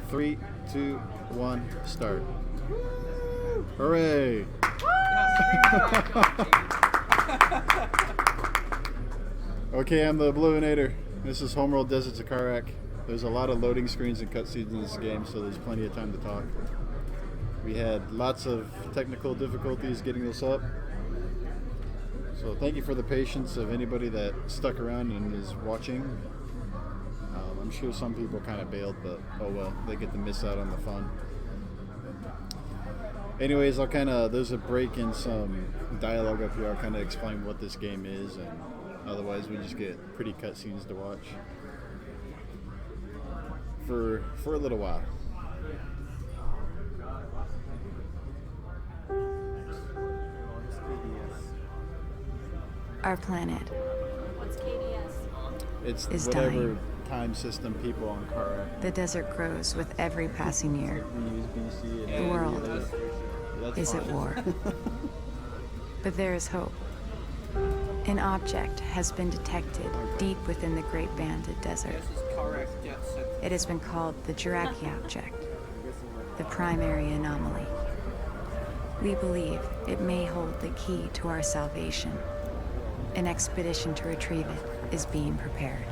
3, 2, 1, start. Hooray! Okay, I'm the Bluinator. This is Homeworld Deserts of Kharak. There's a lot of loading screens and cutscenes in this game, so there's plenty of time to talk. We had lots of technical difficulties getting this up. So thank you for the patience of anybody that stuck around and is watching. I'm sure some people kind of bailed, but oh well, they get to miss out on the fun. Anyways, there's a break in some dialogue up here. I'll kind of explain what this game is, and otherwise we just get pretty cutscenes to watch for a little while. Our planet. What's KDS? It's is whatever dying. Time system people on Kharak. The desert grows with every passing year. We use BC and The world that's is fine. at war. But there is hope. An object has been detected deep within the Great Banded Desert. It has been called the Jiraki object, the primary anomaly. We believe it may hold the key to our salvation. An expedition to retrieve it is being prepared.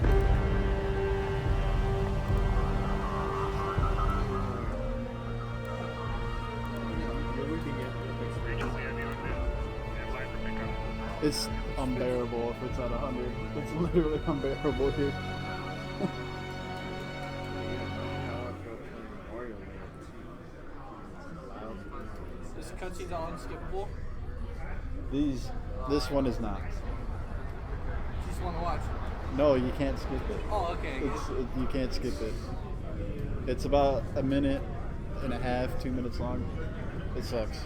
It's unbearable if it's at 100. It's literally unbearable here. This cutscene's all unskippable. This one is not. You just want to watch it. No, you can't skip it. Oh, okay. You can't skip it. It's about a minute and a half, 2 minutes long. It sucks.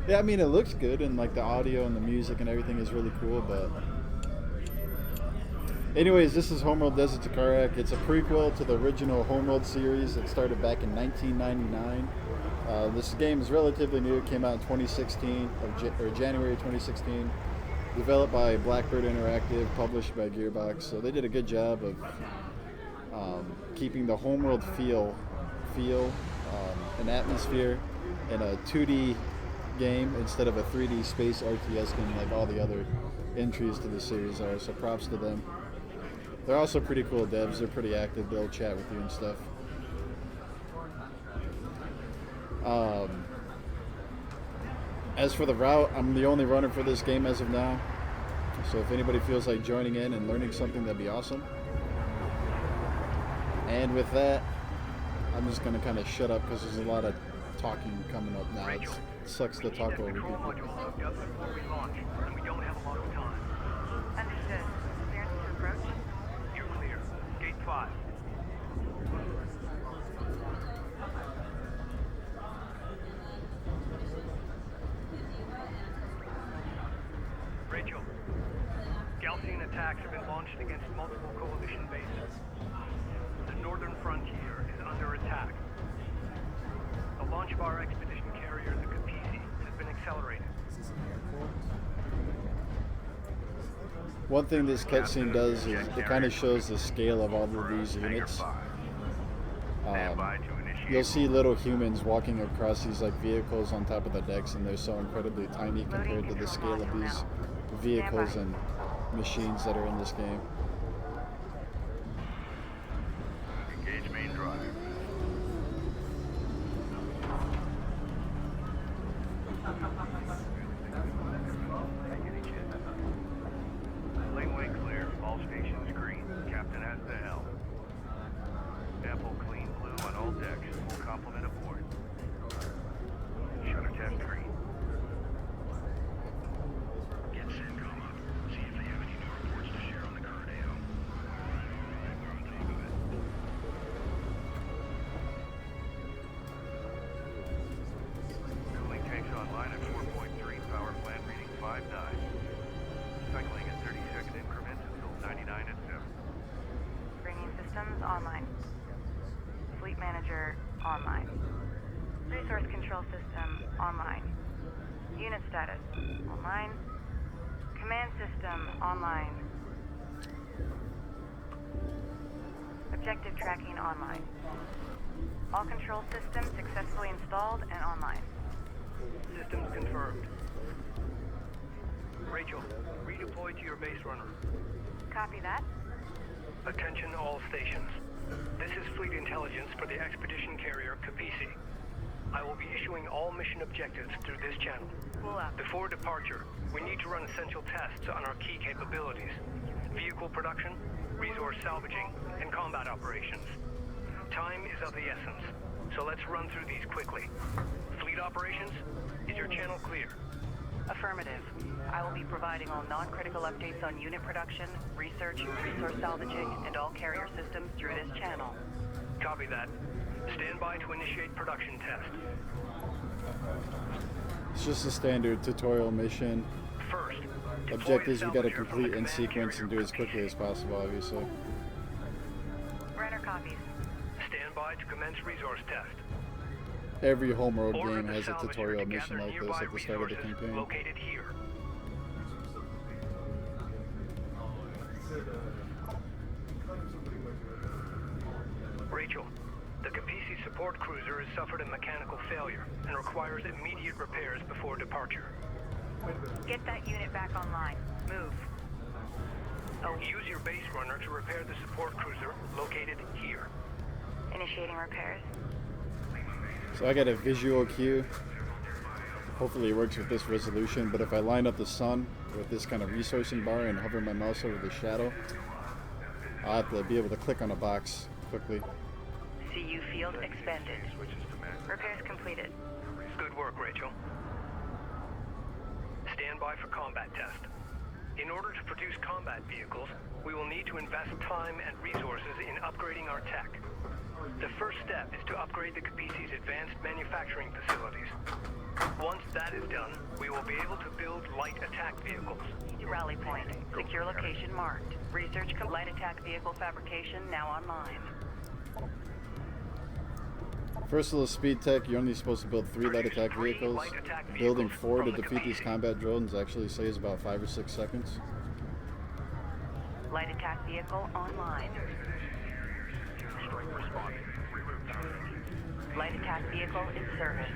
Yeah, I mean, it looks good, and like the audio and the music and everything is really cool, but anyways, this is Homeworld Deserts of Kharak. It's a prequel to the original Homeworld series that started back in 1999. This game is relatively new. It came out in 2016, or January 2016. Developed by Blackbird Interactive, published by Gearbox. So they did a good job of keeping the Homeworld feel, an atmosphere in a 2D game instead of a 3D space RTS game like all the other entries to the series are. So props to them. They're also pretty cool devs. They're pretty active. They'll chat with you and stuff. As for the route, I'm the only runner for this game as of now. So if anybody feels like joining in and learning something, that'd be awesome. And with that, I'm just going to kind of shut up because there's a lot of talking coming up now. It sucks to talk over people. Before we launch, and we don't have a lot of time. Understood. Clearance to approach? You're clear. Gate 5. Rachel, Galcian attacks have been launched against multiple coalition bases. The northern frontier is under attack. The launch of our expedition carrier, the Kapisi, has been accelerated. One thing this cutscene does is it kind of shows the scale of all of these units. You'll see little humans walking across these like vehicles on top of the decks, and they're so incredibly tiny compared to the scale of these vehicles and machines that are in this game. Engage main drive. Laneway clear. All stations green. Captain has the helm. Ample clean blue on all decks. Full complement aboard. Shutter test green. Get CENTCOM up. See if they have any new reports to share on the current AO. We're on top of it. Cooling tanks online at 4.3. Power plant reading 5.9. Cycling at 30-second increments until 99 at 7. Bringing systems online. Fleet manager online. Resource control system online. Unit status online. Command system online. Objective tracking online. All control systems successfully installed and online. Systems confirmed. Rachel, redeploy to your base runner. Copy that. Attention all stations. This is fleet intelligence for the expedition carrier Kapisi. I will be issuing all mission objectives through this channel. Pull up. Before departure, we need to run essential tests on our key capabilities. Vehicle production, resource salvaging, and combat operations. Time is of the essence, so let's run through these quickly. Fleet operations, is your channel clear? Affirmative. I will be providing all non-critical updates on unit production, research, resource salvaging, and all carrier systems through this channel. Copy that. Stand by to initiate production test. It's just a standard tutorial mission. First, Objectives we gotta complete in sequence and do as quickly as possible, obviously. Runner copies. Stand by to commence resource test. Every Homeworld Order game the has a salvager tutorial to mission gather like this nearby at the start of the resources campaign. located here. Rachel, the Kapisi support cruiser has suffered a mechanical failure and requires immediate repairs before departure. Get that unit back online. Move. Use your base runner to repair the support cruiser located here. Initiating repairs. So I got a visual cue. Hopefully it works with this resolution, but if I line up the sun with this kind of resourcing bar and hover my mouse over the shadow, I'll have to be able to click on a box quickly. CU field expanded. Repairs completed. Good work, Rachel. Stand by for combat test. In order to produce combat vehicles, we will need to invest time and resources in upgrading our tech. The first step is to upgrade the Kapisi's advanced manufacturing facilities. Once that is done, we will be able to build light attack vehicles. Rally point. Secure location marked. Research light attack vehicle fabrication now online. First little speed tech, you're only supposed to build 3 light attack vehicles. Building 4 to defeat these combat drones actually saves about 5 or 6 seconds. Light attack vehicle online. Strike responding. Light attack vehicle in service.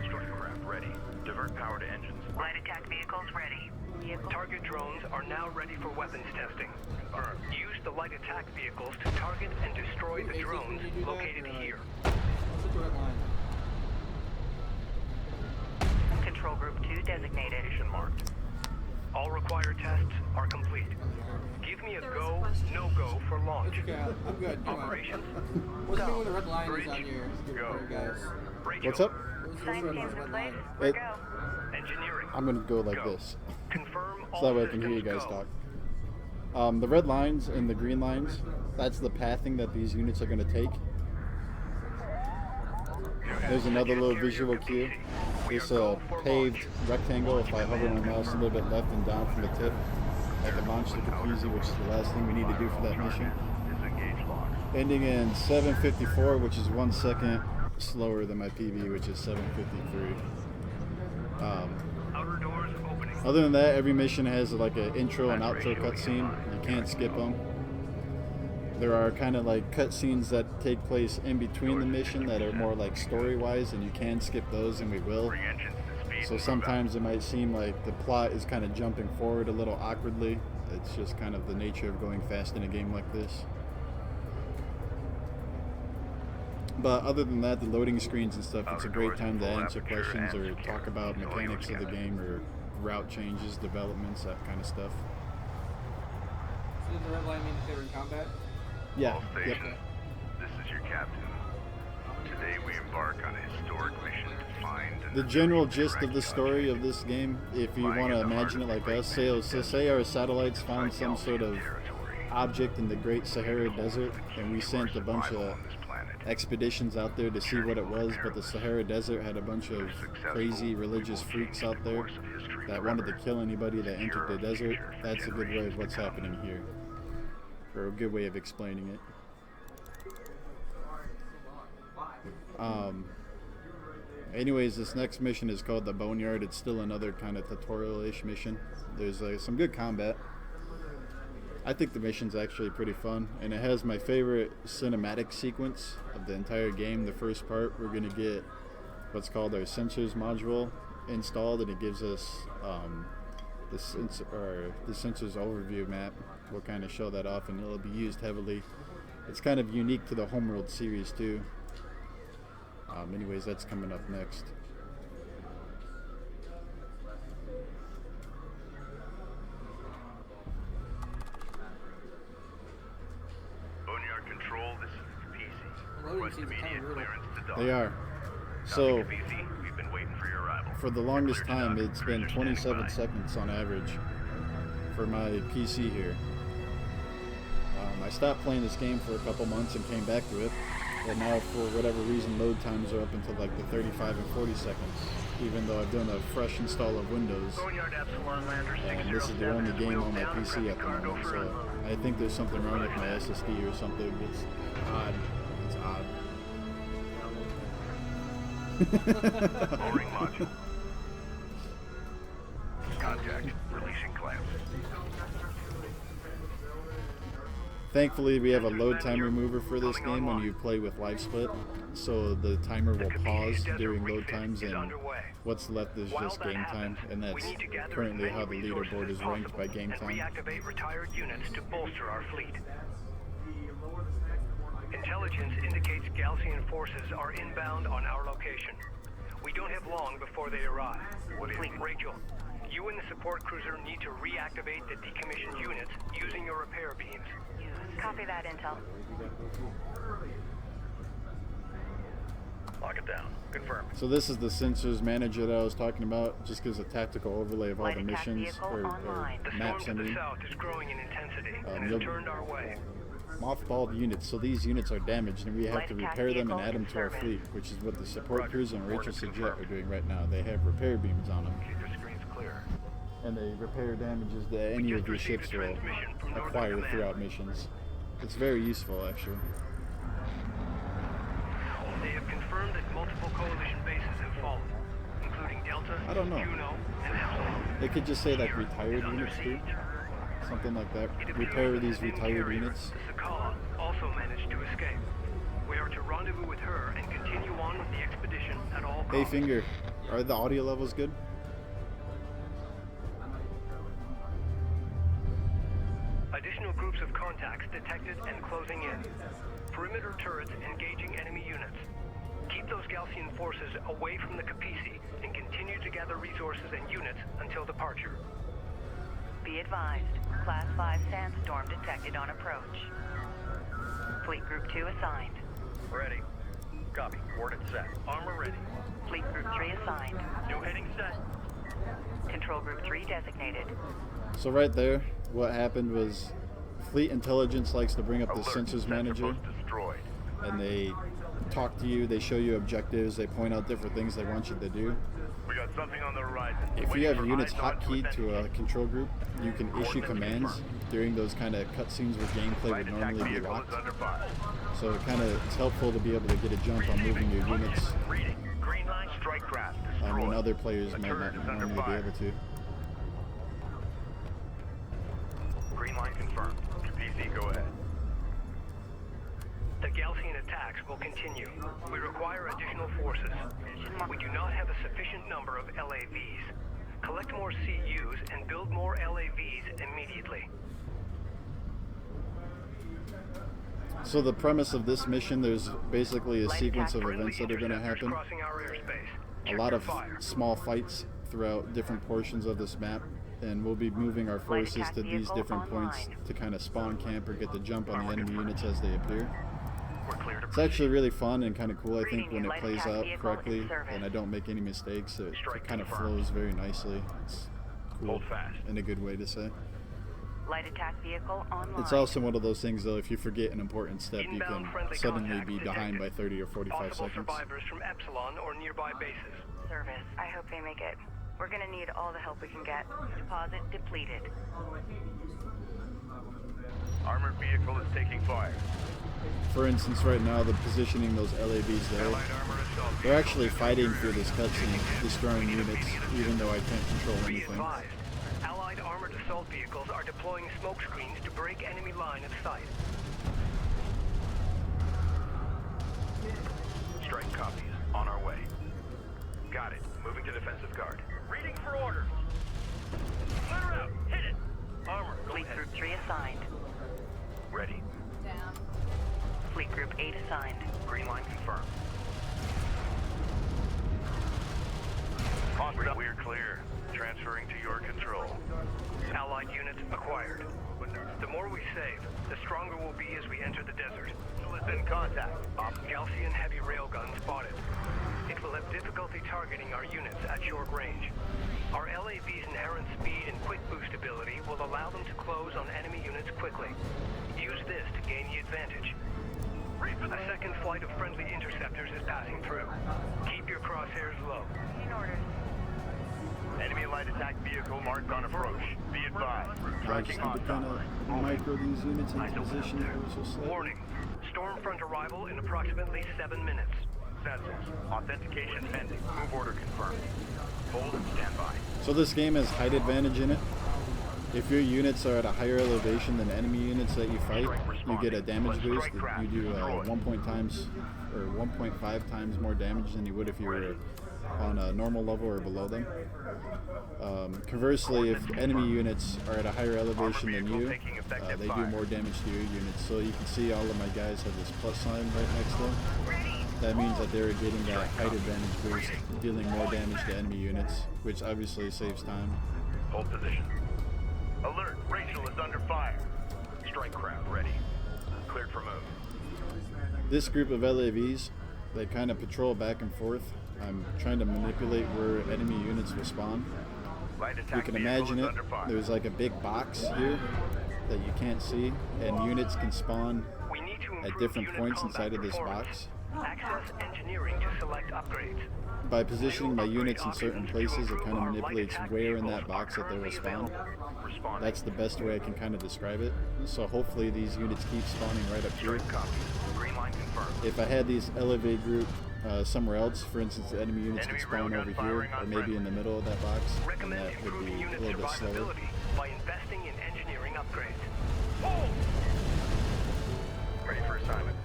Strike craft ready. Divert power to engines. Light attack vehicles ready. Vehicle. Target drones are now ready for weapons testing. Use the light attack vehicles to target and destroy the drones located here. What's the red line? Control group 2 designated. Mission marked. All required tests are complete. Give me a go, no-go for launch. It's okay, I'm good. Come on. Operations. What's the mean when the red line is Bridge. on your guys? Rachel. What's up? What's the Science red teams in red place. line? We're It- go. Engineering. I'm gonna go like Go. this, Confirm all so that way I can hear you systems guys go. talk. The red lines and the green lines, that's the pathing that these units are gonna take. There's another little visual cue. This paved rectangle, if I hover my mouse a little bit left and down from the tip, I can launch the Kapisi, which is the last thing we need to do for that mission. Ending in 7:54, which is 1 second slower than my PB, which is 7:53. Outer doors opening. Other than that, every mission has like an intro and outro cutscene. You can't skip them. There are kind of like cutscenes that take place in between the mission that are more like story-wise, and you can skip those, and we will. So sometimes it might seem like the plot is kind of jumping forward a little awkwardly. It's just kind of the nature of going fast in a game like this. But other than that, the loading screens and stuff, it's a great time to answer questions or talk about mechanics of the game or route changes, developments, that kind of stuff. So did the red line mean that they were in combat? Yeah. All Yep. stations, this is your captain. Today we embark on a historic mission to find and The general gist of the story of this game, if you want to imagine it like us, say our satellites found some sort of object in the Great Sahara Desert, and we sent a bunch of expeditions out there to see what it was, but the Sahara Desert had a bunch of crazy religious freaks out there that wanted to kill anybody that entered the desert. That's a good way of what's happening here, or a good way of explaining it. Anyways, this next mission is called the Boneyard. It's still another kind of tutorial-ish mission. There's some good combat. I think the mission's actually pretty fun, and it has my favorite cinematic sequence of the entire game. The first part, we're going to get what's called our sensors module installed, and it gives us the sensors overview map. We'll kind of show that off, and it'll be used heavily. It's kind of unique to the Homeworld series too. Anyways, that's coming up next. Boneyard Control, this is the PC. Loading Request seems kind immediate of brutal. clearance to dock. They are. So Copy, PC. We've been waiting for your arrival. for the longest Clear to time, dock. it's been Cruiser 27 standing seconds on average for my PC here. I stopped playing this game for a couple months and came back to it, and now for whatever reason load times are up until like the 35 and 40 seconds, even though I've done a fresh install of Windows. Boneyard Epsilon Lander And this is the only game on my PC at the moment, so I think there's something wrong with my SSD or something. It's odd. It's odd. Lowering module. Contact. Releasing clamps. Thankfully, we have a load time remover for this game when you play with live split, so the timer will pause during load times, and what's left is just game time, and that's currently how the leaderboard is ranked by game time. Reactivate retired units to bolster our fleet. Intelligence indicates Galcian forces are inbound on our location. We don't have long before they arrive. Rachel, you and the support cruiser need to reactivate the decommissioned units using your repair beams. Copy that, Intel. Lock it down. Confirm. So this is the sensors manager that I was talking about, just gives a tactical overlay of all the missions, or The storm maps, I to the mean. south is growing in intensity and you'll- has turned our way. Mothballed units, so these units are damaged and we have to Light attack repair them and vehicle add them in to our service. fleet, which is what the support Roger. cruiser and Rachel Orders Jet confirmed. are doing right now. They have repair beams on them, Keep your screens clear. and they repair damages that any of your ships will acquire throughout missions. It's very useful, actually. They have confirmed that multiple coalition bases have fallen, including Delta, I don't know. Juno, and Epsilon. They could just say like Here retired is under units too, siege. something like that. It appears Repair that these an retired interior, units. The Sakala also managed to escape. We are to rendezvous with her and continue on with the expedition at all costs. Hey Finger, are the audio levels good? Additional groups of contacts detected and closing in. Perimeter turrets engaging enemy units. Keep those Galcian forces away from the Capisi and continue to gather resources and units until departure. Be advised. Class 5 sandstorm detected on approach. Fleet Group 2 assigned. Ready. Copy. Coordinates set. Armor ready. Fleet Group 3 assigned. New heading set. Control Group 3 designated. So right there, what happened was Fleet Intelligence likes to bring up the Alert. sensors Sensor manager, post destroyed. and they talk to you, they show you objectives, they point out different things they want you to do. We got something on the horizon. If you have Waiting for units eyes on hotkeyed to a control group, you can issue Coordinates commands confirmed. during those kind of cutscenes where gameplay Light would attack normally be vehicle locked. is under fire. So it's helpful to be able to get a jump on moving your units Reading. Green line strike craft when destroyed. other players The might turret not is under normally be fire. able to. Green line confirmed. PC, go ahead. The Galcian attacks will continue. We require additional forces. We do not have a sufficient number of LAVs. Collect more CUs and build more LAVs immediately. So the premise of this mission, there's basically a Light sequence attack of Friendly events that are going to interceptors happen. crossing our airspace. A Check lot for of fire. small fights throughout different portions of this map, and we'll be moving our forces attack to these vehicle different points online. to kind of spawn camp or get the jump on the enemy units as they appear. We're clear to It's actually really fun and kind of cool, I think, Reading when it light plays attack out vehicle correctly in service. and I don't make any mistakes. It Strike kind of confirmed. flows very nicely. It's cool Hold fast. in a good way to say. Light attack vehicle online. It's also one of those things, though, if you forget an important step, you Inbound can friendly suddenly contacts be behind by detected. 30 or 45 Possible seconds. survivors from Epsilon or nearby bases. Service. I hope they make it. We're gonna need all the help we can get. Deposit depleted. Armored vehicle is taking fire. For instance, right now, they're positioning those LAVs there. Allied armor assault They're vehicle actually is fighting under through this cutscene, destroying units, even though I can't control Be anything. advised. Allied armored assault vehicles vehicles are deploying smoke screens to break enemy line of sight. Strike copies. On our way. Got it. Moving to defensive guard. Reading for orders. Let her out. Hit it. Armor. Go Fleet ahead. Group 3 assigned. Ready. Down. Fleet Group 8 assigned. Green line confirmed. We're clear. Transferring to your control. Allied units acquired. The more we save, the stronger we'll be as we enter the desert. Is in contact. Galcian heavy railgun spotted. It will have difficulty targeting our units at short range. Our LAV's inherent speed and quick boost ability will allow them to close on enemy units quickly. Use this to gain the advantage. A second flight of friendly interceptors is passing through. Keep your crosshairs low. In orders. Enemy light attack vehicle marked on approach. Be advised. I just need to kind of micro these units into position ever so slightly. Warning. Stormfront arrival in approximately 7 minutes. Sensors. Authentication pending. Move order confirmed. Hold and stand by. So this game has height advantage in it. If your units are at a higher elevation than enemy units that you fight, you get a damage boost. You do 1.5 times more damage than you would if you were on a normal level or below them. Conversely, if enemy units are at a higher elevation than you, they do more damage to your units. So you can see all of my guys have this plus sign right next to them. That means that they're getting that height advantage boost, dealing more damage to enemy units, which obviously saves time. Hold position. Alert. Rachel is under fire. Strike craft ready. Cleared for move. This group of LAVs, they kind of patrol back and forth. I'm trying to manipulate where enemy units will spawn. Light You attack can vehicle imagine is it. under fire. There's like a big box here that you can't see, and units can spawn We need to at improve different unit points combat inside of this performance. box. Access engineering to select upgrades. By positioning my units in Upgrade certain options to places, it improve kind of our light manipulates attack where in vehicles that box are that they will currently spawn. available. Responding. That's the best way I can kind of describe it. So hopefully these units keep spawning right up here. Strike copies. Green line confirmed. If I had these elevate group somewhere else, for instance, the enemy units Enemy could spawn railgun over here, firing on or maybe in the middle of that box, and Recommend that would be improving a unit little bit slower. survivability by investing in engineering upgrades. Hold! Ready for assignment.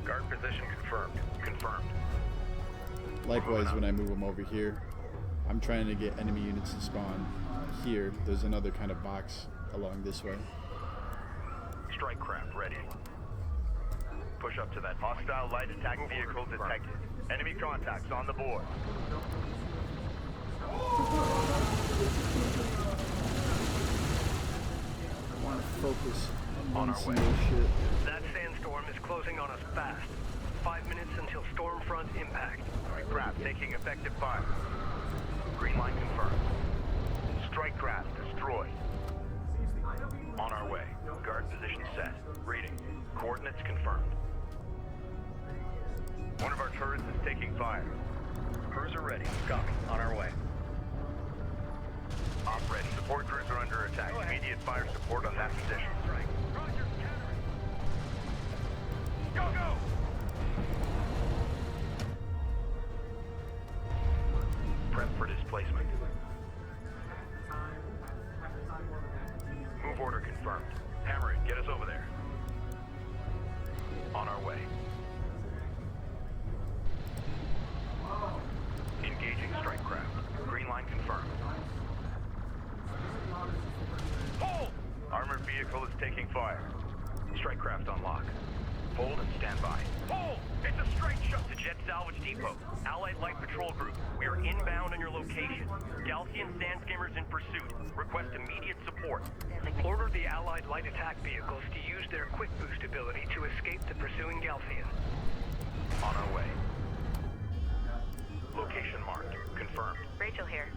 Guard position confirmed. Confirmed. Likewise, when I move them over here, I'm trying to get enemy units to spawn here. There's another kind of box along this way. Strike craft ready. Push up to that hostile light attack vehicle detected. Enemy contacts on the board. I want to focus on our some way. more shit. That sandstorm is closing on us fast. 5 minutes until Stormfront impact. Craft taking effective fire. Green line confirmed. Strike craft destroyed. On our way. Guard position set. Reading. Coordinates confirmed. One of our turrets is taking fire. Cruiser ready. Copy. On our way. Op ready. Support crews are under attack. Immediate fire support on that position. Roger, Go, go! Prep for displacement. Move order confirmed. Hammer it. Get us over there. On our way. Engaging strike craft. Green line confirmed. Hold! Armored vehicle is taking fire. Strike craft on lock. Hold and stand by. Hold! It's a straight shot to Jet Salvage Depot. Allied Light Patrol Group. We are inbound on your location. Galcian sand skimmers in pursuit. Request immediate support. Order the Allied light attack vehicles to use their quick boost ability to escape the pursuing Galcian. On our way. Location marked. Confirmed. Rachel here.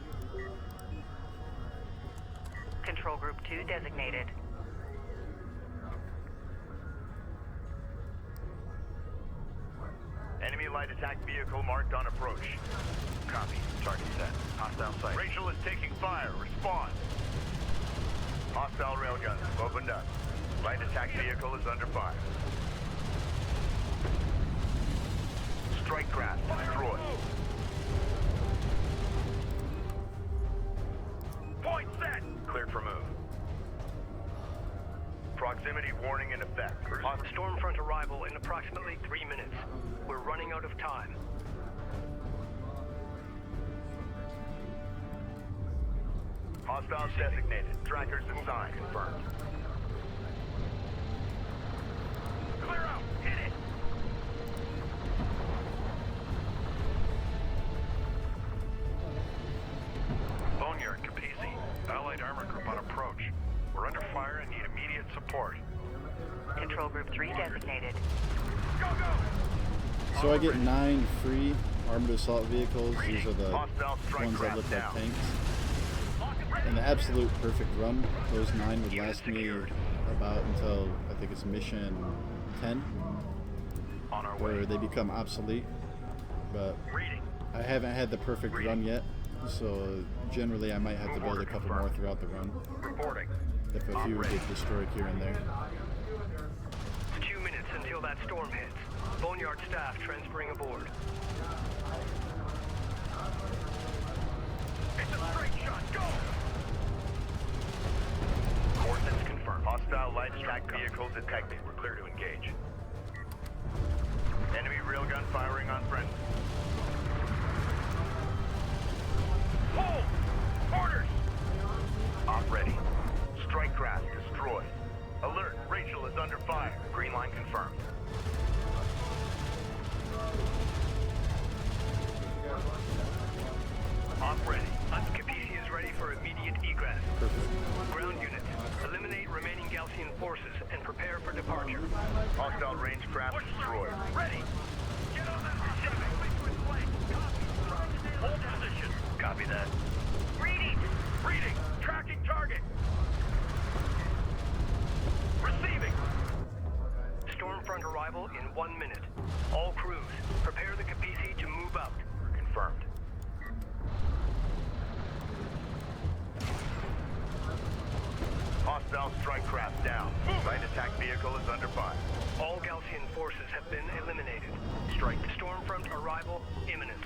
Control Group 2 designated. Enemy light attack vehicle marked on approach. Copy. Target set. Hostile sight. Rachel is taking fire. Respond. Hostile railguns opened up. Light attack vehicle is under fire. Strike craft destroyed. Point set! Cleared for move. Proximity warning in effect. Stormfront arrival in approximately 3 minutes. We're running out of time. Hostiles designated. Trackers assigned. Confirmed. Clear out! Hit it! Boneyard, Capisi. Allied armor group on approach. We're under fire and need immediate support. Control Group 3 designated. Go, go! So I get 9 free armored assault vehicles. These are the Hostile strike ones that craft look down. like tanks. In the absolute perfect run, those 9 would last me about until I think it's mission 10, On our way. where they become obsolete. But Reading. I haven't had the perfect run yet, so generally I might have to build a couple more throughout the run. Reporting. If a few get destroyed here and there. 2 minutes until that storm hits. Boneyard staff transferring aboard. It's a straight shot. Go! Coordinates confirmed. Hostile light strike vehicle detected. We're clear to engage. Enemy railgun firing on friendly. Hold! Orders! Op ready. Strike craft destroyed. Alert! Rachel is under fire. Green line confirmed. Op ready. Capisi is ready for immediate egress. Perfect. Ground units, eliminate remaining Galcian forces and prepare for departure. Hostile range craft destroyed. Ready! Get on that receiving. Hold position. Copy that. Reading! Reading. Tracking target. Receiving. Stormfront arrival in 1 minute. All crews, prepare the Capisi to move out. Confirmed. Hostile strike craft down. Light attack vehicle is under fire. All Galcian forces have been eliminated. Strike. Stormfront arrival imminent.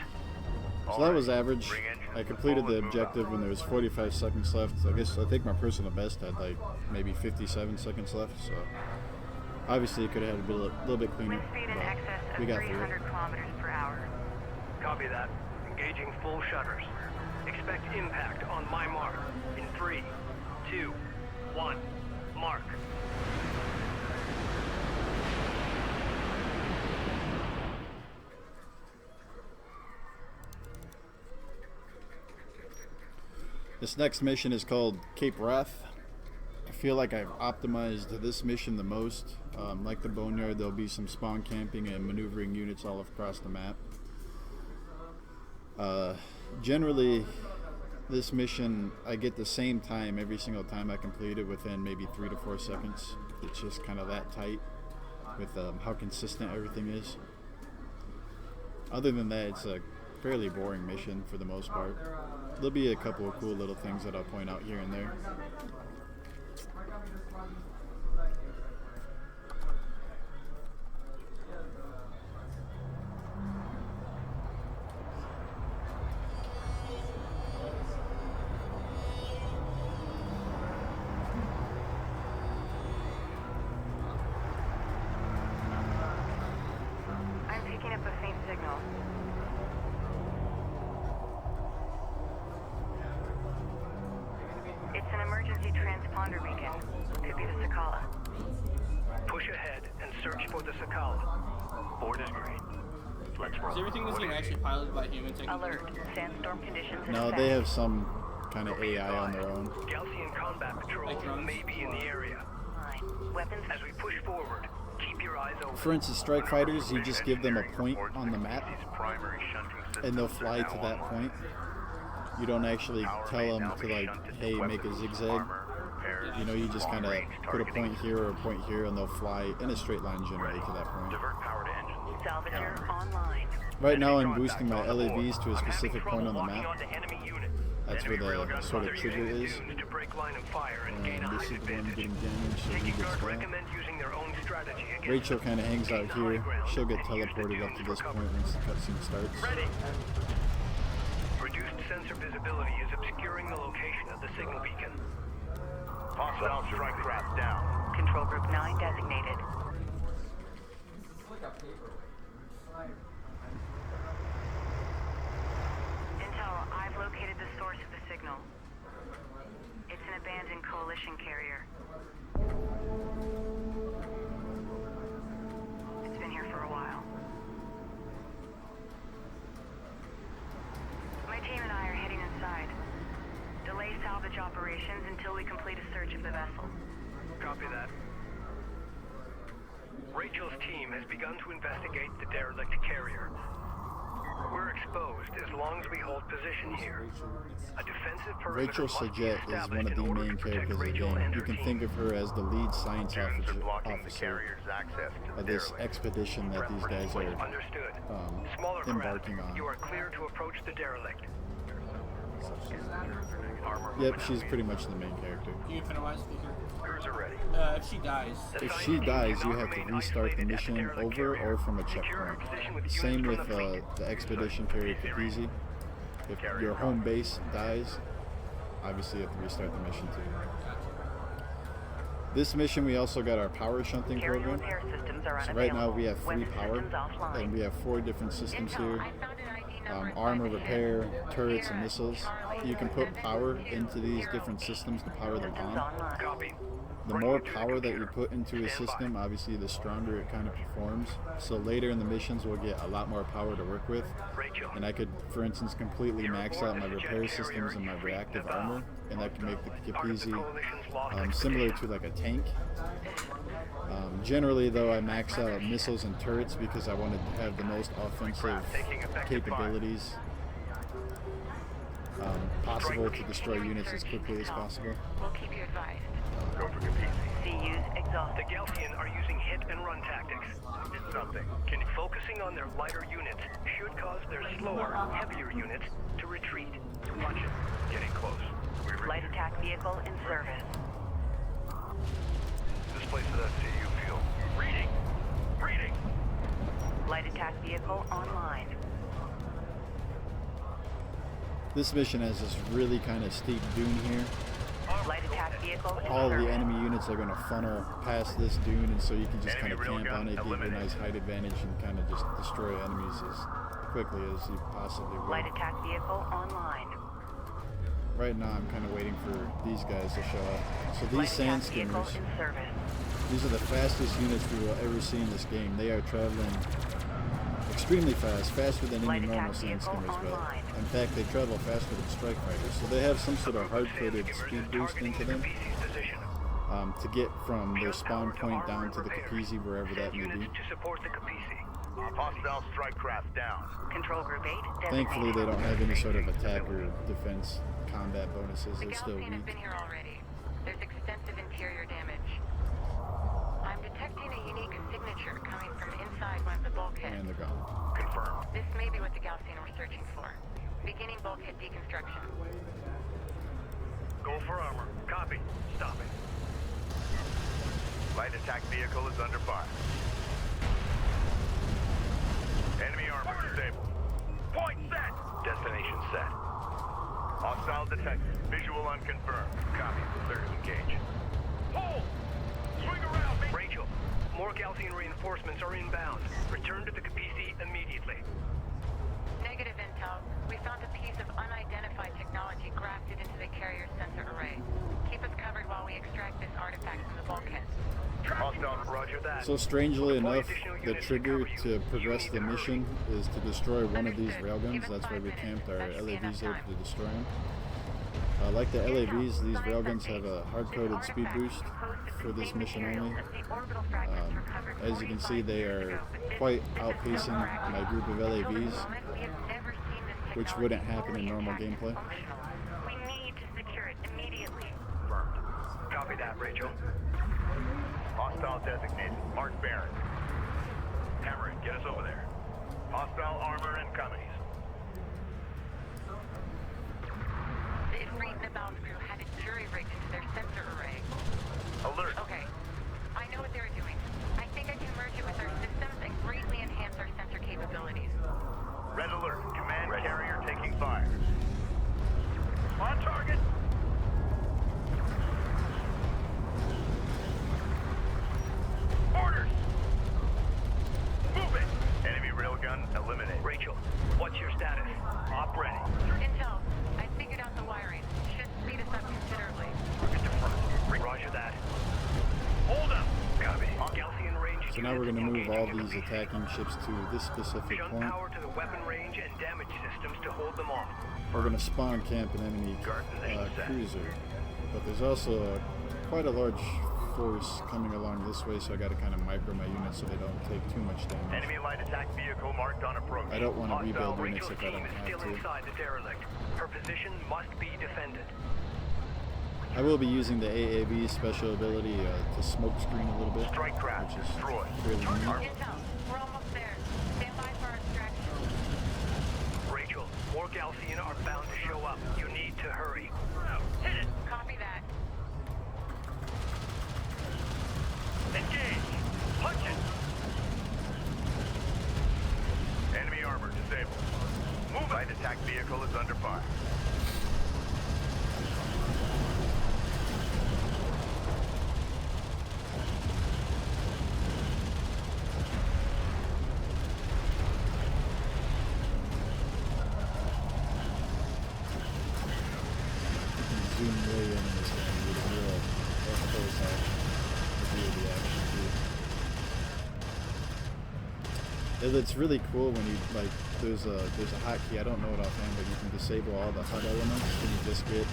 So that was average. I completed the objective when there was 45 seconds left. I think my personal best had like maybe 57 seconds left. So obviously it could have had a little bit cleaner, Wind speed in excess but of we got through 300 it. kilometers per hour. Copy that. Engaging full shutters. Expect impact on my mark in 3, 2, 1. Mark. This next mission is called Cape Wrath. I feel like I've optimized this mission the most. Like the Boneyard, there'll be some spawn camping and maneuvering units all across the map. Generally, this mission, I get the same time every single time I complete it within maybe 3 to 4 seconds. It's just kind of that tight with how consistent everything is. Other than that, it's a fairly boring mission for the most part. There'll be a couple of cool little things that I'll point out here and there. I'm picking up a faint signal. It's an emergency transponder beacon. Could be the Sakala. Push ahead and search for the Sakala. Board is green. Let's roll. Is everything this game actually piloted by humans? Alert. Sandstorm conditions in No, effect. they have some kind of AI on their own. Galcian combat patrols Like drones? may be in the area. Fine. Weapons. As we push forward, keep your eyes open. For instance, strike fighters, you just give them a point on the map Primary shunting and they'll systems fly are to now that online. point. You don't actually Power tell may them now to be like, shunted to hey, make a weapons, zigzag. armor, repairs, You know, you just kind of long-range put a targeting. point here or a point here and they'll fly in a straight line generally to that point. Divert power to engines. Salvager online. Right now I'm Enemy boosting my contact on the board. LAVs to a I'm having specific trouble point on the locking map. onto enemy units. That's Enemy where the railgun sort of They're trigger using the is. dunes to break line of fire and gain a And height this is the one advantage. getting damaged, so he Taking gets guard that. recommend using their own strategy against Rachel them. kind of hangs out Gain high here. ground She'll get and use the teleported up dunes to for this cover. point once the cutscene starts. Ready. Reduced sensor visibility is obscuring the location of the signal beacon. Hostile Hostile strike craft down. Control Group 9 designated. Intel, I've located the source of the signal. It's an abandoned coalition carrier. It's been here for a while. My team and I are heading inside. Delay salvage operations until we complete a search of the vessel. Copy that. Rachel's team has begun to investigate the derelict carrier. We're exposed as long as we hold position here. A defensive perimeter Rachel must be Saget is established one of in the order main to protect characters of the Rachel game. and You her can team. think of her as the lead science Goons are blocking the officer carrier's access to the of this derelict. expedition that these guys are Understood. Smaller craft, embarking on. you are clear to approach the derelict. Yep, she's pretty much the main character. Can you finalize speaker? Crews are ready. If she dies. If she dies, you have to restart the mission over or from a checkpoint. Same with the expedition carrier Capizzi. If your home base dies, obviously you have to restart the mission too. This mission, we also got our power shunting Carrier program. repair systems are So right now we have 3 Weapon power, systems offline. and we have 4 different systems here. Armor repair, turrets, and missiles. You can put power into these different systems to power them on. Copy. The more power that you put into a system, obviously the stronger it kind of performs. So later in the missions we'll get a lot more power to work with. Rachel. And I could, for instance, completely max out my repair systems and my reactive armor, and that can make the Capizzi similar to like a tank. Generally though, I max out missiles and turrets because I wanted to have the most offensive capabilities possible to destroy units as quickly as possible. We'll keep you advised. Go for Capizzi. CU's The exhausted. Galcian are using hit and run tactics. It's something. Focusing on their lighter units should cause their slower, heavier units to retreat. Watch it. Getting close. We're Light attack vehicle in service. This place is that CU field. Reading. Reading. Light attack vehicle online. This mission has this really kind of steep dune here. Light attack vehicle in All the service. enemy units are going to funnel past this dune, and so you can just kind of Enemy camp on it, railgun give you a eliminated. nice height advantage, and kind of just destroy enemies as quickly as you possibly Light will. attack vehicle online. Right now I'm kind of waiting for these guys to show up. So Light these sand attack vehicle skimmers, in service. these are the fastest units we will ever see in this game. They are traveling extremely fast, faster than Light any normal attack sand vehicle skimmers will. online. In fact, they travel faster than strike fighters, so they have some sort of hard-coded speed boost into them to get from their spawn point down to the Capizzi, wherever that may be. To support the Capizzi. Hostile strike craft down. Control group 8 designated. Thankfully, they don't have any sort of attack or defense combat bonuses. The They're still Galcian has weak. been here already. There's extensive interior damage. I'm detecting a unique signature coming from inside one of the bulkheads. And they're gone. Confirmed. This may be what the Galcian were searching for. Beginning bulkhead deconstruction. Go for armor. Copy. Stop it. Light attack vehicle is under fire. Enemy armor disabled. Point set. Destination set. Hostile detected. Visual unconfirmed. Copy. Clear to engage. Pull! Swing around, mate! Rachel, more Galcian reinforcements are inbound. Return to the Capizzi immediately. Negative intel. We found a piece of unidentified technology grafted into the carrier sensor array. Keep us covered while we extract this artifact from the bulkhead. Hostile. Roger that. So strangely enough, the trigger to progress the mission is to destroy one of these railguns. That's why we camped our LAVs there to destroy them. Like the LAVs, these railguns have a hard-coded speed boost for this mission only. As you can see, they are quite outpacing my group of LAVs, which wouldn't happen in normal gameplay. We need to secure it immediately. Confirmed. Copy that, Rachel. Hostile designated. Mark Barron. Hammer it. Get us over there. Hostile armor and companies. The Ifrit and the Bounce crew had it jury-rigged into their sensor array. Alert. Okay. I know what they were doing. I think I can merge it with our systems and greatly enhance our sensor capabilities. Red alert. Command carrier taking fire. On target. So now we're going to move all these attacking ships to this specific Shunt point. power to the weapon range and damage systems to hold them off. We're going to spawn camp an enemy cruiser. But there's also quite a large force coming along this way, so I got to kind of micro my units so they don't take too much damage. Enemy light attack vehicle marked on approach. I don't want to rebuild units Rachel's if I team don't is have still to. inside the derelict. Her position must be defended. I will be using the AAV special ability to smoke screen a little bit, Strike craft which is destroyed. really neat. Intel, we're almost there. Stand by for our extraction. Rachel, more Galcian are bound to show up. You need to hurry. Hit it. Copy that. Engage! Punch it! Enemy armor disabled. Move. Light attack vehicle is under fire. Zoom way in this thing. You can real up close action. The action too. It's really cool when you like. There's a hotkey. I don't know it offhand, but you can disable all the HUD elements when you just get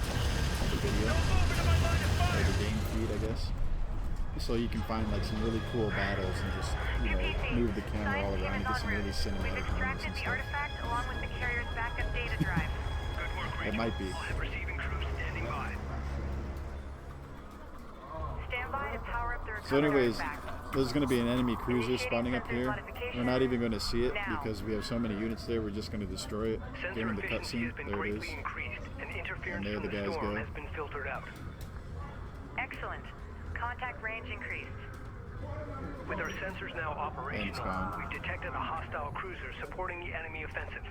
the video or the game feed, I guess. So you can find like some really cool battles and just move the camera all around and get some really cinematic moments and stuff. Along with the carrier's backup data drive. Good work, Rachel. It might be. I'll have receiving crews standing by. Stand by to power up the recovery So anyways, artifact. there's going to be an enemy cruiser spawning up here. We're not even going to see it because we have so many units there. We're just going to destroy it Sensor during the efficiency cutscene. has been There it is. greatly increased, and interference And there from the the guys storm go. has been filtered out. Excellent. Contact range increased. With our sensors now operational, gone. we've detected a hostile cruiser supporting the enemy offensive.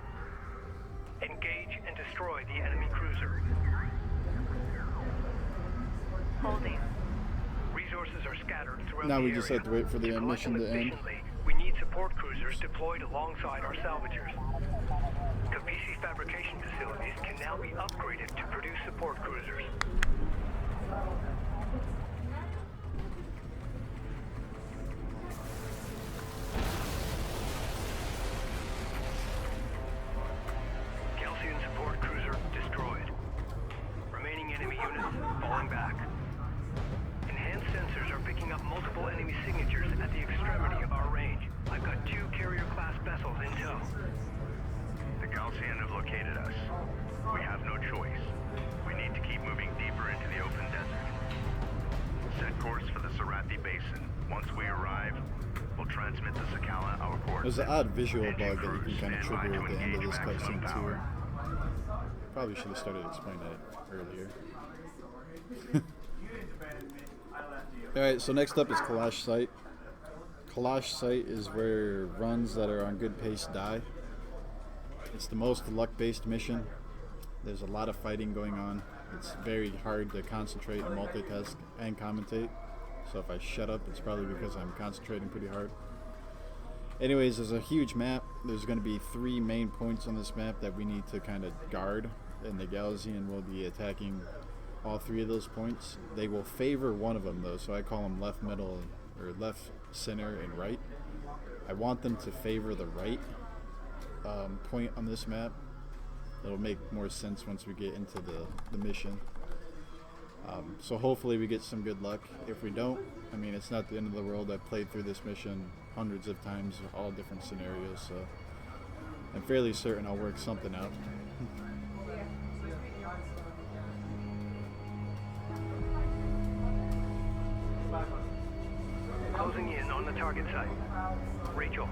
Engage and destroy the enemy cruiser. Holding. Resources are scattered throughout Now the we just area. have to wait for the collect mission them to end. efficiently, we need support cruisers deployed alongside our salvagers. Kapisi fabrication facilities can now be upgraded to produce support cruisers. Calcium support cruiser destroyed. Remaining enemy units falling back. Enhanced sensors are picking up multiple enemy signatures at the extremity of our range. I've got 2 carrier-class vessels in tow. The Galcian have located us. We have no choice. We need to keep moving deeper into the open desert. Set course for the Sarathi Basin. Once we arrive, we'll transmit to Sakala our coordinates. There's an odd visual Engine bug that you crews can kind of stand by trigger to at the end of engage this maximum cutscene too. power. Probably should have started explaining that earlier. Alright, so next up is Kalash Site. Kalash Site is where runs that are on good pace die. It's the most luck-based mission. There's a lot of fighting going on. It's very hard to concentrate and multitask and commentate. So if I shut up, it's probably because I'm concentrating pretty hard. Anyways, there's a huge map. There's going to be 3 main points on this map that we need to kind of guard, and the Galcian will be attacking all 3 of those points. They will favor one of them though, so I call them left, middle, or left, center, and right. I want them to favor the right point on this map. It'll make more sense once we get into the mission. So hopefully we get some good luck. If we don't, I mean, it's not the end of the world. I've played through this mission hundreds of times, all different scenarios, so I'm fairly certain I'll work something out. Closing in on the target site. Rachel,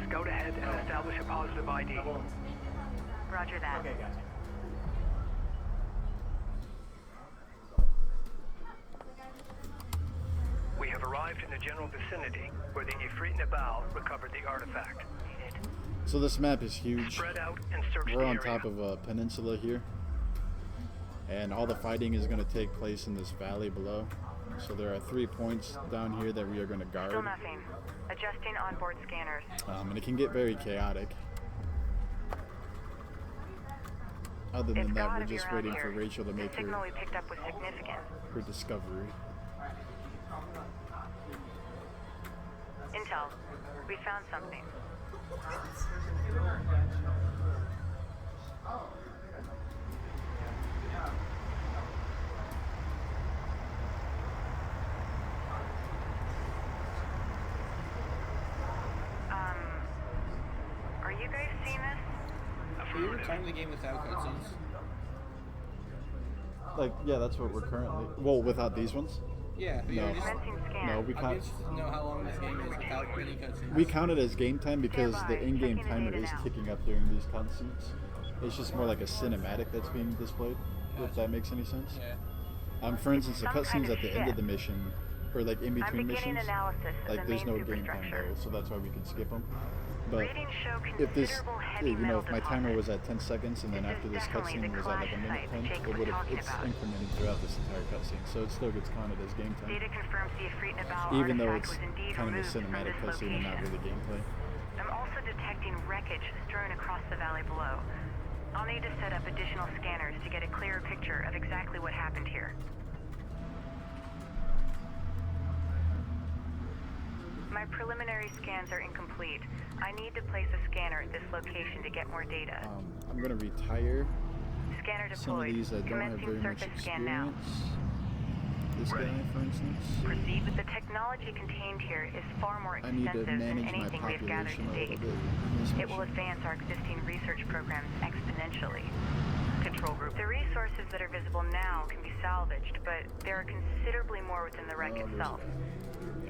scout ahead and establish a positive ID. Roger that. We have arrived in the general vicinity where the Ifrit Nabal recovered the artifact. So this map is huge. Spread out and search We're the on area. top of a peninsula here, and all the fighting is going to take place in this valley below. So there are 3 points down here that we are going to guard. Still nothing. Adjusting onboard scanners. And it can get very chaotic. Other than that, we're just waiting for Rachel to make the signal her we picked up was significant. discovery. Intel. We found something. Are you guys seeing this? Are you recording the game without cutscenes? Like, yeah, that's what we're currently. Well, without these ones. Yeah, but No. you're just. Commencing scan. No, we I'd be count. interested to know how long this game is without any cutscenes. We count it as game time because Stand the by. in-game Checking the timer data is now. ticking up during these cutscenes. It's just more like a cinematic that's being displayed. If that makes any sense. Yeah. For instance, the Some kind cutscenes of at the end of the shift. mission, or like in I'm between beginning missions, analysis of like the there's main no game time superstructure. though, so that's why we can skip them. But Readings show if this, considerable heavy if metal my timer deposits. was at 10 seconds and then This after is this definitely cutscene the was at like a clash minute site 10, that Jake it was would have talking it's about. incremented throughout this entire cutscene, so it still gets counted as game time, Data confirms the Ifrit Nabal even though artifact it's was indeed kind of a removed from cinematic this cutscene and not location. really gameplay. I'm also detecting wreckage strewn across the valley below. I'll need to set up additional scanners to get a clearer picture of exactly what happened here. My preliminary scans are incomplete. I need to place a scanner at this location to get more data. I'm gonna retire Scanner some of deployed. these that don't have Commencing very much surface scan now. experience. This guy, for instance. Proceed with the technology contained here is far more I need to extensive than manage my anything we've gathered population to a little date. bit. in this It will mission. advance our existing research programs exponentially. Control group. The resources that are visible now can be salvaged, but there are considerably more within the wreck there's- itself.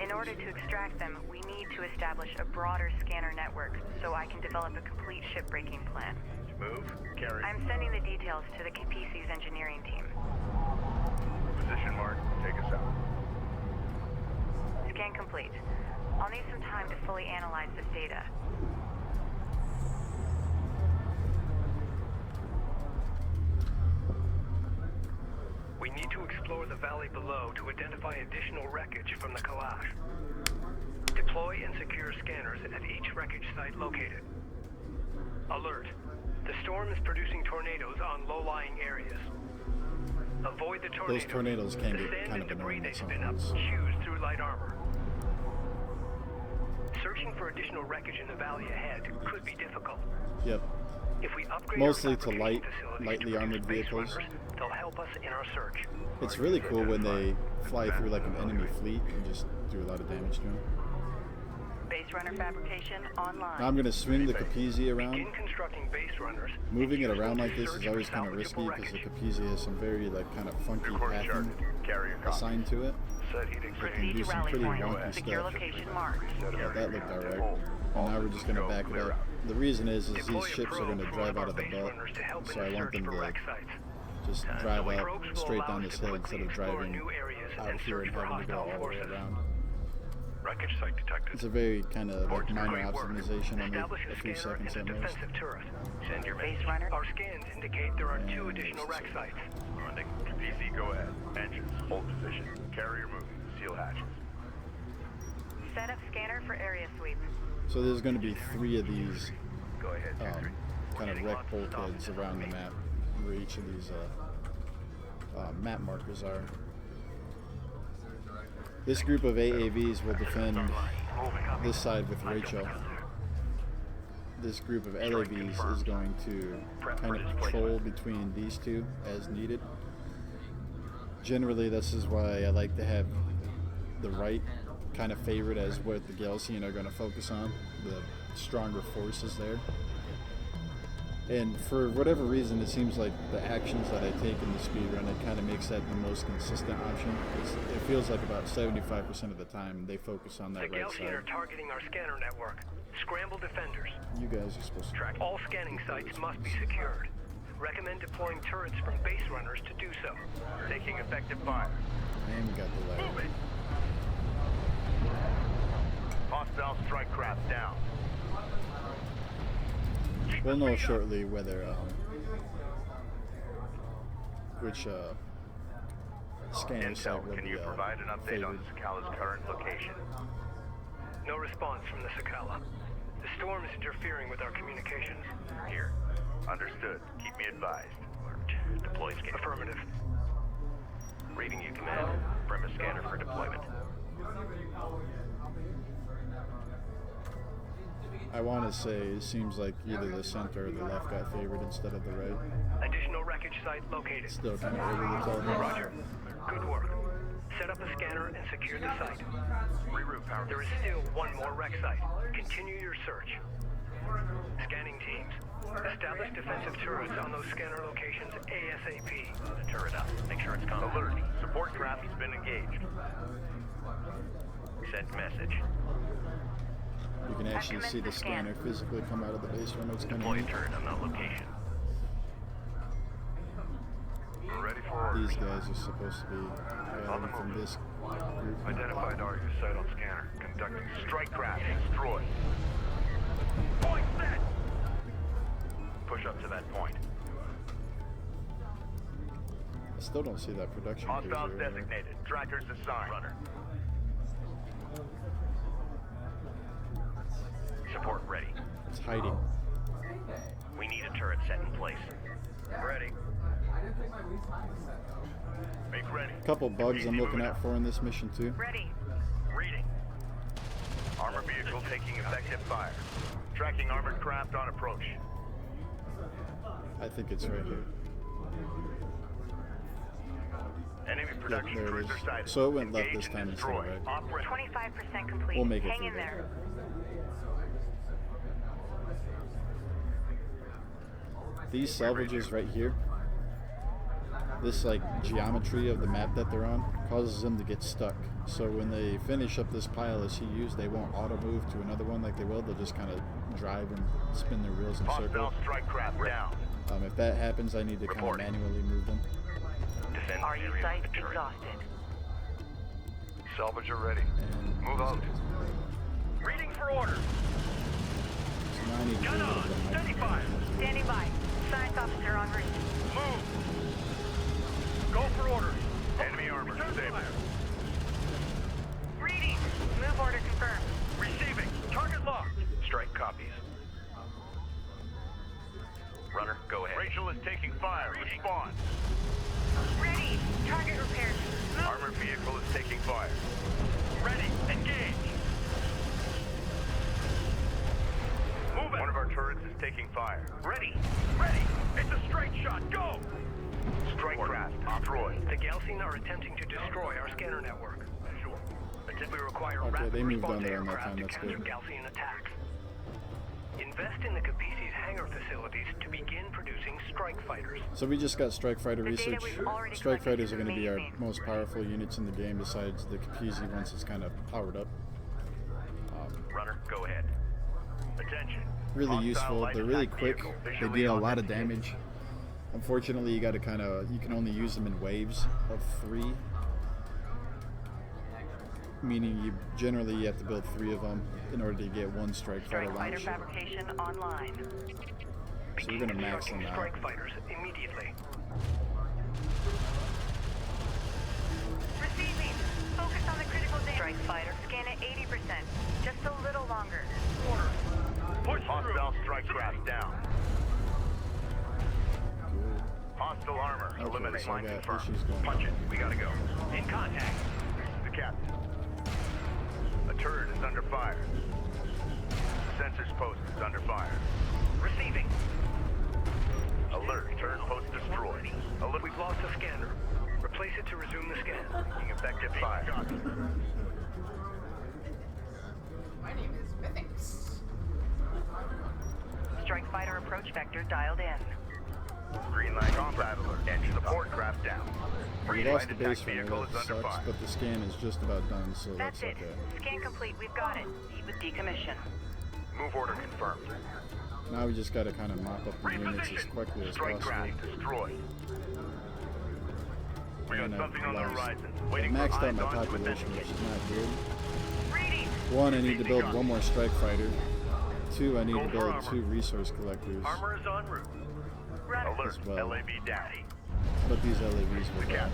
In order to extract them, we need to establish a broader scanner network so I can develop a complete shipbreaking plan. Move. Carry. I'm sending the details to the KPC's engineering team. Position mark. Take us out. Scan complete. I'll need some time to fully analyze this data. We need to explore the valley below to identify additional wreckage from the Kalash. Deploy and secure scanners at each wreckage site located. Alert. The storm is producing tornadoes on low-lying areas. Avoid the tornadoes. Those tornadoes can The get sand kind and of debris annoying they at spin up sometimes. chews through light armor. Searching for additional wreckage in the valley ahead could be difficult. Yep. If we upgrade Mostly our to fabrication facilities lightly to produce armored base vehicles. runners, they'll help us in our search. It's really cool when they fly through like an enemy fleet and just do a lot of damage to them. Base runner fabrication online. Now I'm gonna swing the Capizzi around. Begin constructing base runners. Moving it and use around them like to this search is for always kind of risky salvageable because the wreckage. Capizzi has some very like kind of funky Recording pathing charted. Carrier copy. assigned to it. Set heating It sequence. can do to some rally pretty point. wonky Secure stuff. location marked. Yeah, that looked alright. And now we're just gonna back it up. The reason is Deploy these a ships are probe gonna from one drive of out our of the base butt, runners to help in so I the want search them for to wreck sites. just The drive probes up will straight allow down us this to hill quickly instead of explore driving new areas out and here search and for having to go hostile all the way forces. around. Wreckage site detected. It's a very kind of like Reports minor great work. optimization, only Establish a few scanner seconds and at a most. defensive turret. Send your Base base. runner. Our scans indicate there are 2 additional wreck sites. Running. PC, go ahead. Engines. Hold position. Carrier moving. Seal hatches. Set up scanner for area sweep. So there's going to be 3 of these Go ahead. 2-3. kind of wreck bulkheads around the map, where each of these map markers are. This group of AAVs will defend this side with Rachel. This group of LAVs is going to kind of patrol between these two as needed. Generally, this is why I like to have the right kind of favored as what the Gelsian are going to focus on, the stronger forces there. And for whatever reason, it seems like the actions that I take in the speedrun, it kind of makes that the most consistent option. It feels like about 75% of the time they focus on The that right Gelsian are side. targeting our scanner network. Scramble defenders. You guys are supposed to track. All scanning sites must be secured. Recommend deploying turrets from base runners to do so. Taking effective fire. And we got the lag. Move it. Hostile strike craft down. We'll know shortly whether which scanner site Intel, will can be you provide an update on favored. Sakala's current location? No response from the Sakala. The storm is interfering with our communications. Here. Understood. Keep me advised. Deploy scanner. Affirmative. Reading you command. Premise scanner for deployment. I want to say it seems like either the center or the left got favored instead of the right. Additional wreckage site located. Still kind of early to tell them. Roger. Good work. Set up a scanner and secure the site. Reroute power. There is still one more wreck site. Continue your search. Scanning teams. Establish defensive turrets on those scanner locations ASAP. The turret up. Make sure it's coming. Alert. Support craft has been engaged. Send message. You can actually see the scanner physically come out of the base when it's coming Deploy in. turret on that location. We're ready for orders. These guys are supposed to be from this group. Identified target site on scanner. Conducting strike craft. Destroy. Point set. Push up to that point. I still don't see that production Hostiles cruiser. designated. Trackers assigned. Runner. Support ready. It's hiding. We need a turret set in place. Ready. Make ready. A couple bugs I'm looking out for in this mission too. Ready. Reading. Armored vehicle taking effective fire. Tracking armored craft on approach. I think it's right here. Enemy production there it cruiser is. sighted. So it went left Engage this and time instead of destroy. right. Operate. 25% complete. We'll make it Hang through in there. there. These salvages right here, this like geometry of the map that they're on causes them to get stuck. So when they finish up this pile of CUs, they won't auto move to another one like they will. They'll just kind of drive and spin their wheels in Hostile circles. strike craft down. If that happens, I need to kind of Reporting. manually move them. Defend Are you area site with the turret. exhausted? Salvager ready. And Move out. Reading for orders. so now I need to do a Gun little on. bit of Steady fire. Standing by. Science officer en route. Move. Go for orders. Enemy armor disabled. Reading. Move order confirmed. Receiving. Target locked. Strike copies. Runner, go ahead. Rachel is taking fire. Respond. Ready. Target repaired. Armored vehicle is taking fire. Ready. Engage. Move it. One of our turrets is taking fire. Ready. Ready. It's a straight shot. Go. Strike craft destroyed. The Galcian are attempting to destroy our scanner network. Sure. We require Okay, rapid they moved response on there on that aircraft time, to that's counter good. Galcian attacks. Invest in the Capisi's hangar facilities to begin producing strike fighters. So we just got strike fighter The data research. we've already Strike collected fighters are is going to be our amazing. most powerful units in the game besides the Capisi once it's kind of powered up. Runner, go ahead. Attention. Really Hostile useful. light They're really attack quick. vehicle They visually deal a lot of authenticated. damage. Unfortunately, you got to you can only use them in waves of 3. Meaning you generally have to build 3 of them in order to get one strike fighter Strike fighter launch. fabrication online. So we're going to max them Constructing out. strike fighters immediately. Receiving. Focus on the critical damage. Strike fighter. Scan at 80%. Just a little longer. Push hostile strike craft down. Good. Hostile armor. Okay, Eliminate so I line got confirmed. issues going Punch on. it. We gotta go. In contact. The captain. A turret is under fire. Sensors post is under fire. Receiving. Alert. Turret post destroyed. Alert. We've lost a scanner. Replace it to resume the scan. Taking effective fire. My name is Mythics. Strike fighter approach vector dialed in. Green light combat alert. Engine support craft down. We Green lost light the attack base runner, vehicle that is under sucks, fire. but the scan is just about done, so That's that's it. okay. Scan complete. We've got it. Proceed with decommission. Move order confirmed. Now we just got to kind of mop up the units as Reposition. quickly as Strike possible. craft destroyed. We got And something on the I've horizon. I Waiting for maxed out eyes my on to population, which authenticate. is not good. Reading. 1, I need to build 1 more strike fighter. 2, I need to Go for build armor. 2 resource collectors. Armor is en route. Runner. Alert. As well. LAV down. But these LAVs The will go. captain.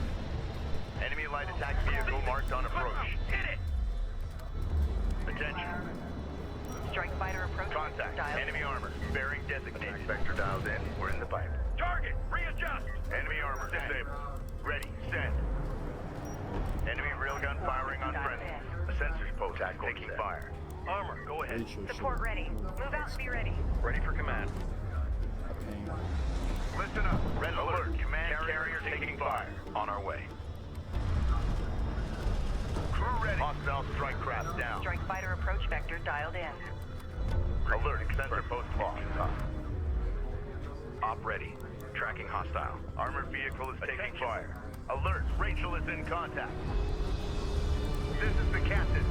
Enemy light attack vehicle marked on approach. Hit it. Attention. Strike fighter approach Contact. dialed. Enemy armor. Bearing designated. Vector dialed in. We're in the pipe. Target. Readjust. Enemy armor disabled. Ready. Send. Enemy railgun firing on friendly. A sensors post taking fire. Armor, go ahead. Rachel Support ready. Move out and be ready. Ready for command. a pain. Listen up. Red alert. Command carrier taking fire. On our way. Crew ready. Hostile strike craft down. Strike fighter approach vector dialed in. Alert. Sensor post lost. Op ready. Tracking hostile. Armored vehicle is taking fire. Alert. Rachel is in contact. This is the captain.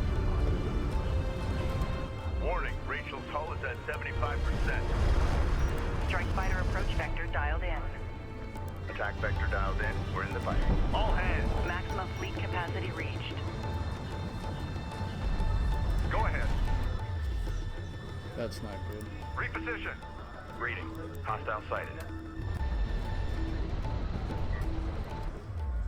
Warning. Rachel's hull is at 75%. Strike fighter approach vector dialed in. Attack vector dialed in. We're in the fight. All hands. Maximum fleet capacity reached. Go ahead. That's not good. Reposition. Reading. Hostile sighted.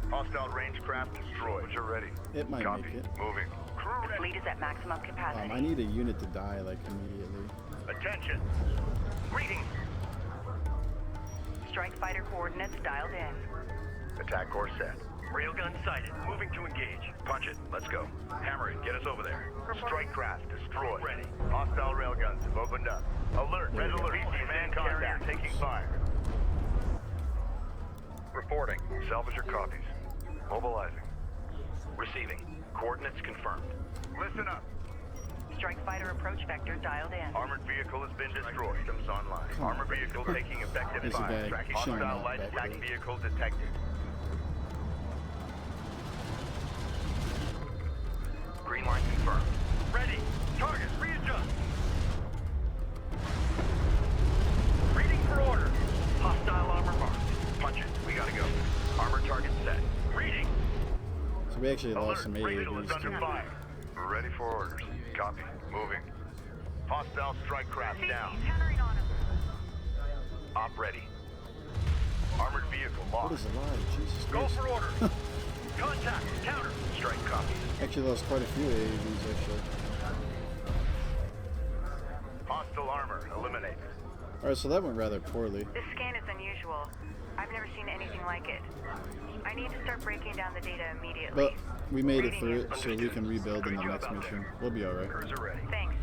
Hostile range craft destroyed. You're ready. It might Copy. make it. Moving. Crew The ready. fleet is at maximum capacity. I need a unit to die like immediately. Attention. Reading. Strike fighter coordinates dialed in. Attack course set. Railgun sighted. Moving to engage. Punch it. Let's go. Hammer it. Get us over there. Strike craft destroyed. Ready. Hostile railguns have opened up. Alert. Red alert. Man carrier taking fire. Reporting. Salvage your copies. Mobilizing. Receiving. Coordinates confirmed. Listen up. Strike fighter approach vector dialed in. Armored vehicle has been destroyed. Systems online. Armored vehicle taking effective There's a fire. guy Tracking showing hostile up light back attack there. vehicle detected. Green line confirmed. Ready. Target. Readjust. Reading for order. Hostile armor marked. Punch it. We gotta go. Armor target set. Reading. So we actually lost Alert. some Rachel is AAVs under too. fire. Ready for orders. Copy. Moving. Hostile strike craft down. Countering on him. Op ready. Armored vehicle What lost. is alive? Jesus Go Christ. for order. Contact. Counter. Strike copy. Actually lost quite a few AAVs actually. Hostile armor eliminated. Alright, so that went rather poorly. This scan is unusual. I've never seen anything like it. I need to start breaking down the data immediately. But we made it through it, so we can rebuild in the next mission. We'll be alright. Crews are ready. Thanks.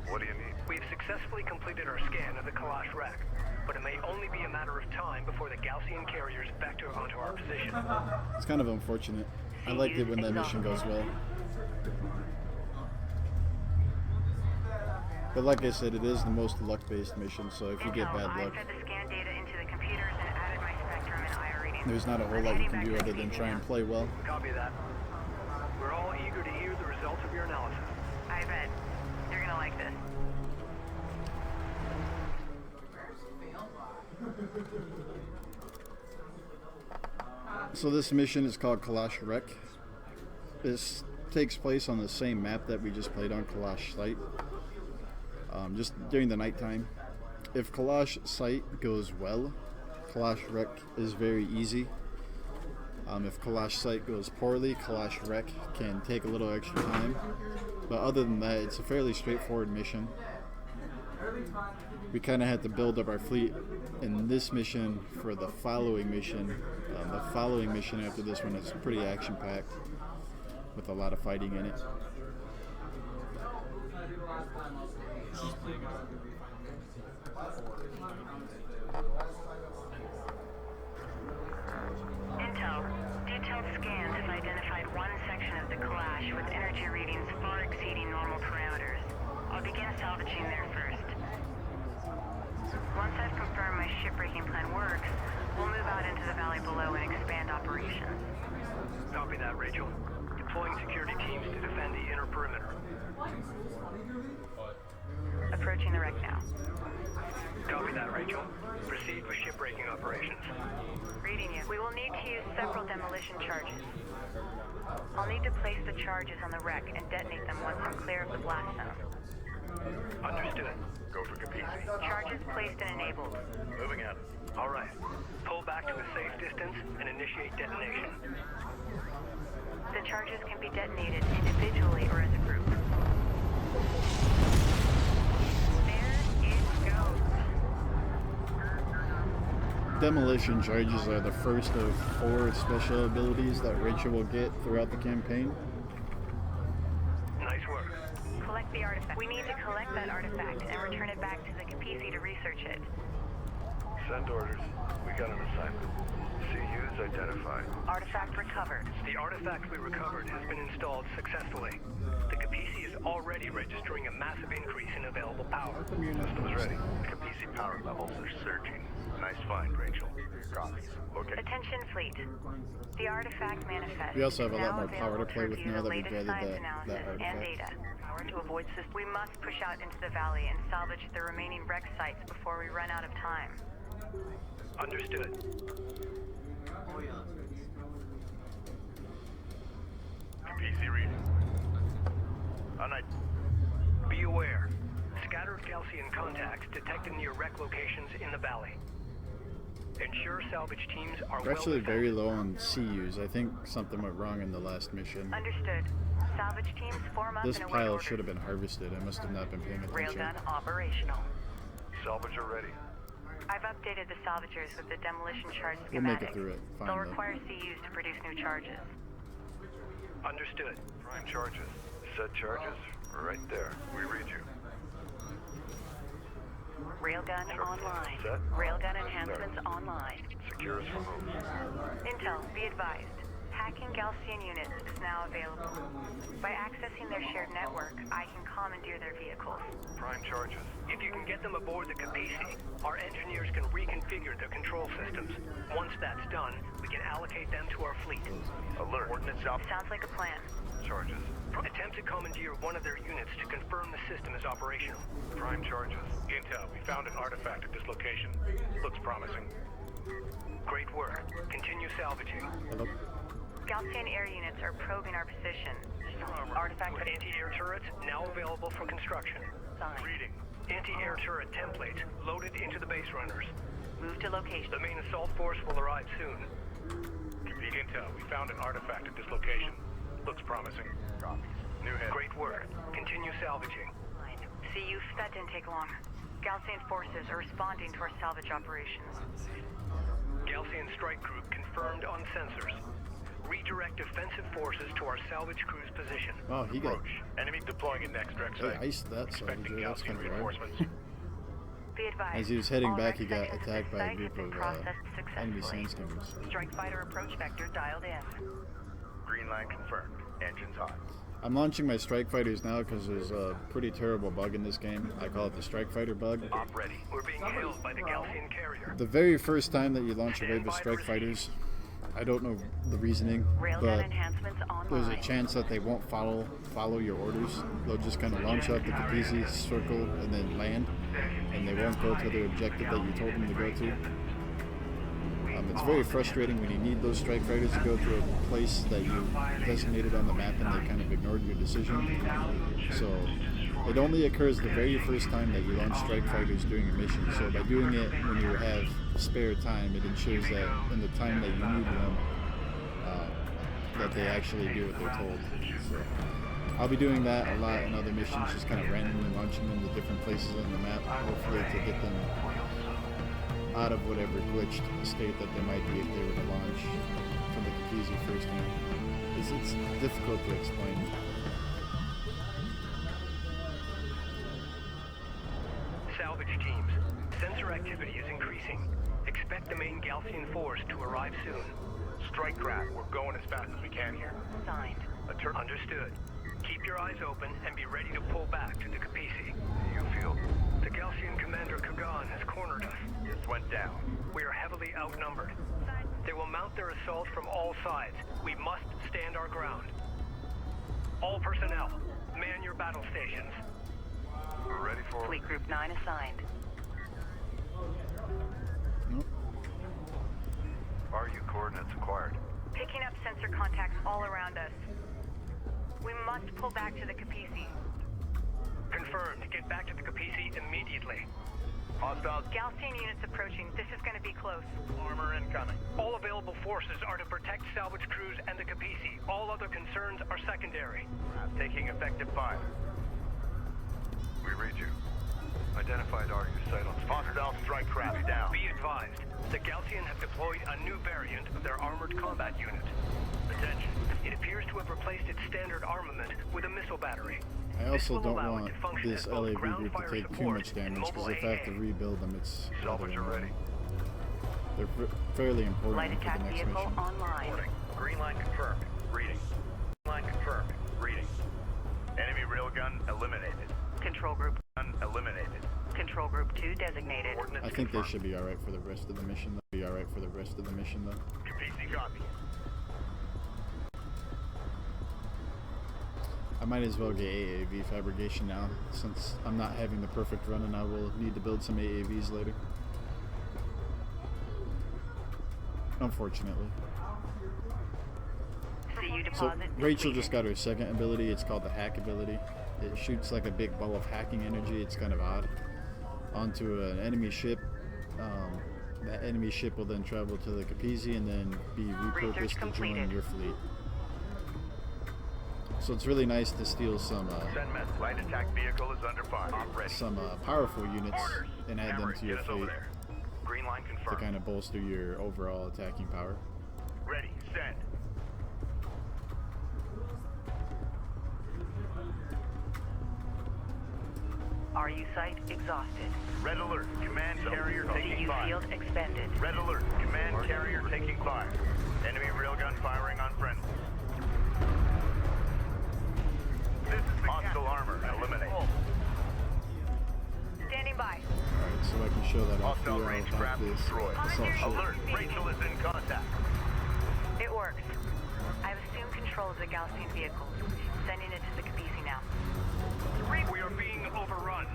What do you need? We've successfully completed our scan of the Kalash wreck, but it may only be a matter of time before the Gaussian carriers vector onto our position. It's kind of unfortunate. I like it when that mission goes well. But like I said, it is the most luck-based mission, so if you get bad I luck, fed the scan data into the computers and added my spectrum and IR readings. there's not a whole lot you can do other than try and play well. Copy that. We're all eager to hear the results of your analysis. I bet. You're gonna like this. So this mission is called Kalash Wreck. This takes place on the same map that we just played on, Kalash Site, just during the nighttime. If Kalash Site goes well, Kalash Wreck is very easy. If Kalash Site goes poorly, Kalash Wreck can take a little extra time. But other than that, it's a fairly straightforward mission. We kind of had to build up our fleet in this mission for the following mission. The following mission after this one is pretty action-packed with a lot of fighting in it. Intel. Detailed scans have identified one section of the Kalash with energy readings far exceeding normal parameters. I'll begin salvaging there first. Once I've confirmed my shipbreaking plan works, we'll move out into the valley below and expand operations. Copy that, Rachel. Deploying security teams to defend the inner perimeter. Approaching the wreck now. Copy that, Rachel. Proceed with shipbreaking operations. Reading you. We will need to use several demolition charges. I'll need to place the charges on the wreck and detonate them once I'm clear of the blast zone. Understood. Go for Capizzi. Charges placed and enabled. Moving out. All right. Pull back to a safe distance and initiate detonation. The charges can be detonated individually or as a group. There it goes. Demolition charges are the first of 4 special abilities that Rachel will get throughout the campaign. Nice work. Collect the artifact. We need to collect that artifact and return it back to the Capisi to research it. Send orders. We got an assignment. CU's identified. Artifact recovered. The artifact we recovered has been installed successfully. The Capisi is already registering a massive increase in available power. Systems ready. Capisi power levels are surging. Nice find, Rachel. Copies. Okay. Attention fleet. The artifact manifest We also have a is lot now more power to available play with review now the that we've latest gathered science that analysis and artifact. data. Power to avoid system. We must push out into the valley and salvage the remaining wreck sites before we run out of time. Understood. Capisi reading. Be aware. Scattered Gaussian contacts detected near wreck locations in the valley. Ensure salvage teams are We're actually well very low on CUs. I think something went wrong in the last mission. Understood. Salvage teams form up This and await pile orders. should have been harvested. I must have not been paying attention. Railgun operational. Salvage are ready. I've updated the salvagers with the demolition charge schematics. We'll make it through it. Fine, They'll though. require CUs to produce new charges. Understood. Prime charges. Set charges. Right there. We read you. Railgun online. Set. Railgun enhancements online. Secure is removed. Intel, be advised. Hacking Gaussian units is now available. By accessing their shared network, I can commandeer their vehicles. Prime charges. If you can get them aboard the Capisi, our engineers can reconfigure their control systems. Once that's done, we can allocate them to our fleet. Alert. Ordnance out. Sounds like a plan. Charges. Attempt to commandeer one of their units to confirm the system is operational. Prime charges. Intel, we found an artifact at this location. Looks promising. Great work. Continue salvaging. Hello? Gaussian air units are probing our position. Artifact Anti-air turrets now available for construction. signed. Reading. Anti-air turret templates loaded into the base runners. Move to location. The main assault force will arrive soon. Intel, we found an artifact at this location. Looks promising. Copies. New head. Great work. Continue salvaging. CU, that didn't take long. Gaussian forces are responding to our salvage operations. Gaussian strike group confirmed on sensors. Redirect defensive forces to our salvage crew's position. Oh, he got... Approach. Enemy deploying in next direct They site. iced that Expecting salvager. That's Gaussian kind of rare. reinforcements. Be advised. As he was heading all back, wreck he got sections of attacked this by a site group have been of processed enemy successfully. sandskimmers. Strike fighter approach vector dialed in. Green line confirmed. Engines on. I'm launching my strike fighters now because there's a pretty terrible bug in this game. I call it the strike fighter bug. Op ready. We're being hailed by the Gaussian carrier. The very first time that you launch a wave of strike fighters, I don't know the reasoning, Railgun but enhancements online. there's a chance that they won't follow your orders. They'll just kind of launch out the Capisi, circle, and then land, and they won't go to the objective that you told them to go to. It's very frustrating when you need those strike fighters to go to a place that you designated on the map and they kind of ignored your decision. So it only occurs the very first time that you launch strike fighters during a mission. So by doing it when you have spare time, it ensures that in the time that you need them, that they actually do what they're told. So I'll be doing that a lot in other missions, just kind of randomly launching them to different places on the map, hopefully to get them out of whatever glitched state that they might be if they were to launch from the Capisi first time. It's difficult to explain. Salvage teams. Sensor activity is increasing. Expect the main Gaussian force to arrive soon. Strike craft. We're going as fast as we can here. Signed. Understood. Keep your eyes open and be ready to pull back to the Capisi. You feel. The Gaussian commander Kagan has cornered us. Just went down. We are heavily outnumbered. They will mount their assault from all sides. We must stand our ground. All personnel, man your battle stations. We're ready for. Fleet Group 9 assigned. Nope. RU coordinates acquired. Picking up sensor contacts all around us. We must pull back to the Capisi. Confirmed. Get back to the Capisi immediately. Hostiles. Gaussian units approaching. This is going to be close. Armor incoming. All available forces are to protect salvage crews and the Capisi. All other concerns are secondary. Taking effective fire. We read you. Identified RU site on hostile strike craft down. Be advised, the Galcian have deployed a new variant of their armored combat unit. Attention, it appears to have replaced its standard armament with a missile battery. I also don't want this LAV group to take too much damage, because if I have to rebuild them, it's rather annoying. They're fairly important Light for the attack next vehicle mission. online. Warning. Green line confirmed. Reading. Green line confirmed. Reading. Enemy railgun eliminated. Control group. Gun eliminated. Control group 2 designated. Coordinates I think they confirmed. should be alright for the rest of the mission. They'll be alright for the rest of the mission, though. PC copy. I might as well get AAV fabrication now, since I'm not having the perfect run, and I will need to build some AAVs later. Unfortunately. CU So deposit. Rachel just got her second ability. It's called the hack ability. It shoots like a big ball of hacking energy. It's kind of odd. Onto an enemy ship. That enemy ship will then travel to the Capizzi and then be repurposed to join completed. your fleet. So it's really nice to steal some Send mess. Light attack vehicle is under fire. Op ready. powerful units Orders. and add them Hammer, to your get us over fleet there. Green line to confirmed. kind of bolster your overall attacking power. Ready. Send. RU site exhausted. Red alert. Command carrier taking CU fire. field expended. Red alert. Command carrier taking fire. Enemy railgun firing on friendly. This is the hostile armor. Eliminate. Standing by. Alright, so I can show that off Hostile here. range I'll craft have this destroyed. assault ship. Alert. Rachel is in contact. It works. I've assumed control of the Galcian vehicle. Sending it to the Capizzi now. We are being overrun.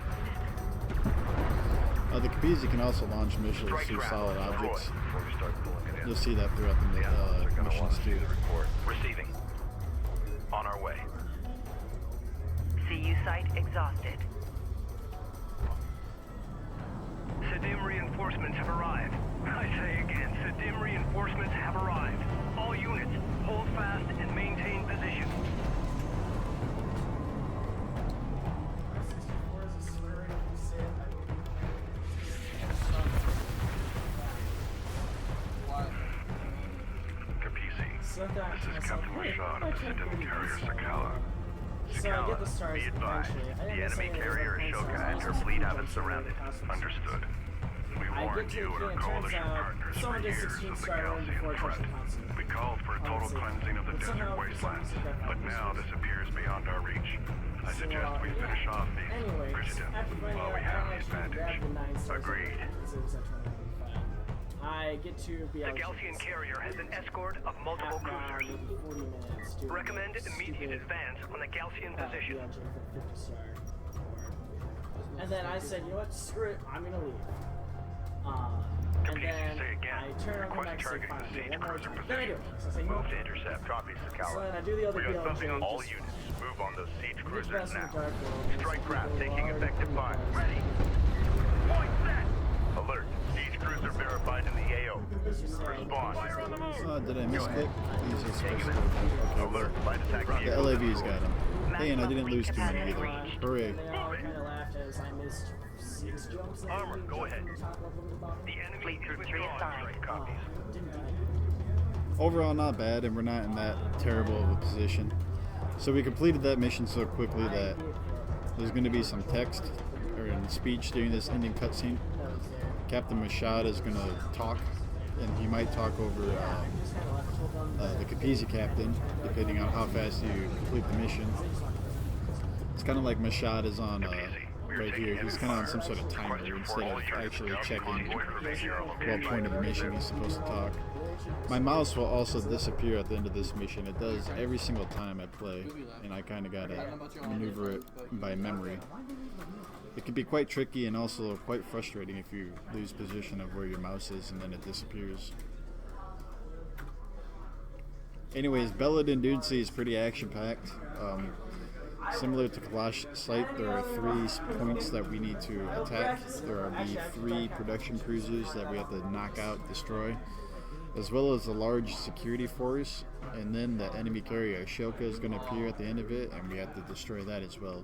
The Capizzi can also launch missiles Strike through craft solid destroyed. objects. Before we start pulling it in. You'll see that throughout the The analysts are gonna want missions to see too. the report. Receiving. On our way. CU site exhausted. Sedim reinforcements have arrived. I say again, Sedim reinforcements have arrived. All units, hold fast and maintain position. Capizzi. This is Captain Rashad of the Sedim carrier Sakala. So I get the stars Be advised, eventually. I the didn't enemy say it was carrier like Ashoka points, and her so fleet I have was it surrounded. Understood. We I get warned to you and the our it turns coalition out partners for someone did years 16 of the star run before Galcian I touched threat. the console. We called for a total Honestly. cleansing of the But desert somehow, for some wastelands, reason, that but happens. now this appears beyond our reach. I suggest we yeah. finish off these Anyways, Christian after finding while out we I have don't the actually advantage. grab the 9 stars Agreed. because it was at 21.5. I get to be The able to Galcian carrier has an escort of multiple half an hour, cruisers. maybe 40 minutes to Recommend immediate advance on the Galcian position. BLJ for 50 star. And then I said, you know what, screw it, I'm gonna leave. And Capizzi, then say again. I turn on the Request back and say, targeting fine, the I'll do siege one more cruiser time. Then I do it. So I say, you know Move what? to intercept. Copy, So Sakala. then I do the other We got BLJ. something on all just units. Move on those siege get cruisers best in the now. dark world. Strike craft People taking are effective pretty fire. close. Ready. Point set. Alert. Siege cruiser verified in the AO. Respond. Did I miss it? He's just Taking supposed it. to- okay, Alert. Light attack The vehicle LAV's got destroyed. him. Hey, and I didn't lose too many either. Hooray. They all kind of laughed as I missed 6 jumps. and Armor, then go jumped ahead. from the top level to the bottom. The enemy Fleet is Group 3 withdrawn. assigned. Copies. Didn't die. Overall, not bad, and we're not in that terrible of a position. So we completed that mission so quickly that there's going to be some text or speech during this ending cutscene. That was there. Captain Mashad is going to talk, and he might talk over Just kind of left told them the Capizzi captain, depending on how fast you complete the mission. It's kind of like Mashad is on right here. He's kind of on some sort of timer instead of actually checking what point of the mission he's supposed to talk. My mouse will also disappear at the end of this mission. It does every single time I play, and I kind of gotta maneuver it by memory. It can be quite tricky and also quite frustrating if you lose position of where your mouse is and then it disappears. Anyways, Belladin Dudesy is pretty action-packed. Similar to Kalash site, there are 3 points that we need to attack. There are the 3 production cruisers that we have to knock out, destroy, as well as a large security force, and then the enemy carrier Ashoka is going to appear at the end of it, and we have to destroy that as well.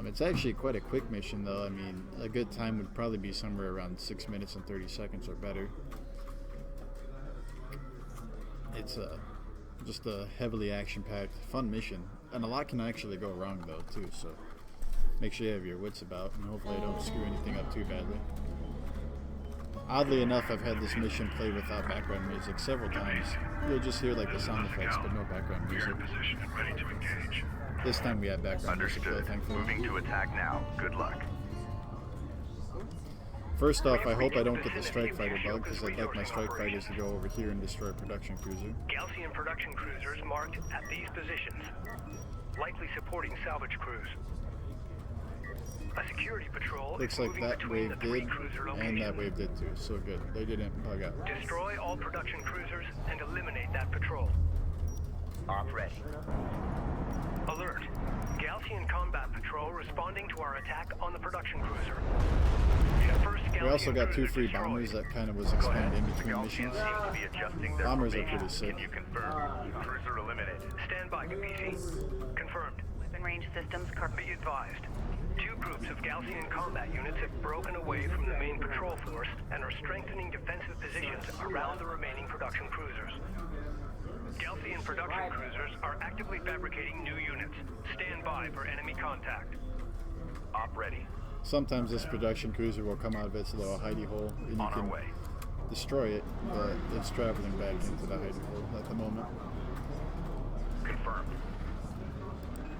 It's actually quite a quick mission, though. I mean, a good time would probably be somewhere around 6 minutes and 30 seconds or better. It's just a heavily action-packed, fun mission. And a lot can actually go wrong, though, too. So make sure you have your wits about, and hopefully I don't screw anything up too badly. Oddly enough, I've had this mission play without background music several times. You'll just hear like the sound effects, but no background music. Position and ready to engage. This time we have background music, though, Understood. thankfully. Moving to attack now. Good luck. First off, I hope I don't get the strike fighter bug, because I'd like my strike fighters to go over here and destroy a production cruiser. Galcian production cruisers marked at these positions, likely supporting salvage crews. A security patrol Looks is like moving that between wave the three did, cruiser and locations. that wave did too. So good. They didn't bug out. Destroy all production cruisers and eliminate that patrol. Op ready. Alert. Galcian combat patrol responding to our attack on the production cruiser. The first We also Galcian got 2 cruiser free destroyed. bombers that kind of was explained in The between Galcians missions. seem to be adjusting their Bombers are formation. pretty sick. Can you confirm? Cruiser eliminated. Stand by, PC. Confirmed. Weapon range systems Be advised. 2 groups of Galcian combat units have broken away from the main patrol force and are strengthening defensive positions around the remaining production cruisers. Galcian production cruisers are actively fabricating new units. Stand by for enemy contact. Op ready. Sometimes this production cruiser will come out of its little hidey hole, and you On our can way. destroy it, but it's traveling back into the hidey hole at the moment. Confirmed.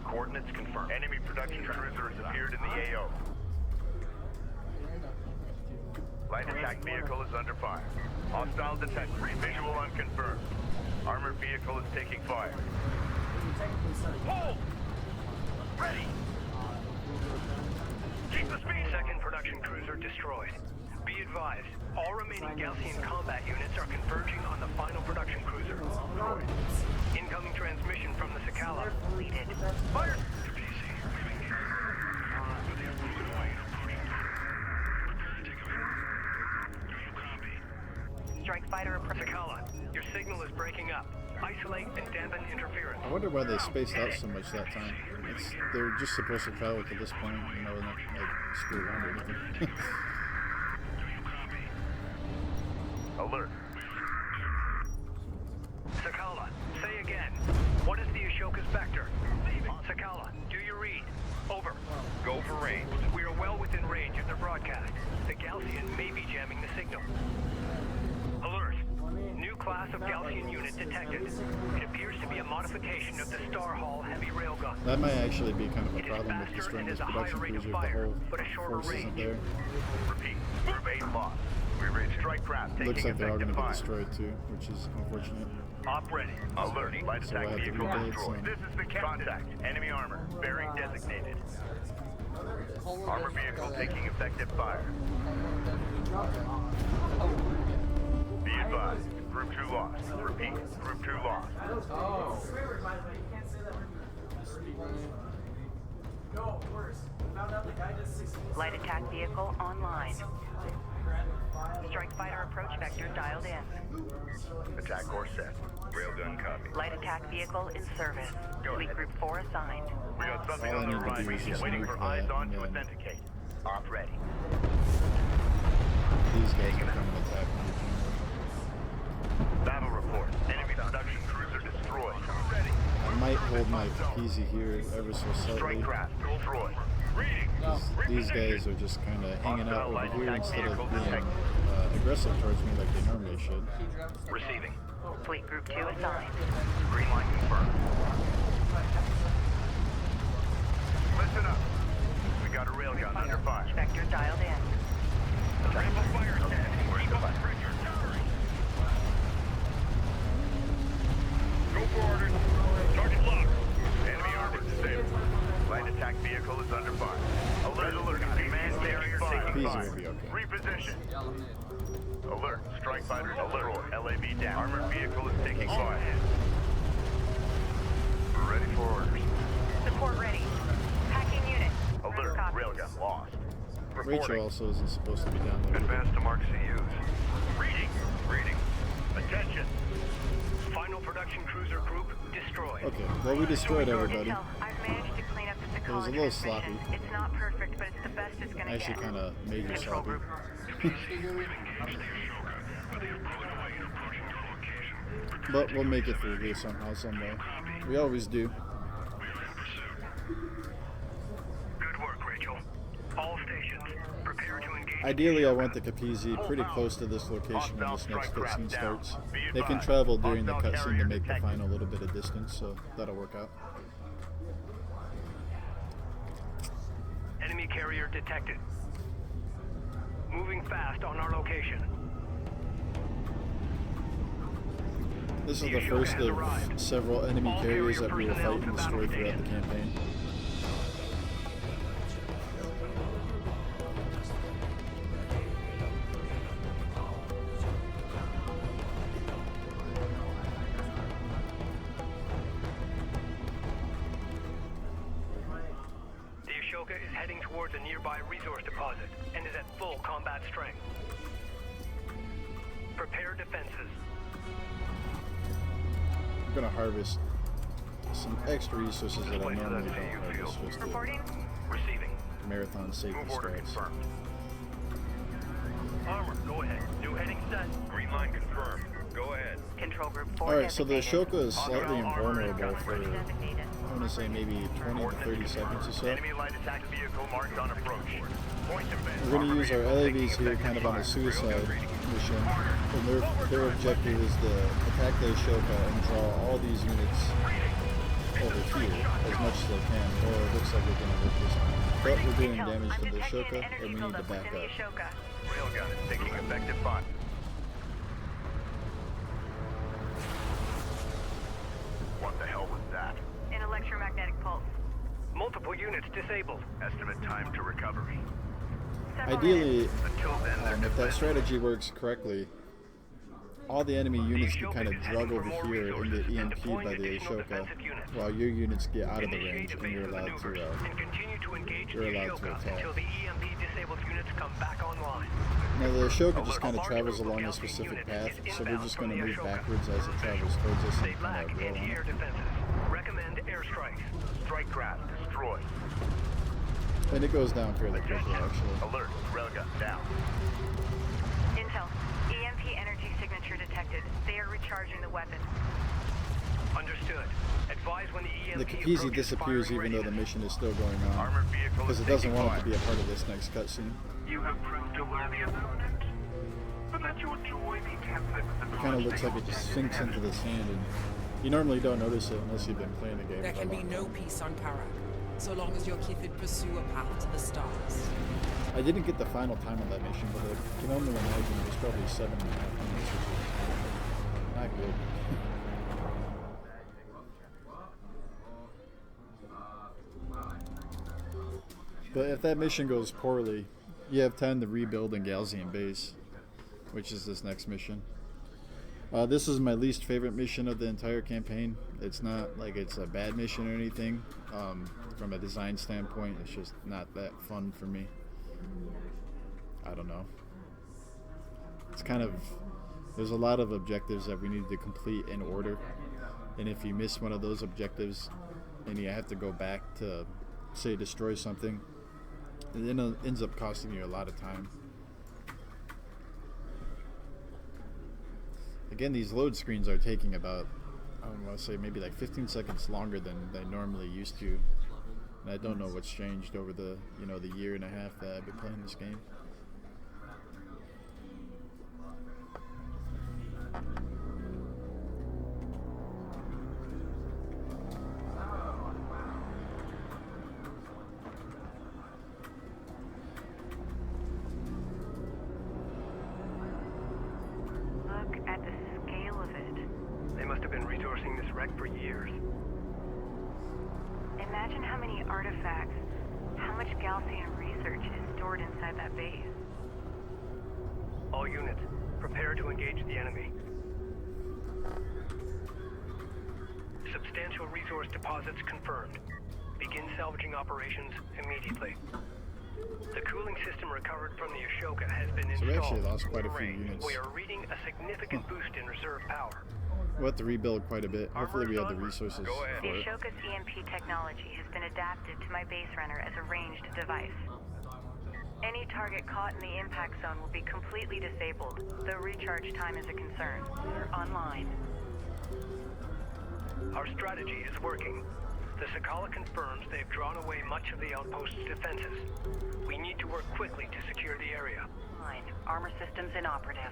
Coordinates confirmed. Enemy production cruiser has appeared in the AO. Light attack vehicle is under fire. Hostile detected. Visual unconfirmed. Armored vehicle is taking fire. Hold! Ready! Keep the speed. Second production cruiser destroyed. Be advised, all remaining Galcian combat units are converging on the final production cruiser. Incoming transmission from the Sakala. deleted. Fire! Strike fighter approach. Sakala, your signal is breaking up. Isolate and dampen interference. I wonder why they spaced out so much that time. They're just supposed to travel to this point, you know, and not like screw around or anything. Alert. Sakala, say again. What is the Ashoka's vector? Sakala, do you read? Over. Go for range. We are well within range of their broadcast. The Galcian may be jamming the signal. Alert. New class of Galcian unit detected. It appears to be a modification of the Star Hall heavy railgun. That might actually be kind of a It is problem with faster destroying and this has a higher production rate of cruiser if the fire, whole but a shorter force isn't range. there. Repeat. Group 8 lost. We read strike craft taking Looks like they're all going effective to get fire. destroyed too, which is unfortunate. Op ready. Alert. Light So I attack have to vehicle read it, destroyed. so- This is the contact. Enemy armor. Bearing designated. Armor vehicle taking effective fire. Be advised. Group 2 lost. Repeat. Group 2 lost. Oh. No, worse. Found out the guy does 6 minutes. Light attack vehicle online. Strike fighter approach vector dialed in. Attack course set. Railgun copy. Light attack vehicle in service. Go Fleet ahead. group 4 assigned. We got something All I on the need to do is horizon. just Waiting move for that, eyes on and to then- authenticate. Op ready. These guys are coming to attack me. Battle report. Enemy production cruiser destroyed. Ready. I might hold my peasy here ever so slightly. Strike craft destroyed. Reading. 'Cause these guys are just kind of hanging out over here instead of being aggressive towards me like they normally should. Receiving. Fleet group 2 assigned. Green line confirmed. Listen up. We got a railgun under fire. Vector dialed in. Rainbow fire standing. Where's the fire? Go for orders. Target locked. Enemy armor disabled. Light attack vehicle is under fire. Alert, alert. Command barrier taking Peasy fire. will be okay. Reposition. Alert. Strike fighters alert. LAV down. Armored vehicle is taking fire. We're ready for orders. Support ready. Hacking unit. Alert. Copy. Railgun lost. Rachel also isn't supposed to be down there. Advance to mark CUs. Reading. Reading. Attention. Final production cruiser group destroyed. Okay, well we destroyed everybody. Intel, I've managed to clean up the It was a little sloppy. It's not perfect, but it's the best it's gonna Actually, get. kind of major Control sloppy. group. But we'll make it through here somehow, some way. We always do. Good work, Rachel. All stations, prepare to engage. Ideally, I want the Capizzi pretty close to this location when this next cutscene starts. They can travel during the cutscene to make the final little bit of distance, so that'll work out. Enemy carrier detected. Moving fast on our location. This is the first of several enemy carriers that we will fight and destroy throughout the campaign. The Ashoka is heading towards a nearby resource deposit and is at full combat strength. Prepare defenses. I'm gonna harvest some extra resources that I normally don't harvest, just to Receiving. marathon safety Move order strats. confirmed. Armor, go ahead. New heading set. Green line confirmed. Go ahead. Control group. Alright, so the Ashoka is slightly invulnerable for, I want to say, maybe 20 to 30 seconds or so. Enemy light attack vehicle marked on approach. Point defense. We're going to use our LAVs here kind of on a suicide mission, and their objective is to attack the Ashoka and draw all these units over here as much as they can, or it looks like we're going to work this time. But we're doing damage to the Ashoka, and we need to back up. Railgun is taking effective fire. What the hell was that? An electromagnetic pulse. Multiple units disabled. Estimate time to recovery. Ideally, Until then, if that strategy works correctly, all the enemy units can kind of drug over here and get EMP'd by the Ashoka, while your units get out of the range and you're allowed to attack. Until the EMP disabled units come back online. Now the Ashoka just kind of travels along a specific path, so we're just going to move backwards as it travels towards us and kind of roll on. Anti-air defenses. Recommend airstrikes. strike craft destroyed. And it goes down fairly quickly, actually. Alert, railgun down. Intel. EMP energy signature detected. They are recharging the weapon. Understood. Advise when the EMP The Capizzi approaches disappears firing even though the readiness. mission is still going on, Armored vehicle because is it doesn't taking want it to fire. be a part of this next cutscene. You have proved a worthy opponent. But let you enjoy the template of the It kind of looks like it just sinks into the sand, and you normally don't notice it unless you've been playing the game. There for a can be long no time. peace on Kharak, so long as your Kithid pursue a path to the stars. I didn't get the final time on that mission, but I can only imagine it was probably 7.5 minutes or so. Not good. But if that mission goes poorly, you have time to rebuild in Galzian Base, which is this next mission. This is my least favorite mission of the entire campaign. It's not like it's a bad mission or anything. From a design standpoint, it's just not that fun for me. I don't know. It's kind of, there's a lot of objectives that we need to complete in order, and if you miss one of those objectives and you have to go back to, say, destroy something, it then ends up costing you a lot of time. Again, these load screens are taking about, I want to say maybe like 15 seconds longer than they normally used to. And I don't know what's changed over the, the year and a half that I've been playing this game. Look at the scale of it. They must have been resourcing this wreck for years. Imagine how many artifacts, how much Galcian research is stored inside that base. All units, prepare to engage the enemy. Substantial resource deposits confirmed. Begin salvaging operations immediately. The cooling system recovered from the Ashoka has been So we installed. actually lost quite a few Hooray. units. We are reading a significant boost in reserve power. We'll have to rebuild quite a bit. Hopefully we have the resources Go ahead. The for it. Ashoka's EMP technology has been adapted to my base runner as a ranged device. Any target caught in the impact zone will be completely disabled, though recharge time is a concern. We're online. Our strategy is working. The Sakala confirms they've drawn away much of the outpost's defenses. We need to work quickly to secure the area. Fine. Armor systems inoperative.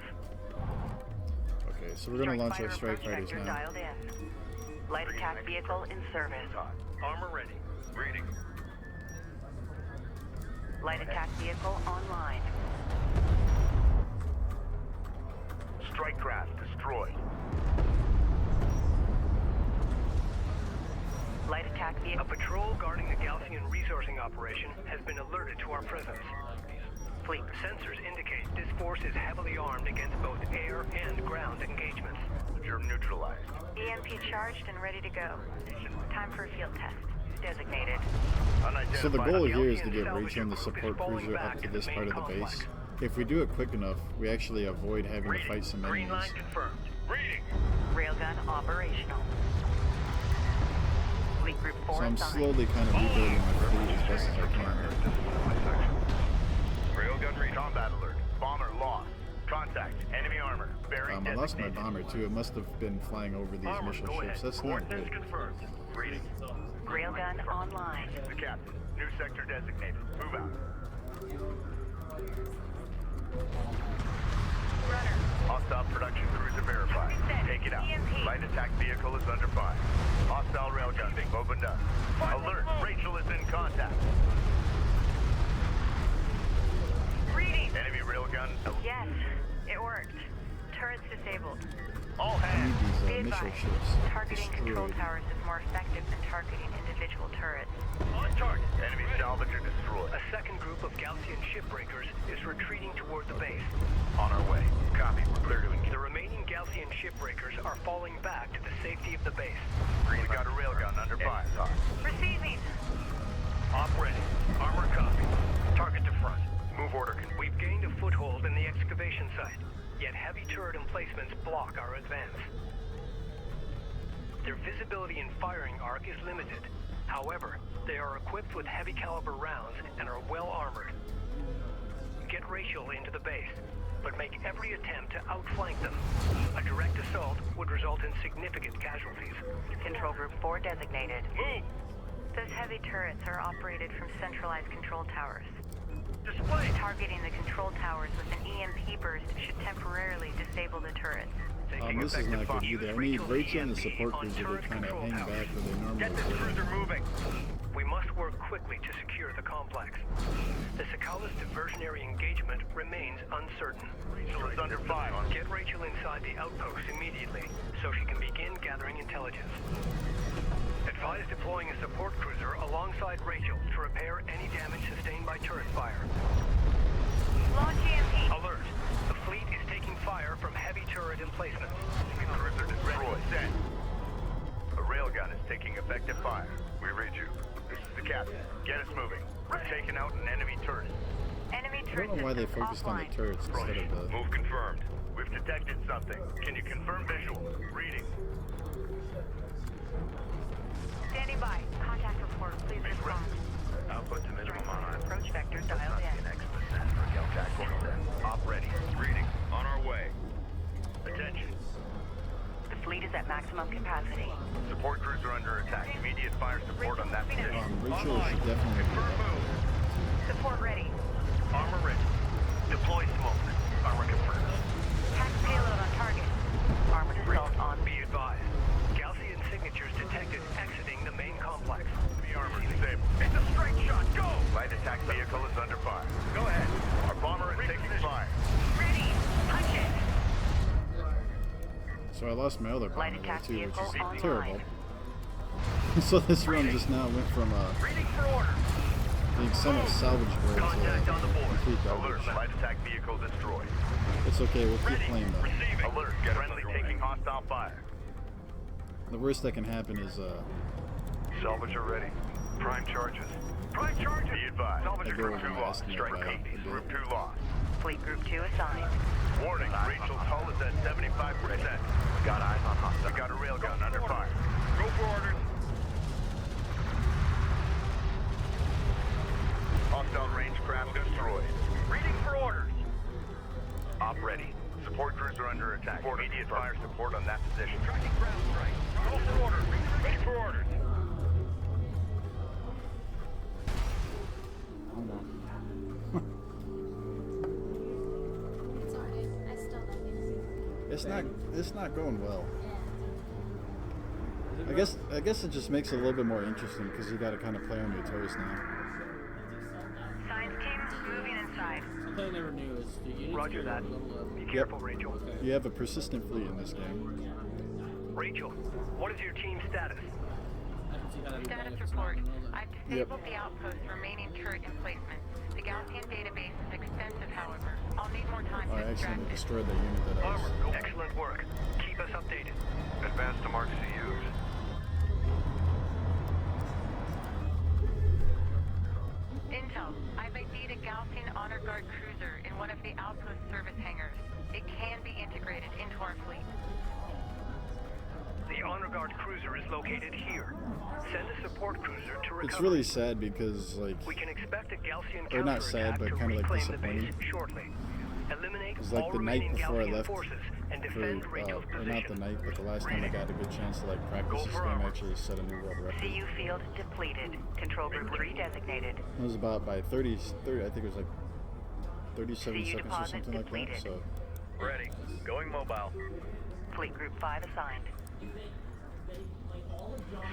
Okay, so we're going to launch our strike fighters now. Dialed in. Light attack vehicle in service. Armor ready. Reading. Light attack vehicle online. Strike craft destroyed. Light attack A vehicle. patrol guarding the Galcian resourcing operation has been alerted to our presence. Fleet. Sensors indicate this force is heavily armed against both air and ground engagements. You're neutralized. EMP charged and ready to go. Time for a field test. Designated. So the goal here is to Galcian get salvage Rachel and the group is support falling cruiser back up to in this the part main of the base. complex. If we do it quick enough, we actually avoid having to fight some Green enemies. line confirmed. Reading. Railgun operational. Fleet Group 4 So I'm assigned. slowly kind of rebuilding my fleet as best as I can. Railgun read. Combat alert. Bomber lost. Contact. Enemy armor. Bearing I lost my designated. bomber too. It must have been flying over these Armor, missile go ships. ahead. That's not Coordinates good. confirmed. Reading. Railgun online. The captain. New sector designated. Move out. Runner. Hostile production cruiser verified. Take it out. EMP. Light attack vehicle is under fire. Hostile railgun opened up. Alert. Rachel is in contact. Reading. Enemy railgun. Yes, it worked. Turrets disabled. All I need hands. Be these missile advised, ships targeting control destroyed. towers is more effective than targeting individual turrets. On target. Enemy salvage or destroyed. A second group of Galcian shipbreakers is retreating toward the base. On our way. Copy. We're clear to engage. The remaining Galcian shipbreakers are falling back to the safety of the base. We got a railgun under fire. Receiving. Op ready. Armor copy. Target to front. Move order. We've gained a foothold in the excavation site, yet heavy turret emplacements block our advance. Their visibility and firing arc is limited. However, they are equipped with heavy caliber rounds and are well armored. Get Rachel into the base, but make every attempt to outflank them. A direct assault would result in significant casualties. Control Group 4 designated. Move. Those heavy turrets are operated from centralized control towers. Display. Targeting the control towers with an EMP burst should temporarily disable the turrets. This is not good either. I need Rachel and the support cruiser to kind of hang back where they normally Get this would. cruiser moving. We must work quickly to secure the complex. The Sakala's diversionary engagement remains uncertain. Rachel is under fire. Get Rachel inside the outpost immediately so she can begin gathering intelligence. Advise deploying a support cruiser alongside Rachel to repair any damage sustained by turret fire. Launch EMP. Alert! The fleet is taking fire from heavy turret emplacements. Cruiser destroyed. Send. A railgun is taking effective fire. We read you. This is the captain. Get us moving. We're taking out an enemy turret. Enemy I turret don't know why they systems focused on offline. the turrets instead of the... Move confirmed. We've detected something. Can you confirm visual? Reading. Standing by. Contact report. Please respond. Output to minimum on our Approach vector dialed in. Op ready. Reading. On our way. Attention. The fleet is at maximum capacity. Support cruiser under attack. Immediate fire support on that position. Rachel should definitely be Confirm move. Support ready. Armor ready. Deploy smoke. Armor confirmed. Tax payload on target. Armored assault on. Be advised. Galcian signatures detected exiting the main complex. The armor disabled. It's a straight shot. Go! Light attack vehicle is under fire. Go ahead. Our bomber is taking fire. Ready. Punch it. So I lost my other Light bomber there attack too, which vehicle is online. terrible. So this run just now went from Reading for order. being somewhat salvageable Contact on the to board. complete Alert. garbage. Light attack vehicle destroyed. It's okay, we'll keep Ready. playing though. Receiving. Alert. Friendly taking hostile fire. The worst that can happen is Salvager ready. Prime charges. Prime charges. Be advised. Salvager I go Group over 2 my lost. estimate Strike by copies. a Group bit. 2 lost. Fleet Group 2 assigned. Warning, Rachel's hull is at 75%. Got eyes on hostile. We got a railgun under fire. Go for orders. Hostile range craft destroyed. Reading for orders. Op ready. Support crews are under attack. Immediate fire support on that position. Tracking ground strike. Go for orders. Ready for orders. It's alright. I still love you. It's not going well. I guess it just makes it a little bit more interesting because you got to kind of play on your toes now. Science team, moving inside. Something I never knew is the units Roger that. Be careful, Rachel. You have a persistent fleet in this game. Rachel, what is your team status? I can see how that'd be bad Status if it's not report. in the middle of I've disabled the outpost's remaining turret emplacement. The Gaussian database is extensive, however. I'll need more time Oh, I to extract accidentally it. destroyed the unit that I was. Armor, excellent work. Keep us updated. Advance to mark CUs. Intel, I've ID'd a Gaussian Honor Guard cruiser in one of the outpost service hangars. It can be integrated into our fleet. The Honor Guard cruiser is located here. Send a support cruiser to recover. It's really sad because like We can expect a Gaussian Or not sad, counterattack but to kinda like reclaim the base disappointing. shortly. Eliminate it's like all the night remaining before I Gaussian left forces and for defend Rachel's or position. not the night, but the last time I got a good chance to like practice this game, I actually set a new world record. CU field depleted. Control group 3 designated. It was about by 30, I think it was like 37 CU seconds or deposit something like depleted. that. So Ready. Going mobile. Fleet group 5 assigned.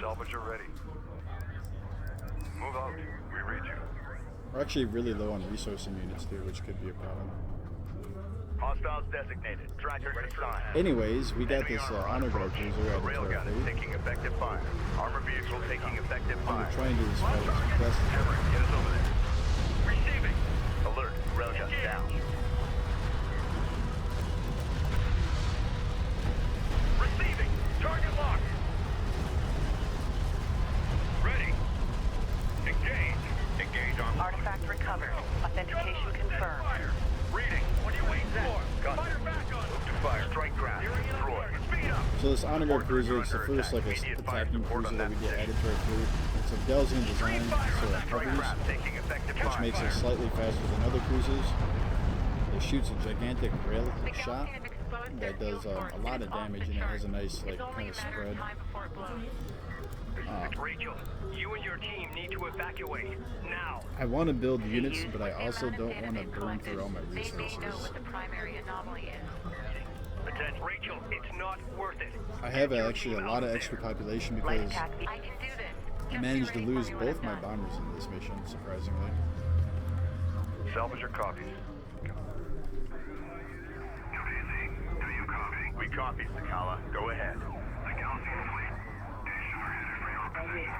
Salvager ready. Move out. We read you. we're actually really low on resourcing units too, which could be a problem. Hostiles designated. Trackers assigned. Anyways, we got Enemy this armor honor guard approaching. cruiser A added to our railgun is fleet. taking effective fire. Armor vehicle taking effective I'm fire. gonna try and do this fight as best as Kharak, get us over there. Receiving. Alert. Railgun down. Receiving. Target locked. Ready. Engage. Engage on. Artifact recovered. Authentication confirmed. Fire. Reading. What are you waiting for? Gun. Fire back on. Move to fire. Strike ground. Destroy. Speed up. So this honor guard cruiser is the first like attacking cruiser that we get added to our fleet. It's a Gaussian design, so it hovers, Taking effective which fire. makes it slightly faster than other cruisers. It shoots a gigantic rail The shot Gaussian have exposed their that does fuel source a lot and of it's off damage, the and it has charts. a nice like It's only kind a of matter spread. of time before it blows. Rachel, you and your team need to evacuate now. I want to build units, Used but I with the also amount of don't data want to they've burn collected, through all my They may know resources. what the primary anomaly is. Attention, Rachel, it's not worth it. I have Get your actually a team lot out of there. extra population Light because attack. I can do this. I Just managed be to ready lose for me when both I'm my done. bombers in this mission, surprisingly. Salvager copies. Do you copy? We copy, Sakala. Go ahead. The Gaussian fleet is targeted for your position.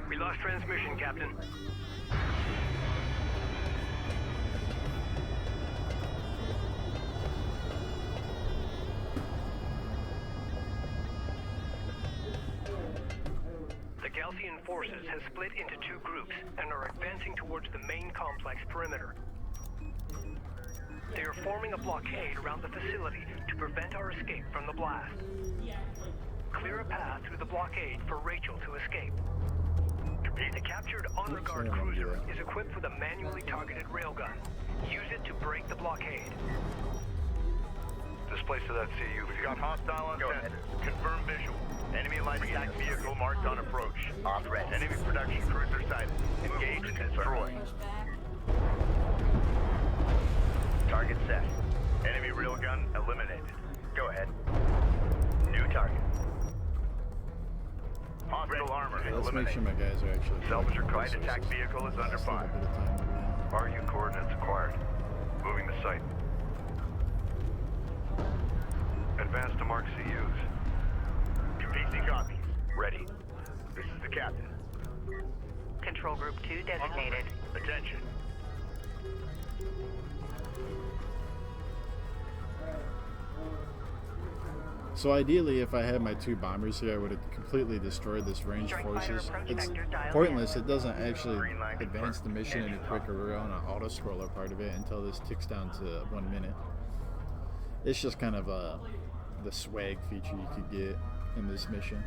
We lost transmission, Captain. The Gaussian forces have split into two groups and are advancing towards the main complex perimeter. They are forming a blockade around the facility to prevent our escape from the blast. Clear a path through the blockade for Rachel to escape. The captured Honor Guard I wanna do cruiser that. is equipped with a manually targeted railgun. Use it to break the blockade. Displace to that CU. We've got hostile on sensors. Confirm visual. Enemy light attack vehicle marked on approach. On threat. Enemy production cruiser sighted. Engage and destroy. Target set. Enemy railgun eliminated. Go ahead. New target. Hostile armor Let's make eliminated. sure my guys are actually. Salvager light attack vehicle is under Last little fire. bit of time that we have. RU coordinates acquired. Moving the site. Advance to mark CUs. PC copies. Ready. This is the captain. Control group 2 designated. Attention. So ideally, if I had my 2 bombers here, I would have completely destroyed this ranged forces. It's pointless. It doesn't actually advance the mission any quicker. We're on an auto-scroller part of it until this ticks down to 1 minute. It's just kind of the swag feature you could get in this mission.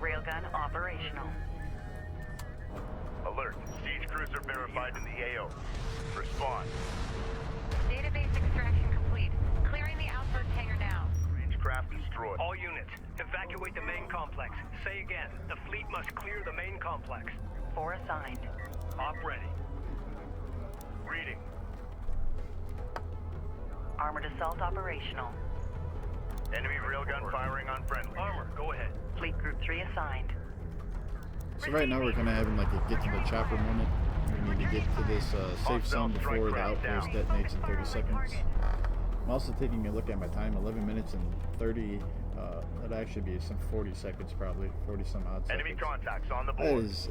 Railgun operational. Alert. Siege cruiser verified in the AO. Respond. Database extraction complete. Clearing the outpost hangar now. Range craft destroyed. All units, evacuate the main complex. Say again, the fleet must clear the main complex. 4 assigned. Op ready. Reading. Armored assault operational. Enemy railgun firing on friendly. Armor, go ahead. Fleet group 3 assigned. So right now we're kind of having like a get to the chopper moment. We need to get to this safe zone before the outpost detonates in 30 seconds. I'm also taking a look at my time, 11 minutes and 30, that'd actually be some 40 seconds probably, 40 some odd seconds. Enemy contacts on the That board. is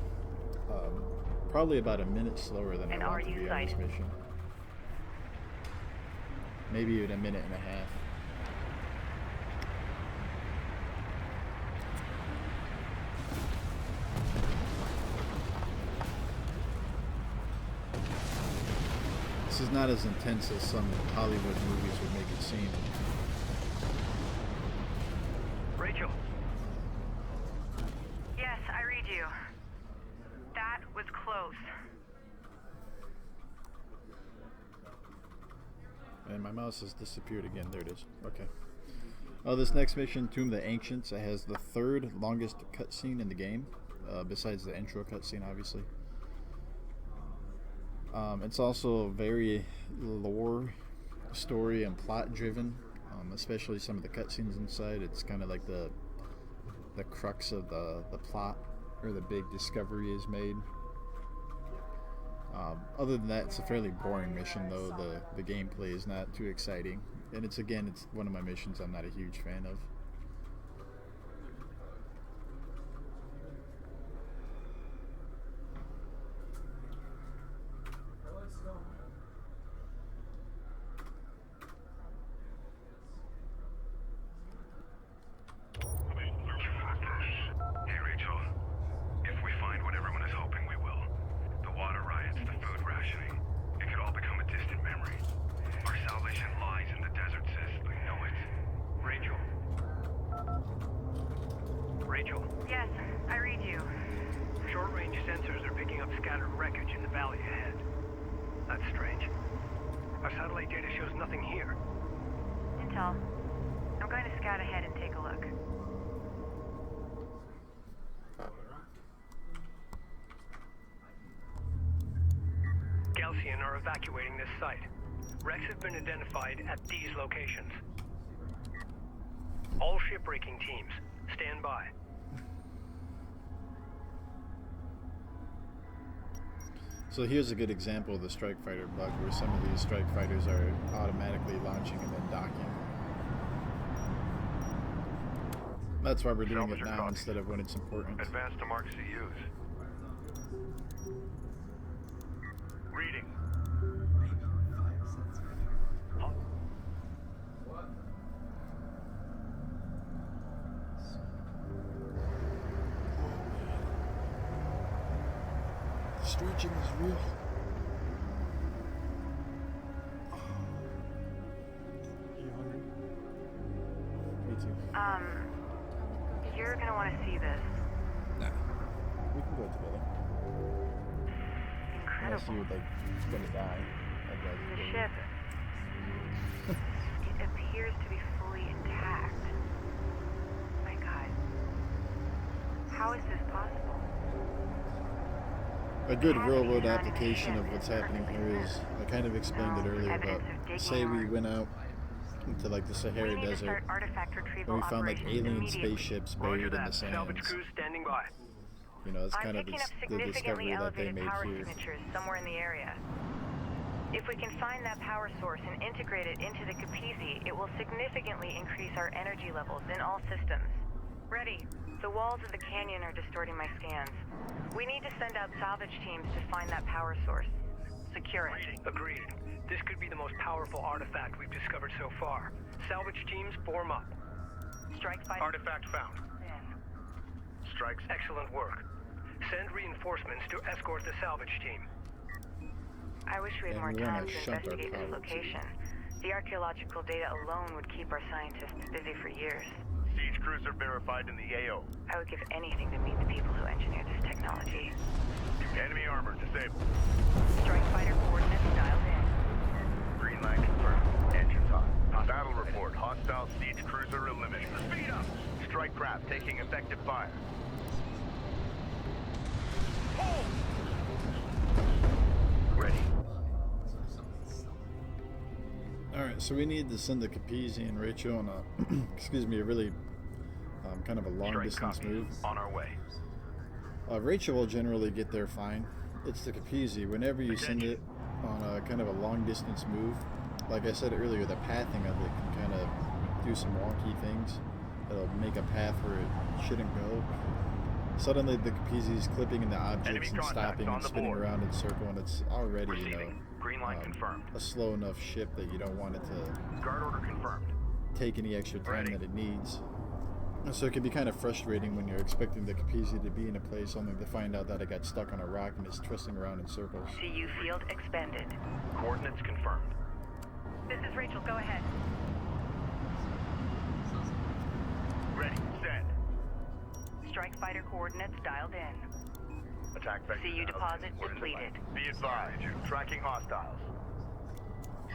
probably about a minute slower than I want to be on this mission. Maybe even a minute and a half. This is not as intense as some Hollywood movies would make it seem. Rachel. Yes, I read you. That was close. And my mouse has disappeared again. There it is. Okay. Oh, this next mission, Tomb of the Ancients, it has the 3rd longest cutscene in the game, besides the intro cutscene, obviously. It's also very lore, story, and plot driven, especially some of the cutscenes inside. It's kind of like the crux of the plot, or the big discovery is made. Other than that, it's a fairly boring mission, though. The gameplay is not too exciting, and it's one of my missions I'm not a huge fan of. Hey, Rachel. If we find what everyone is hoping we will, the water riots, the food rationing, it could all become a distant memory. Our salvation lies in the desert, sis. We know it. Rachel. Rachel. Yes, I read you. Short-range sensors are picking up scattered wreckage in the valley ahead. That's strange. Our satellite data shows nothing here. Intel. I'm going to scout ahead and take a look. Galcian are evacuating this site. Wrecks have been identified at these locations. All shipbreaking teams, stand by. So here's a good example of the strike fighter bug, where some of these strike fighters are automatically launching and then docking. That's why we're doing it now instead of when it's important. Advance to mark CUs. Reading. Stretching is real. Are you hungry? Me too. You're gonna want to see this. Nah. We can go together. Unless Incredible. you would gonna die. I'd rather The go. ship. It appears to be fully intact. My God. How is this possible? A good real-world application of what's happening here is, I kind of explained it earlier, but say we went out into like the Sahara Desert and we found like alien spaceships buried in the Salvage sands. crews standing by. You know, it's I'm kind of picking up the significantly discovery that they elevated made power here. signatures somewhere in the area. If we can find that power source and integrate it into the Capizzi, it will significantly increase our energy levels in all systems. Ready. The walls of the canyon are distorting my scans. We need to send out salvage teams to find that power source. Secure it. Agreed. This could be the most powerful artifact we've discovered so far. Salvage teams, form up. Strike fighter. Artifact found. Strikes. Excellent work. Send reinforcements to escort the salvage team. I wish we had And more we wanna time to shunt our investigate this power, location. The archaeological data alone would keep our scientists busy for years. Siege cruiser verified in the AO. I would give anything to meet the people who engineered this technology. Enemy armor disabled. Strike fighter coordinates dialed in. Green line confirmed. Engines on. Battle report. Hostile siege cruiser eliminated. Speed up! Strike craft taking effective fire. Hold! Ready. Alright, so we need to send the Capizzi and Rachel on a, excuse me, a really kind of a long Strike distance copy. move. On our way. Rachel will generally get there fine. It's the Capizzi. Whenever you send it on a kind of a long distance move, like I said earlier, the pathing of it can kind of do some wonky things. It'll make a path where it shouldn't go. Suddenly the Capizzi is clipping into objects and stopping and spinning around in circle, and it's already, you know, Green line confirmed. a slow enough ship that you don't want it to Guard order confirmed. take any extra time Ready. that it needs. So it can be kind of frustrating when you're expecting the Capizzi to be in a place only to find out that it got stuck on a rock and is twisting around in circles. CU field expended. Coordinates confirmed. This is Rachel, go ahead. Ready. Send. Strike fighter coordinates dialed in. Attack vector. CU deposit We're in the depleted. fight. Be advised. Tracking hostiles.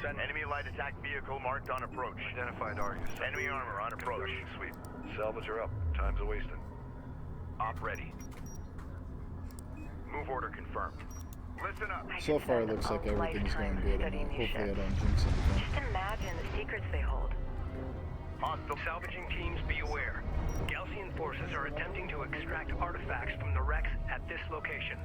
Send enemy light attack vehicle marked on approach. Identified targets. Enemy armor on approach. Sweet. Salvage are up. Time's a-wasting. Op ready. Move order confirmed. Listen up. So far it looks like everything's going good, and hopefully I don't jinx anything. Just imagine the secrets they hold. Hostile. Salvaging teams, be aware. Galcian forces are attempting to extract artifacts from the wrecks at this location.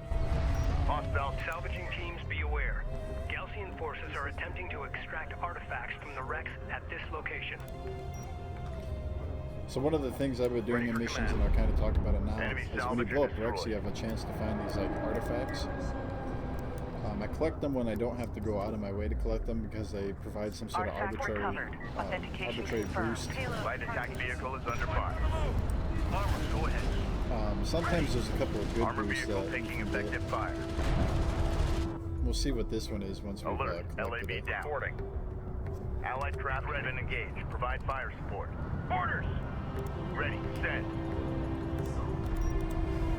Hostile. Salvaging teams, be aware. Galcian forces are attempting to extract artifacts from the wrecks at this location. So one of the things I've been doing in missions, and I'll kind of talk about it now, Enemy is when you salvage blow up destroyed. wrecks, you have a chance to find these like artifacts. I collect them when I don't have to go out of my way to collect them because they provide some sort of Artifact arbitrary, recovered. Authentication arbitrary confirmed. boost. Light attack vehicle is under fire. Armor, go ahead. Sometimes there's a couple of good Armor boosts vehicle that taking you can get. effective fire. We'll see what this one is once we've Alert. collected LAB it. down. Reporting. Allied craft ready and engaged. Provide fire support. Orders. Ready. Send.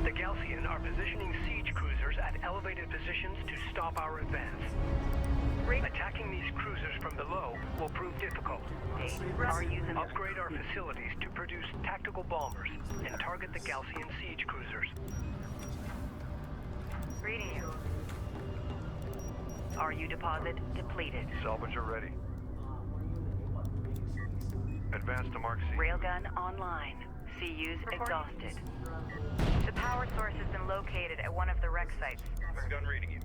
The Galcian are positioning siege cruisers at elevated positions to stop our advance. Attacking these cruisers from below will prove difficult. Upgrade our facilities to produce tactical bombers and target the Galcian siege cruisers. Reading you. RU deposit depleted. Salvage are ready. Advance to Mark C. Railgun online. CU's exhausted. The power source has been located at one of the wreck sites. Gun reading you.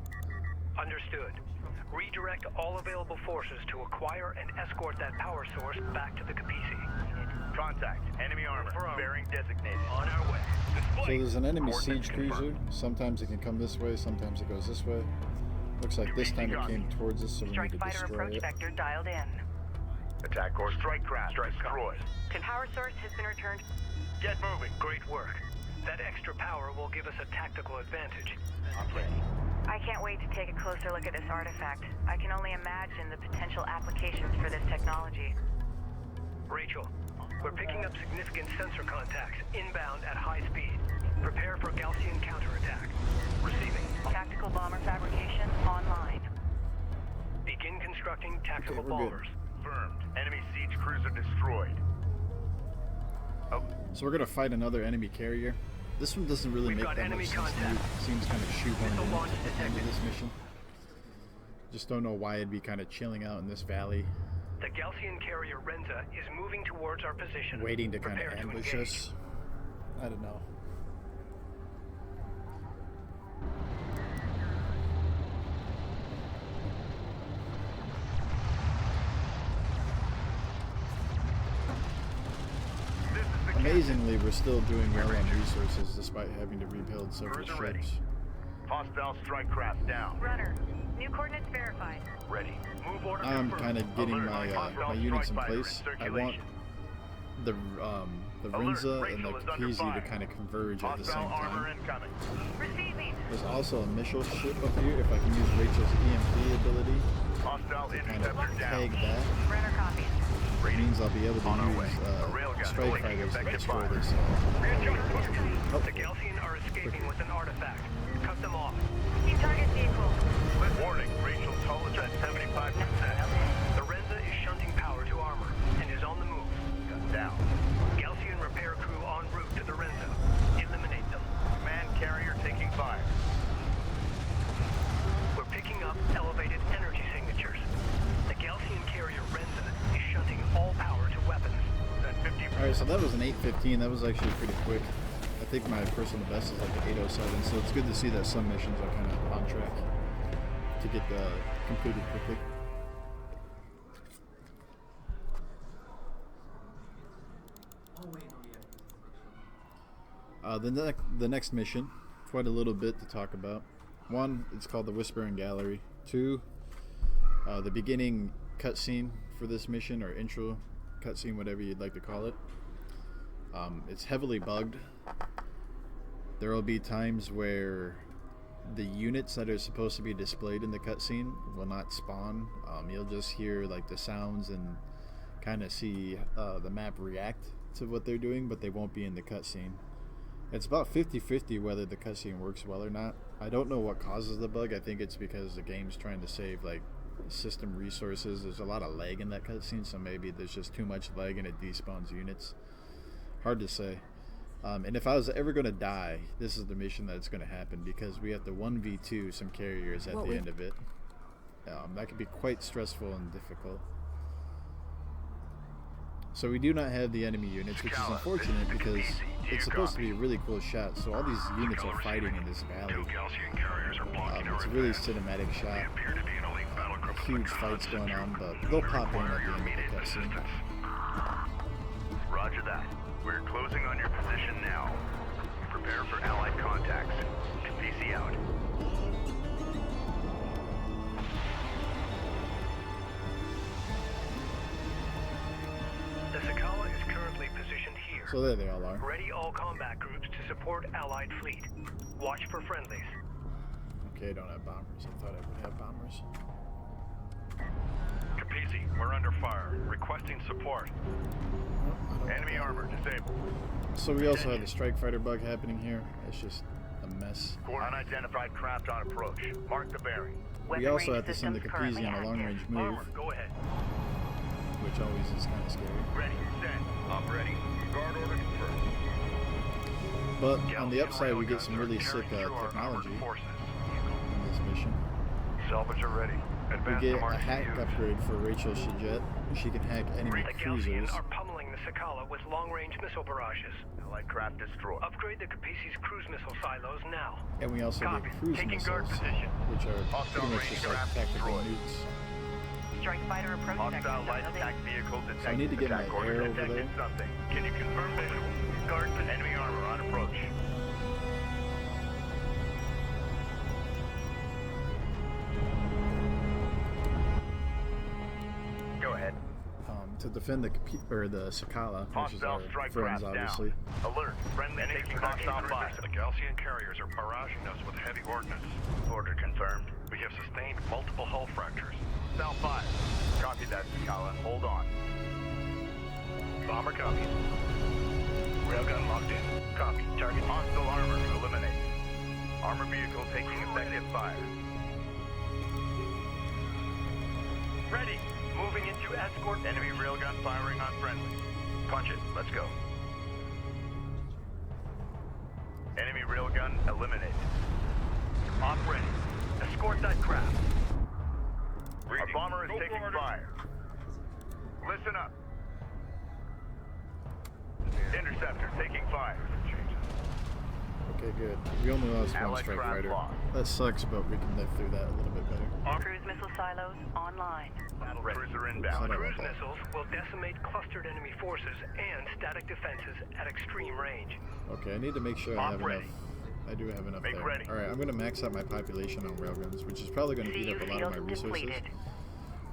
Understood. Redirect all available forces to acquire and escort that power source back to the Capizzi. Contact. Enemy armor. Bearing designated. On our way. So there's an enemy Coordinates siege cruiser. Sometimes it can come this way, sometimes it goes this way. Looks like this time it came towards us, so we need Strike to fighter destroy approach it. vector dialed in. Attack or strike craft. Destroyed. Power source has been returned. Get moving. Great work. That extra power will give us a tactical advantage. I can't wait to take a closer look at this artifact. I can only imagine the potential applications for this technology. Rachel, we're picking up significant sensor contacts inbound at high speed. Prepare for Galcian counterattack. Receiving. Tactical bomber fabrication online. Begin constructing tactical Okay, we're good. bombers. Confirmed. Enemy siege cruiser destroyed. Oh, So we're gonna fight another enemy carrier. This one doesn't really We've make got that enemy much sense to me. contact. It seems kind of shoehorned Missile in launch at the end of detected. this mission. Just don't know why it'd be kind of chilling out in this valley, The Galcian carrier Renza is moving towards our position. waiting to kind of Prepare to ambush engage. us. I don't know. this is the Amazingly, we're still doing well on resources despite having to rebuild several Cruiser ready. ships. hostile strike craft down. Runner. New coordinates verified. Ready. Move order I'm confirmed. kind of getting Alert. my Hostile my units in strike fighter place. in I want circulation. the Rinza and the Capizzi to kind of converge at the same time. There's also a missile ship up here, if I can use Rachel's EMP ability to kind of tag that. It means I'll be able to use strike fighters to destroy this. The Galcian are escaping with an artifact. Cut them off. Keep target vehicle. Warning, Rachel's hull is at 75%. The Renza is shunting power to armor and is on the move. Gun down. Galcian repair crew en route to the Renza. Eliminate them. Man carrier taking fire. We're picking up elevated energy signatures. The Galcian carrier Renza is shunting all power to weapons. Alright, so that was an 8:15. That was actually pretty quick. I think my personal best is like an 8:07, so it's good to see that some missions are kind of on track to get completed quickly. The next mission, quite a little bit to talk about. One, it's called the Whispering Gallery. Two, the beginning cutscene for this mission, or intro cutscene, whatever you'd like to call it. It's heavily bugged. There will be times where the units that are supposed to be displayed in the cutscene will not spawn. You'll just hear like the sounds and kind of see the map react to what they're doing, but they won't be in the cutscene. It's about 50-50 whether the cutscene works well or not. I don't know what causes the bug. I think it's because the game's trying to save like system resources. There's a lot of lag in that cutscene, so maybe there's just too much lag and it despawns units. Hard to say. And if I was ever going to die, this is the mission that's going to happen, because we have to 1v2 some carriers at the end of it. That can be quite stressful and difficult. So we do not have the enemy units, which is unfortunate because it's supposed to be a really cool shot. So all these units are fighting in this valley. It's a really cinematic shot. Huge fights going on, but they'll pop in at the end of the cutscene. Roger that. We're closing on your position now. Prepare for Allied contacts. PC out. The Sakala is currently positioned here. So there they all are. Ready all combat groups to support Allied fleet. Watch for friendlies. Okay, I don't have bombers. I thought I would have bombers. Capizzi, we're under fire. Requesting support. Enemy armor disabled. So we also have the strike fighter bug happening here. It's just a mess. Unidentified craft on approach. Mark the bearing. We also have to send the Capizzi on a long-range move, Armor, go ahead. which always is kind of scary. Ready, send. I'm ready. Guard order confirmed. But on the upside, we get some really sick technology in this mission. Salvage are ready. We get a hack upgrade for Rachel Shijet. She can hack enemy The cruisers. Galcian are pummeling the Sakala with long-range missile barrages. Allied craft destroyed. Upgrade the Capizzi's cruise missile silos now. And we also Copy. get cruise Taking guard missiles, position. which are Hostile pretty much range just like craft tactical destroyed. nukes. Strike fighter approach Hostile sector. light attack vehicle detected. So I need to get my Attack order air over detected there. something. Can you confirm visual? Guard position. Enemy armor on approach. Go ahead. To defend the Sakala, which is our Hostile strike friends, craft obviously. down. Alert. Friendly taking hostile fire. The Galcian carriers are barraging us with heavy ordnance. Order confirmed. We have sustained multiple hull fractures. Cell 5. Copy that, Sakala. Hold on. Bomber copies. Railgun locked in. Copy. Target hostile armor. Eliminate. Armor vehicle taking effective fire. Ready. Moving into escort. Enemy railgun firing on friendly. Punch it. Let's go. Enemy railgun eliminated. Op ready. Escort that craft. Our bomber is taking fire. Listen up. Interceptor taking fire. Okay, good. We only lost one Allied strike craft fighter. lost. That sucks, but we can live through that a little bit better. Cruise missile silos online. Battle cruiser inbound. Cruise missiles will decimate clustered enemy forces and static defenses at extreme range. Okay, I need to make sure I have enough. I do have enough Make there. ready. Alright, I'm going to max out my population on railguns, which is probably going to eat up a lot of my resources.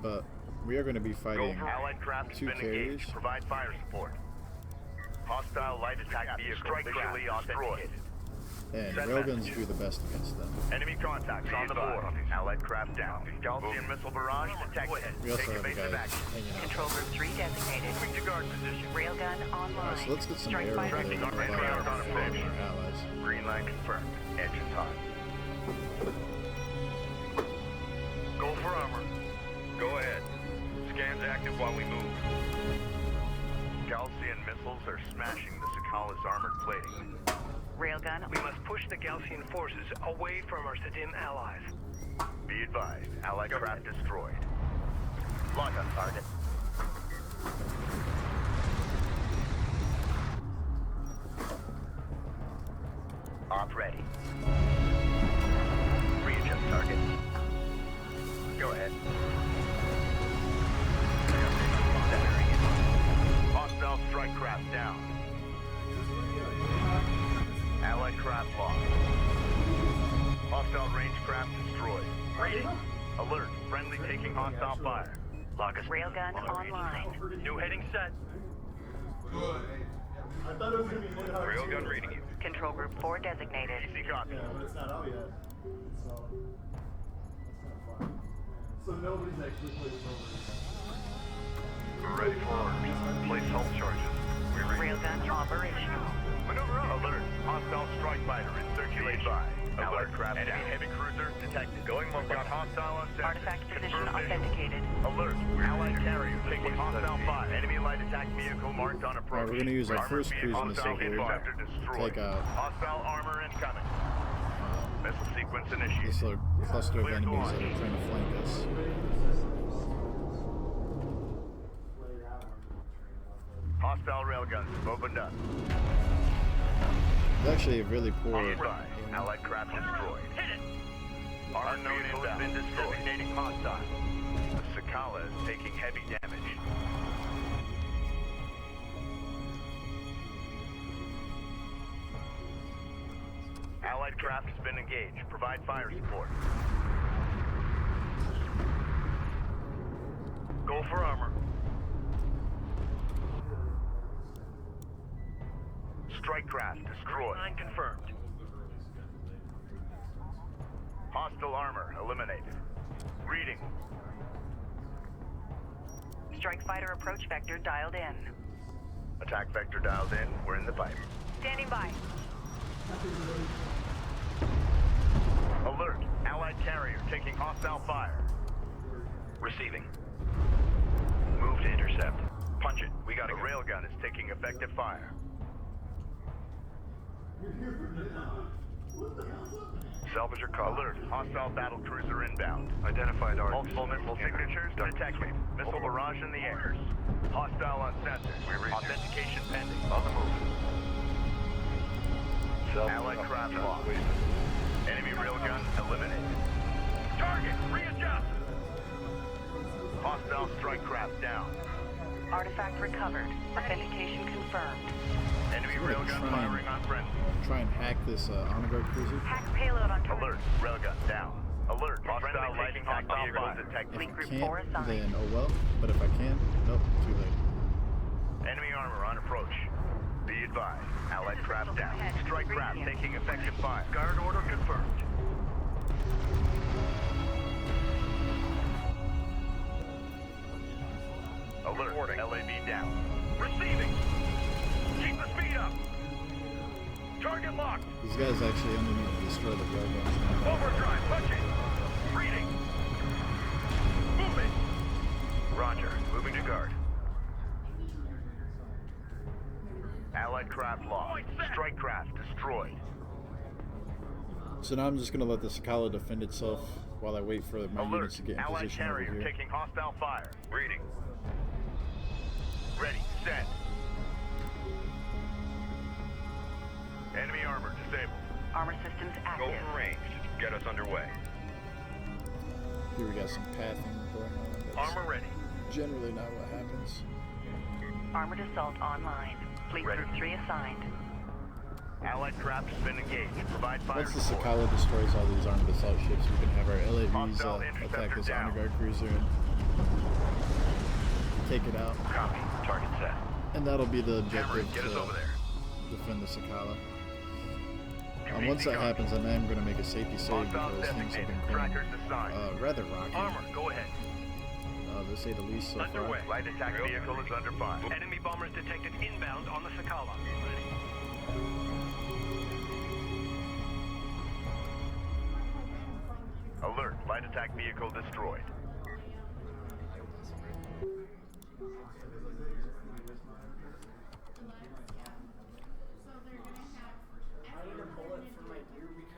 But we are going to be Go fighting for Allied craft has 2 been carriers. engaged. Provide fire support. Hostile light attack vehicle visually authenticated. And railguns do the best against them. Enemy contacts on the board. Allied craft down. Gaussian missile barrage detected. We also Take have a evasive guy action. hanging out. Control Group 3 designated. Moving to guard position. Railgun online. Alright, so let's get some Strike air over fighter there to Enemy fire armed on our approach. allies. Green line confirmed. Engines on. Go for armor. Go ahead. Scans active while we move. Gaussian missiles are smashing the Sakala's armored plating. Railgun. We must push the Gaussian forces away from our Sadim allies. Be advised, Allied craft destroyed. Lock on target. Op ready. Readjust target. Go ahead. Hostile strike craft down. Allied craft lost. Hostile range craft destroyed. Reading. Alert. Friendly taking hostile fire. Lock us. Railgun online. New heading set. Railgun reading you. Control Group 4 designated. Easy copy. It's not out yet. So nobody's actually placed over. Ready for orders. Place hull charges. Railgun operational. Maneuver up. Alert. Hostile strike fighter in circulation. Alert craft enemy heavy cruiser detected. Going mobile. Got hostile on sensor. Artifact position Confirmed authenticated. Alert. Allied carrier taking hostile fire. Enemy light attack vehicle marked on approach. Alright, we're gonna use our Armored first vehicle cruise missile here. interceptor destroyed. Take out Hostile armor incoming. Missile sequence this initiated. little cluster of enemies that are trying to flank us. Hostile railguns have opened up. It's actually a really poor. Be advised, Allied craft destroyed. Hit it! Unknown vehicle has been destroyed. Designating hostile. The Sakala is taking heavy damage. Allied craft has been engaged. Provide fire support. Go for armor. Strike craft destroyed. Line confirmed. Hostile armor eliminated. Reading. Strike fighter approach vector dialed in. Attack vector dialed in. We're in the pipe. Standing by. Alert. Allied carrier taking hostile fire. Receiving. Move to intercept. Punch it. We got a railgun is taking effective fire. Salvager call. Alert. Hostile battle cruiser inbound. Identified our multiple missile signatures detected. Missile barrage in the air. Hostile on sensors. Authentication pending. On the move. Allied craft lost. Enemy railgun eliminated. Target readjust. Hostile strike craft down. Artifact recovered. Authentication confirmed. Enemy We're gonna railgun firing on friendly. Try and hack this honor guard cruiser. Hack payload on target. Alert. Railgun down. Alert. Hostile lighting hostile vehicle detected. Fleet Group Can't, 4 assigned. then oh well. But if I can, nope, too late. Enemy armor on approach. Be advised. Allied craft down. Strike craft taking effective fire. Guard order confirmed. Alert. LAV down. Receiving. Keep the speed up. Target locked. These guys actually only need to destroy the railguns now. Overdrive. Punching. Reading. Moving. Roger. Moving to guard. Allied craft lost. Strike craft destroyed. So now I'm just gonna let the Sakala defend itself while I wait for my Alert. units to get in Allied position over carrier here. taking hostile fire. Reading. Ready. Set. Enemy armor disabled. Armor systems active. Go for range. Get us underway. Here we got some pathing going on. That's Armor ready. generally not what happens. Armored assault online. Fleet Ready. Group 3 assigned. Allied craft has been engaged. Provide fire Once the support. Sakala destroys all these armored assault ships, we can have our LAVs Hostile attack interceptor this honor down. guard cruiser and take it out. Copy. Target set. And that'll be the objective Get us over to there. defend the Sakala. Once that happens, then I am going to make a safety save because things have been going rather rocky. Armor, go ahead. To say the least so far. Underway. Light attack vehicle is under fire. Enemy bombers detected inbound on the Sakala. Alert. Light attack vehicle destroyed.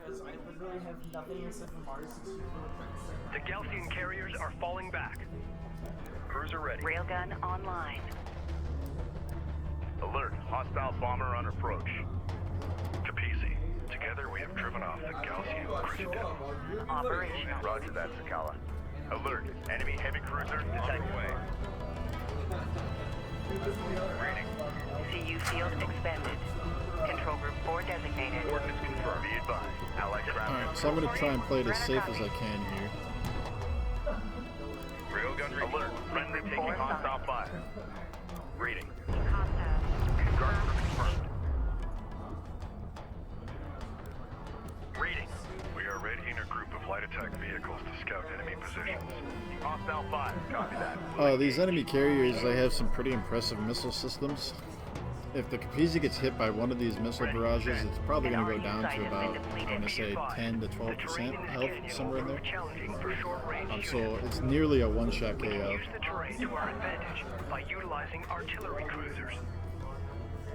Because I literally have nothing except for Mars. The Galcian carriers are falling back. Cruiser ready. Railgun online. Alert. Hostile bomber on approach. Capisi. Together we have driven off the Galcian cruiser. Operational. Roger that, Sakala. Alert. Enemy heavy cruiser detected. Reading. CU field expanded. Control group 4 designated. Coordinates confirmed. Be advised. Allied craft. Alright, so I'm going to try and play it as safe as I can here. Railgun alert. Friendly taking hostile fire. Reading. Hostile. Guard confirmed. Reading. We are readying a group of light attack vehicles to scout enemy positions. Hostile fire. Copy that. These enemy carriers, they have some pretty impressive missile systems. If the Capizzi gets hit by one of these missile barrages, it's probably going to go down to about, I'm going to say, 10 to 12% health, somewhere in there. So it's nearly a one-shot KO. Use the terrain to our advantage by utilizing artillery cruisers.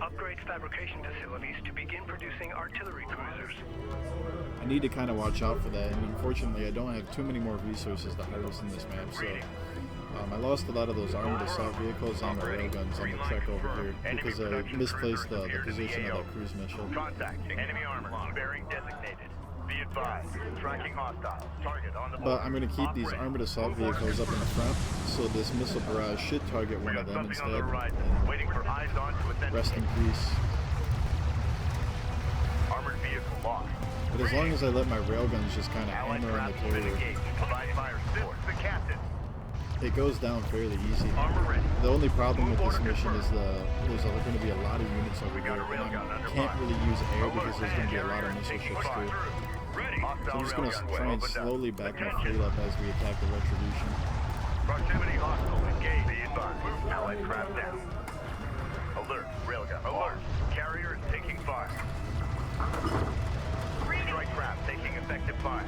Upgrade fabrication facilities to begin producing artillery cruisers. I need to kind of watch out for that, and unfortunately I don't have too many more resources to harvest in this map, so I lost a lot of those armored assault vehicles and the railguns on the trek over here because I misplaced the position of that cruise missile. Contact. Enemy armor. Bearing designated. Be advised. Tracking hostile. Target on the board. But I'm going to keep these armored assault vehicles up in the front, so this missile barrage should target one of them instead. Waiting for eyes on to ascend. Rest in peace. Armored vehicle locked. But as long as I let my railguns just kind of hammer on the carrier, Provide fire support. The captain. it goes down fairly easy. Armor ready. The only problem with this mission is there's going to be a lot of units over here, and I can't really use air because there's going to be a lot of missile ships too. So I'm just going to try and slowly back my fleet up as we attack the Retribution. Proximity hostile. Engage. Be advised. Allied craft down. Alert. Railgun. Alert. Carrier is taking fire. Strike craft taking effective fire.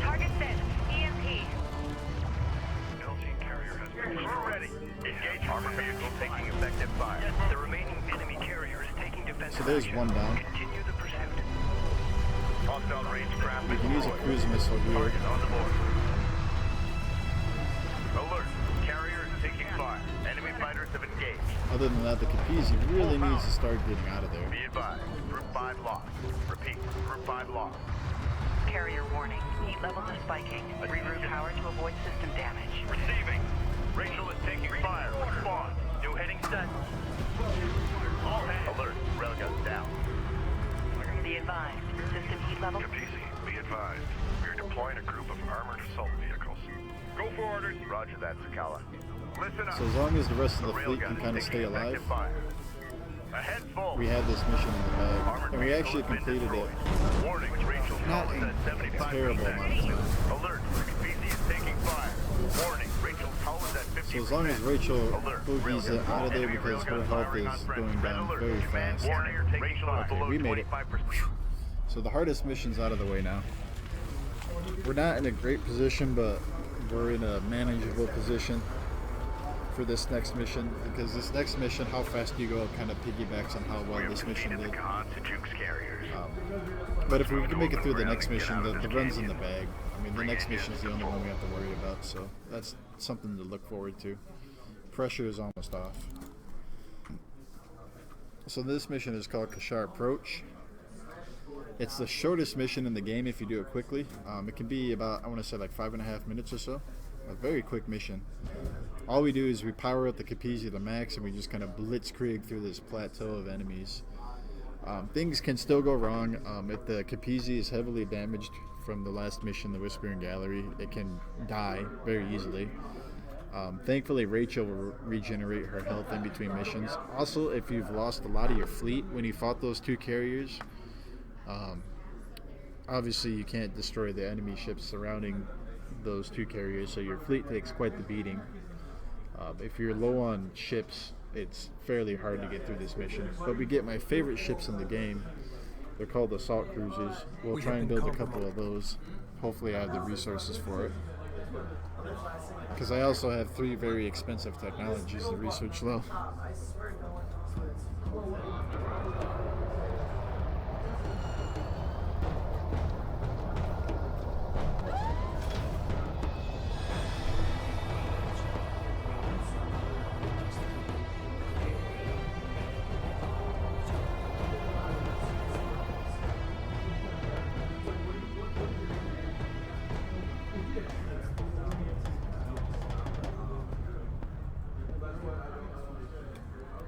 Target set. EMP. Galcian carrier has been Crew ready. Engage armor vehicle taking effective fire. The remaining enemy carrier is taking defensive So there's action. one down. Continue the pursuit. Hostile range craft. We can use a cruise missile here. Target on the board. Alert. Carrier is taking fire. Enemy fighters have engaged. Other than that, the Capizzi really needs to start getting out of there. Be advised. Group 5 lost. Repeat. Group 5 lost. Carrier warning. Heat levels are spiking. Reroute power to avoid system damage. Receiving. Rachel is taking fire. Respond. New heading set. All hands. Alert. Railgun down. Be advised. System heat level. Capisi, be advised. We are deploying a group of armored assault vehicles. Go for orders. Roger that, Sakala. Listen up. So as long as the rest of the fleet railgun can is kind of taking stay alive, effective fire. Ahead full. we had this mission in the bag, Armored and we vehicle actually has been completed it. destroyed. Warning, Rachel Not Toll is in at 75%. terrible amount of time. Alert, Capisi is taking fire. Warning, Rachel Toll is at 50%. So as long as Rachel Alert, boogies railgun. it out of there Enemy because her railgun health firing on is friends. going Red down alert. very Command fast. warning, Rachel is Okay, below we made it. 25%. So the hardest mission's out of the way now. We're not in a great position, but we're in a manageable position for this next mission, because this next mission, how fast you go, kind of piggybacks on how well this mission did. But if we can make it through the next mission, the run's in the bag. I mean, the next mission is the only one we have to worry about, so that's something to look forward to. Pressure is almost off. So this mission is called Kashar Approach. It's the shortest mission in the game if you do it quickly. It can be about, I want to say, like 5.5 minutes or so. A very quick mission. All we do is we power up the Capizzi to the max, and we just kind of blitzkrieg through this plateau of enemies. Things can still go wrong. If the Capizzi is heavily damaged from the last mission, the Whispering Gallery, it can die very easily. Thankfully, Rachel will regenerate her health in between missions. Also, if you've lost a lot of your fleet when you fought those two carriers, obviously you can't destroy the enemy ships surrounding those two carriers, so your fleet takes quite the beating. If you're low on ships, it's fairly hard to get through this mission. But we get my favorite ships in the game. They're called assault cruisers. We'll try and build a couple of those. Hopefully I have the resources for it. Because I also have 3 very expensive technologies to research low.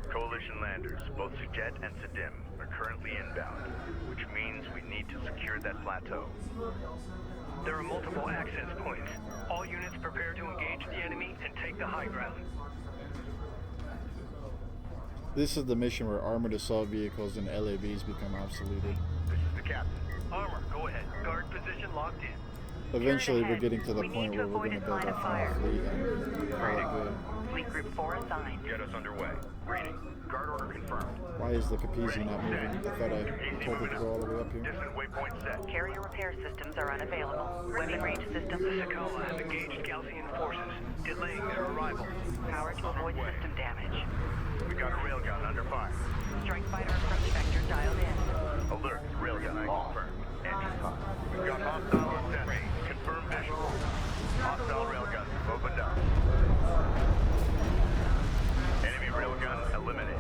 Coalition landers, both Sujet and Sedim, are currently inbound, which means we need to secure that plateau. There are multiple access points. All units prepare to engage the enemy and take the high ground. This is the mission where armored assault vehicles and LAVs become obsoleted. This is the captain. Armor, go ahead. Guard position locked in. Eventually we're getting to the point where we're going to build a fleet and call it good. Fleet Group 4 assigned. Get us underway. Reading. Guard order confirmed. Why is the Capizzi not moving? I thought I told it to go all the way up here. Distant waypoint set. Carrier repair systems are unavailable. Weapon range systems. The Sakala have engaged Galcian forces, delaying their arrival. Power to avoid system damage. We got a railgun under fire. Strike fighter approach vector dialed in. Alert. Railgun confirmed. Engine hot. We've got hostile intent. Confirm visual. Hostile railgun opened up. Enemy railgun eliminated.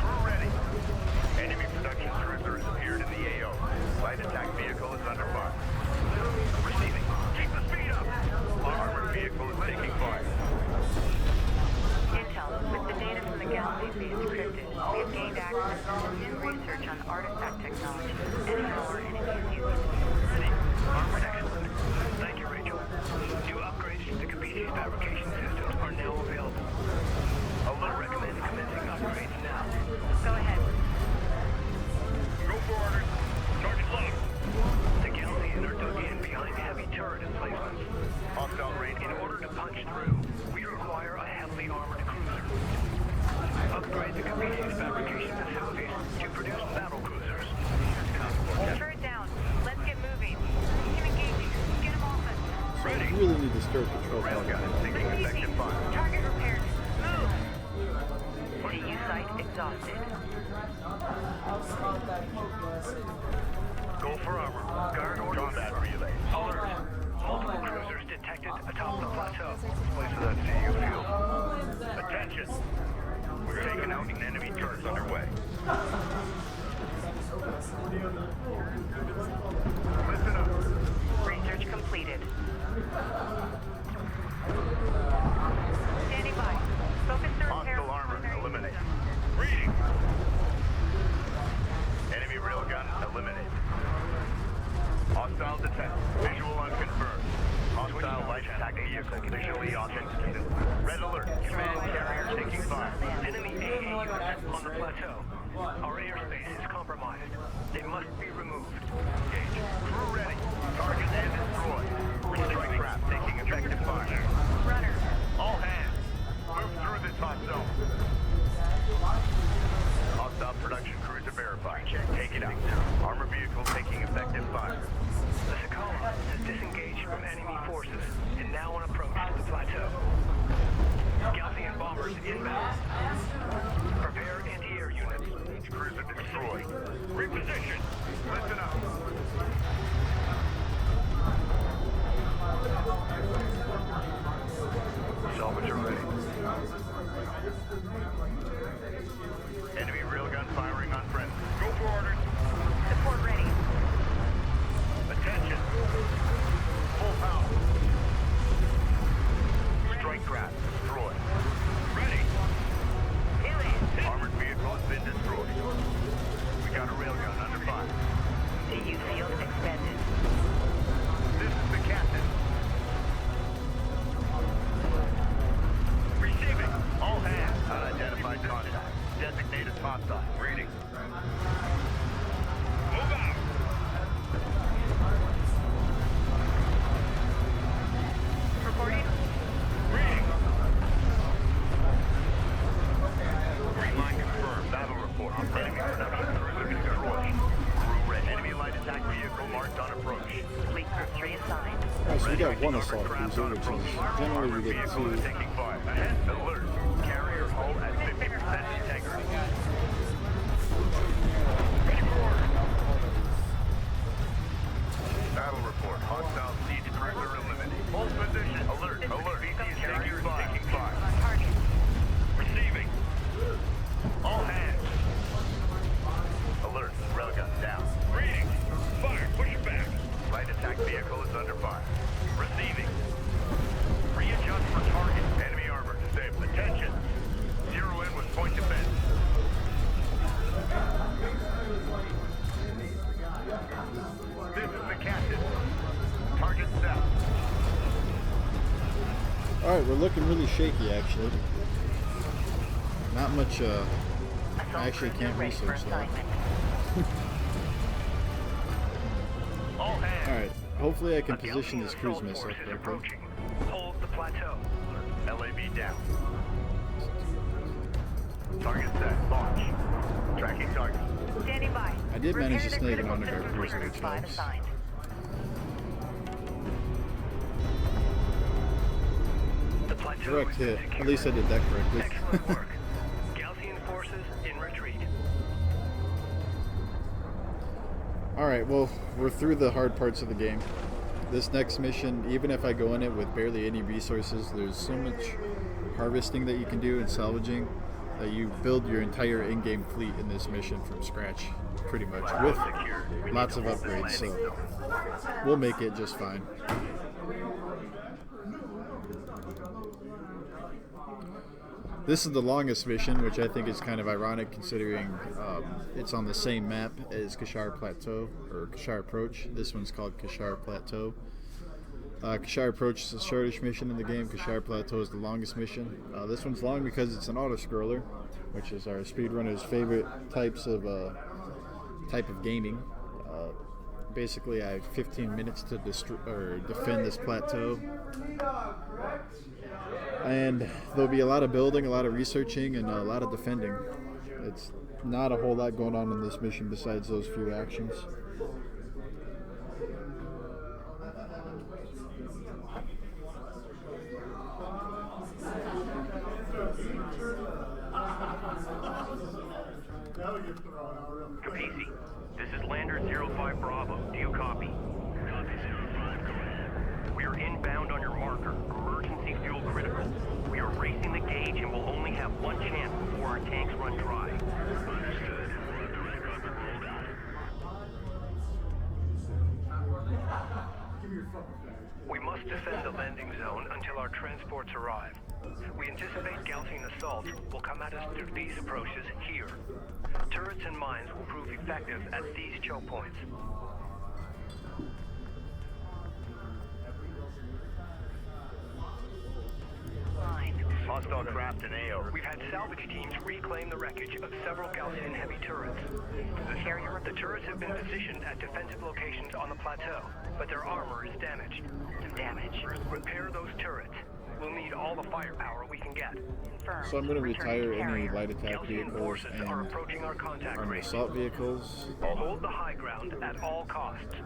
Crew ready. Enemy production cruiser has appeared in the AO. Light attack vehicle is under fire. Receiving. Keep the speed up. Our armored vehicle is taking fire. Intel, with the data from the Galcian be encrypted, we have gained access to new research on artifact technology and our enemies use. Ready. Armored excellent. Thank you, Rachel. New upgrades to the Capizzi's fabrication systems are now available. I recommend commencing upgrades now. Go ahead. Go for orders. Target locked. The Galcian are dug in behind heavy turret emplacements. Hostile range. In order to punch through, we require a heavily armored cruiser. Upgrade the Capizzi's fabrication facilities to produce battle cruisers. Turret down. Let's get moving. Keep engaging. Get them off us. So we really need to start control Railgun is taking effective fire. Target repaired. Move. AU site exhausted. Go for armor. Guard order. Combat relay. Alert. Multiple cruisers detected atop the plateau. Place of that CU field. Attention. We're taking out an enemy turret underway. Listen up. Research completed. Standing by. Focus the repair. Hostile armor eliminated. Reading. Enemy railgun eliminated. Hostile detect. Visual unconfirmed. Hostile light attack vehicle visually authenticated. Red alert. Command carrier taking fire. Enemy AA units on the plateau. Our airspace is compromised. They must be removed. Engage. Crew ready. Target is destroyed. Strike craft taking effective fire. Runner. All hands. Move through this hot zone. Hostile production cruiser verified. Take it out. Armor vehicle taking effective fire. The Sakala has disengaged from enemy forces and now on approach to the plateau. Galcian bombers inbound. Prepare anti-air units. Each cruiser destroyed. Reposition. Listen up. Salvage ready. Enemy railgun firing on friendly. Go for orders. Support ready. Attention. Full power. Strike craft destroyed. Ready. Armored vehicle has been destroyed. We got a railgun under fire. AU field expanded. marked on approach. Fleet Group 3 assigned. Alright, so we got one assault cruiser, which is generally we get Vehicle two. is taking fire. Ahead, alert. Carrier hull at 50% integrity. Battle report. Hostile siege cruiser eliminated. Hold position. Alert. Alert. BC is taking fire. On target. Receiving. All hands. Alert. Railgun down. Reading. Fire. Push it back. Light attack vehicle is under fire. Receiving. Readjust for target. Enemy armor disabled. Attention. Zero in with point defense. This is the captain. Target set. Alright, we're looking really shaky actually. Not much, I actually can't research that. All hands. Alright, hopefully I can A position this Galcian cruise missile assault force is correctly. approaching. Hold the plateau. LAB down. Target set. Launch. Tracking target. Standing by. I did manage to Repair the snag critical one of our systems. cruiser, Fleet Group which 5 helps. assigned. The plateau Correct is hit. secure. At least I did that correctly. Excellent work. Galcian forces in retreat. Alright, well, we're through the hard parts of the game. This next mission, even if I go in it with barely any resources, there's so much harvesting that you can do and salvaging that you build your entire in-game fleet in this mission from scratch, pretty much, with lots of upgrades, so we'll make it just fine. This is the longest mission, which I think is kind of ironic considering it's on the same map as Kharak Plateau, or Kharak Approach. This one's called Kharak Plateau. Kharak Approach is the shortest mission in the game. Kharak Plateau is the longest mission. This one's long because it's an auto-scroller, which is our speedrunner's favorite type of gaming. Basically, I have 15 minutes to defend this plateau. And there'll be a lot of building, a lot of researching, and a lot of defending. It's not a whole lot going on in this mission besides those few actions. Capisi, this is Lander 05 Bravo. Do you copy? Copy 05, go ahead. We are inbound on your marker. Emergency fuel critical. We are racing the gauge and will only have one chance before our tanks run dry. Understood. We'll have direct contact rolled out. We must defend the landing zone until our transports arrive. We anticipate Galcian assault will come at us through these approaches here. Turrets and mines will prove effective at these choke points. Hostile craft in AO. We've had salvage teams reclaim the wreckage of several Galcian heavy turrets. The turrets have been positioned at defensive locations on the plateau, but their armor is damaged. Repair those turrets. We'll need all the firepower we can get. So I'm going to retire any light attack Galcian vehicles forces and are approaching our contact armored range. assault vehicles. Hold the high ground at all costs.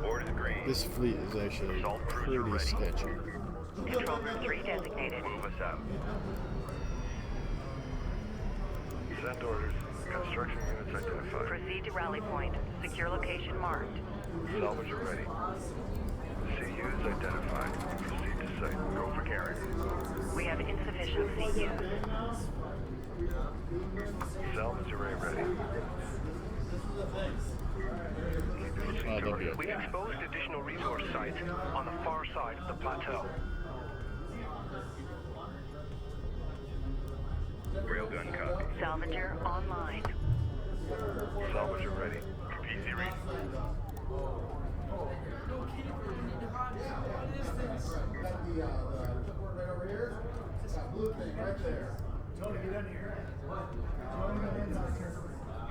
Board is green. This fleet is actually pretty sketchy. Control room 3 designated. Move us out. Send orders. Construction units identified. Proceed to rally point. Secure location marked. Salvage are ready. CUs identified. Proceed to site. Go for carrier. We have insufficient CUs. Salvage array ready. They'll be We've okay. exposed additional resource sites on the far side of the plateau. Railgun copy. Salvager online. Salvage are ready. PC reading.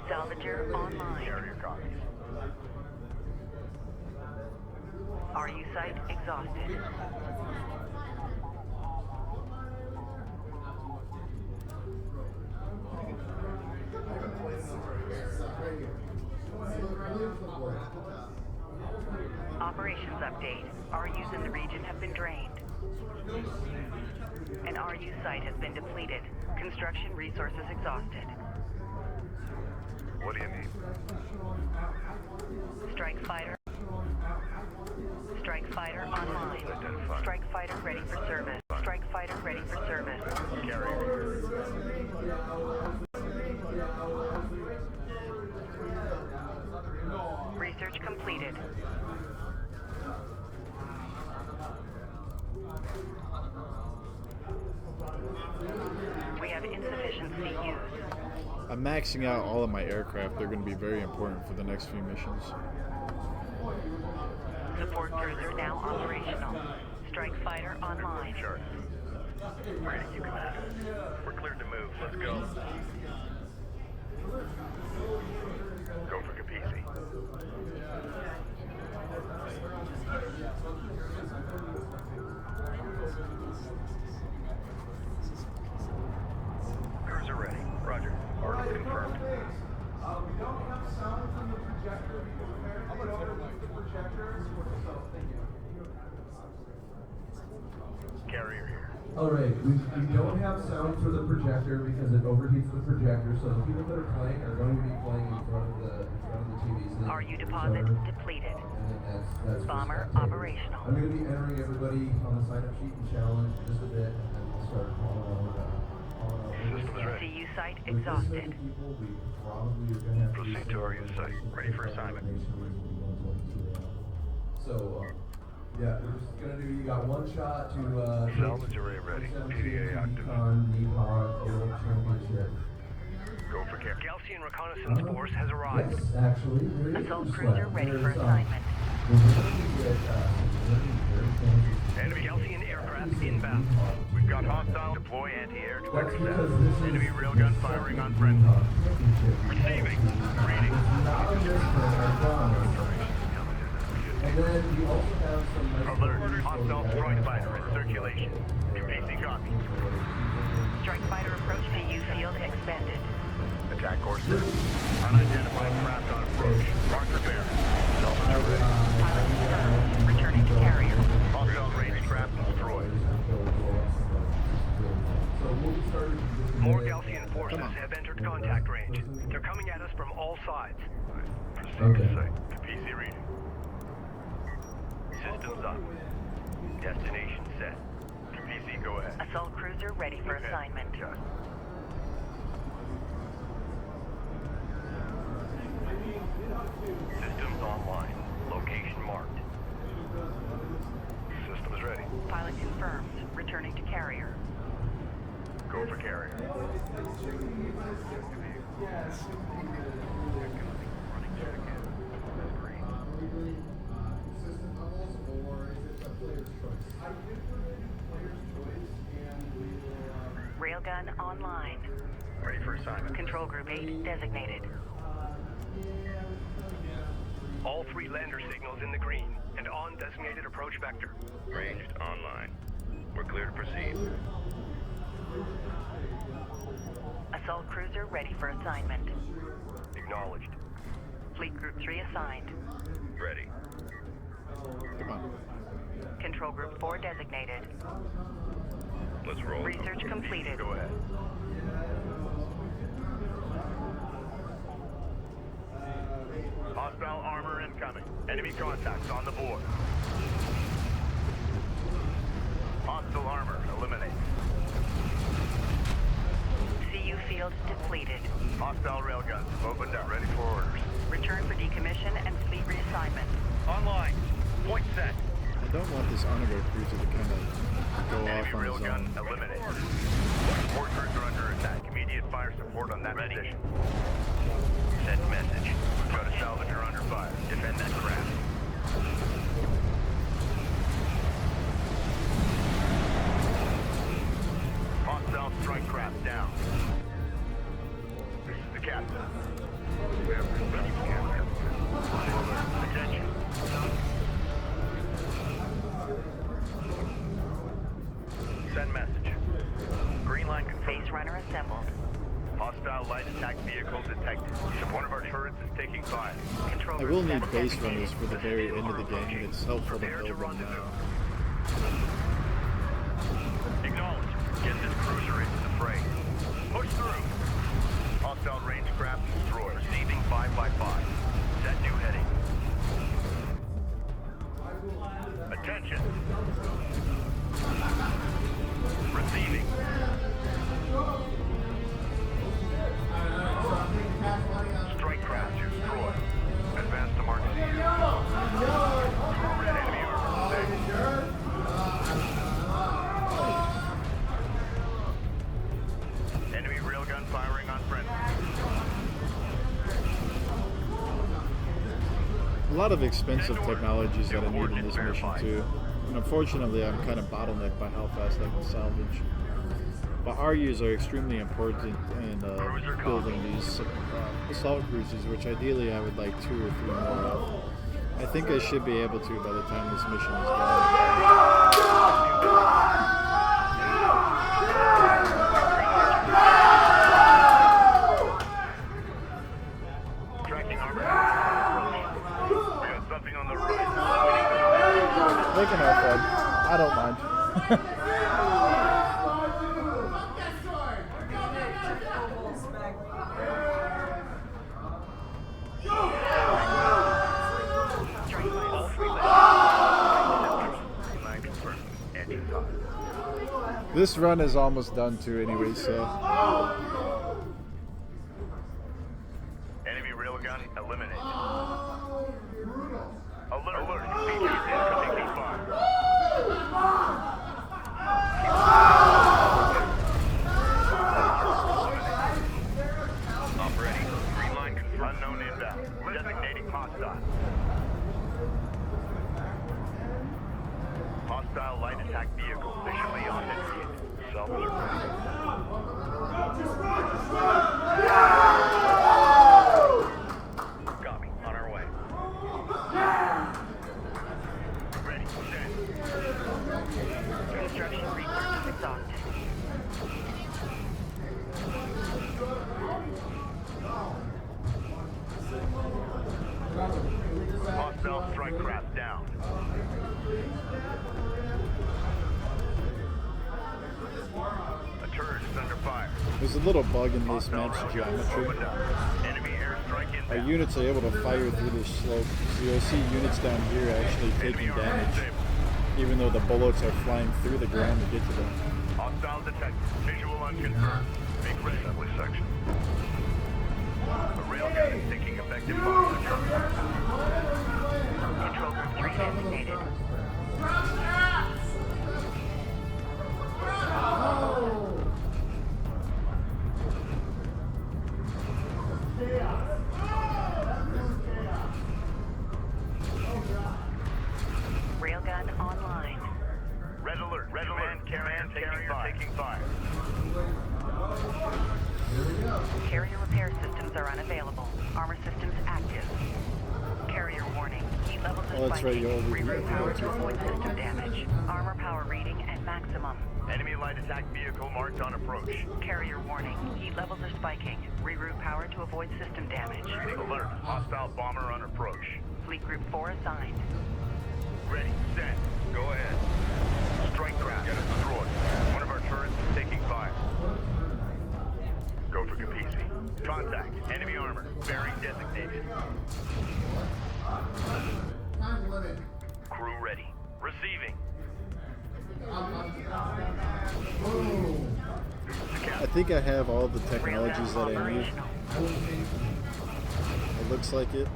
Salvager online. Carrier copies. RU site exhausted. Operations update. RUs in the region have been drained. An RU site has been depleted. Construction resources exhausted. What do you need? Strike fighter. Strike fighter online. Identified. Strike fighter ready for service. Strike fighter ready for service. Carrier. Research completed. We have insufficient CUs. I'm maxing out all of my aircraft. They're going to be very important for the next few missions. Support cruiser now operational. Strike fighter online. Chart. Ready, you command. We're cleared to move. Let's go. Go for Capizzi. Cruiser ready. Roger. Order confirmed. We don't have sound from the projector. How about over the projectors? Carrier here. Alright, we don't have sound for the projector because it overheats the projector, so the people that are playing are going to be playing in front of the TVs. RU deposit depleted. And that's Bomber okay. operational. I'm going to be entering everybody on the sign-up sheet and challenge in just a bit, and then we'll start calling out. Systems ready. CU site With this exhausted. many people, we probably are going to have to Proceed to RU site. Ready for assignment. So, yeah, we're just gonna do. You got one shot to Salvage array ready. PDA active. World Championship. Go for care. Galcian reconnaissance force has arrived. Yes, actually. there is Assault a cruiser flag. ready for There's, assignment. we're gonna get, very fancy. Enemy Galcian aircraft inbound. We've got hostile. Deploy anti-air to That's because intercept. this is Enemy railgun firing on friendly. Receiving. Reading. And then we also have some Alert. Hostile strike fighter in circulation. Capizzi copy. Strike fighter approach PU field expended. Attack course set. Unidentified craft on approach. Marker bear. Salvage array. Pilot confirmed. Returning to carrier. Hostile range craft destroyed. More Galcian forces have entered contact range. They're coming at us from all sides. Proceed to site. Capizzi reading. Systems up. Destination set. Capizzi, go ahead. Assault cruiser ready for assignment. Just. Systems online. Location marked. Systems ready. Pilot confirmed. Returning to carrier. Go for carrier. Railgun online. Ready for assignment. Control group 8 designated. All three lander signals in the green and on designated approach vector. Ranged online. We're clear to proceed. Assault cruiser ready for assignment. Acknowledged. Fleet group 3 assigned. Ready. Come on. Control group 4 designated. Let's roll. Research completed. Go ahead. Hostile armor incoming. Enemy contacts on the board. Hostile armor eliminated. CU field depleted. Hostile railguns opened up. Ready for orders. Return for decommission and fleet reassignment. Online. Point set. I don't want this Honored cruiser to kind of go Enemy off on his railgun own. eliminated. Support cruiser under attack. Immediate fire support on that position. Send message. We've got a salvager under fire. Defend that craft. Hostile strike craft down. This is the captain. We have ready for capture. Attention. Send message. Green line confirmed. Base runner assembled. Hostile light attack vehicle detected. One of our turrets is taking fire. I will need base runners for the very end of the game. It's helpful to build them now. Acknowledge. Get this cruiser into the fray. Push through. Hostile range craft destroyed. Receiving 5x5. Set new heading. Attention. Receiving. Strike craft destroyed. Advance to Mark C. Enemy armor. Enemy railgun firing on friendly. A lot of expensive technologies that I need in this mission too. And unfortunately, I'm kind of bottlenecked by how fast I can salvage. But RUs are extremely important in building these assault cruisers, which ideally I would like 2 or 3 more of. I think I should be able to by the time this mission is done. Tracking armor. We got something on the right. They can have fun. I don't mind. This run is almost done too anyway, so. Enemy railgun eliminated. Alert. Features incoming fire. Up ready. Green line confirmed. Unknown inbound. Designating hostile. Hostile light attack vehicle visually on entry. Salvage Copy. On our way. Ready. Set. Construction research exhausted. Hostile strike craft down. A turret is under fire. There's a little bug in this map's geometry. Enemy airstrike Our inbound. units are able to fire through this slope, so you'll see units down here actually taking damage, even though the bullets are flying through the ground to get to them. Hostile detected. Visual unconfirmed. Make ready. Assembly section. A railgun is taking effective fire. Control group 3 designated. Railgun online. Red alert. Command carrier taking fire. Carrier repair systems are unavailable. Armor systems active. Carrier warning. Heat levels are Oh, that's right, spiking. you overheat. Reroute power to avoid system damage. Armor power reading at maximum. Enemy light attack vehicle marked on approach. Carrier warning. Heat levels are spiking. Reroute power to avoid system damage. Alert. Hostile bomber on approach. Fleet Group 4 assigned. Ready. Set. Go ahead. Strike craft. Get it destroyed. One of our turrets is taking fire. Go for Capizzi. Contact. Enemy armor. Bearing designated. Crew ready. Receiving. I think I have all the technologies that I need. It looks like it.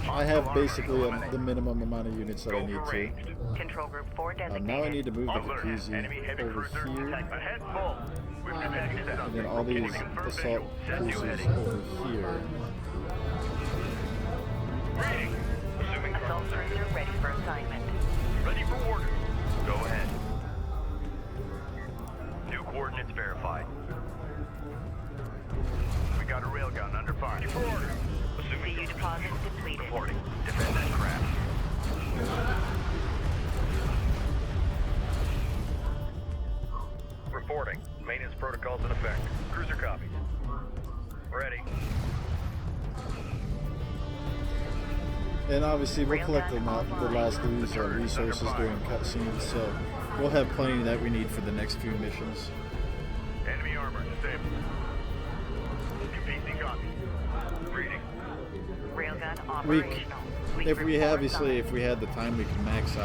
I have basically the minimum amount of units that I need to. Control Group 4 designated. Now I need to move the Capizzi over here, and then all these assault cruisers over here. Assault cruiser ready for assignment. Ready for order. Go ahead. New coordinates verified. We got a railgun under fire. Ready for order. Assuming CU deposit depleted. Reporting. Defend that craft. Reporting. Maintenance protocols in effect. Cruiser copy. Ready. And obviously we'll collect the last of these resources during cutscenes, so we'll have plenty that we need for the next few missions. Enemy armor disabled. PC copy. Reading. Railgun operational. If we had the time, we can max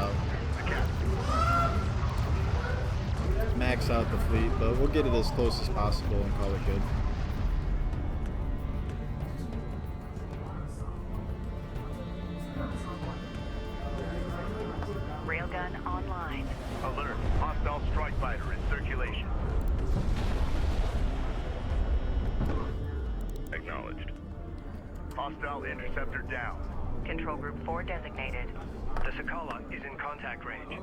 out the fleet, but we'll get it as close as possible and call it good. Railgun online. Alert. Hostile strike fighter in circulation. Acknowledged. Hostile interceptor down. Control Group 4 designated. The Sakala is in contact range.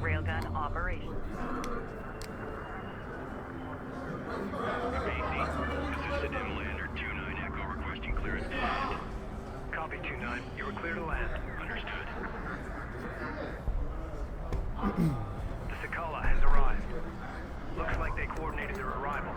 Railgun operation. PC. This is Sedim Lander 29 Echo requesting clearance to land. Copy 29. You are clear to land. Understood. The Sakala has arrived. Looks like they coordinated their arrival.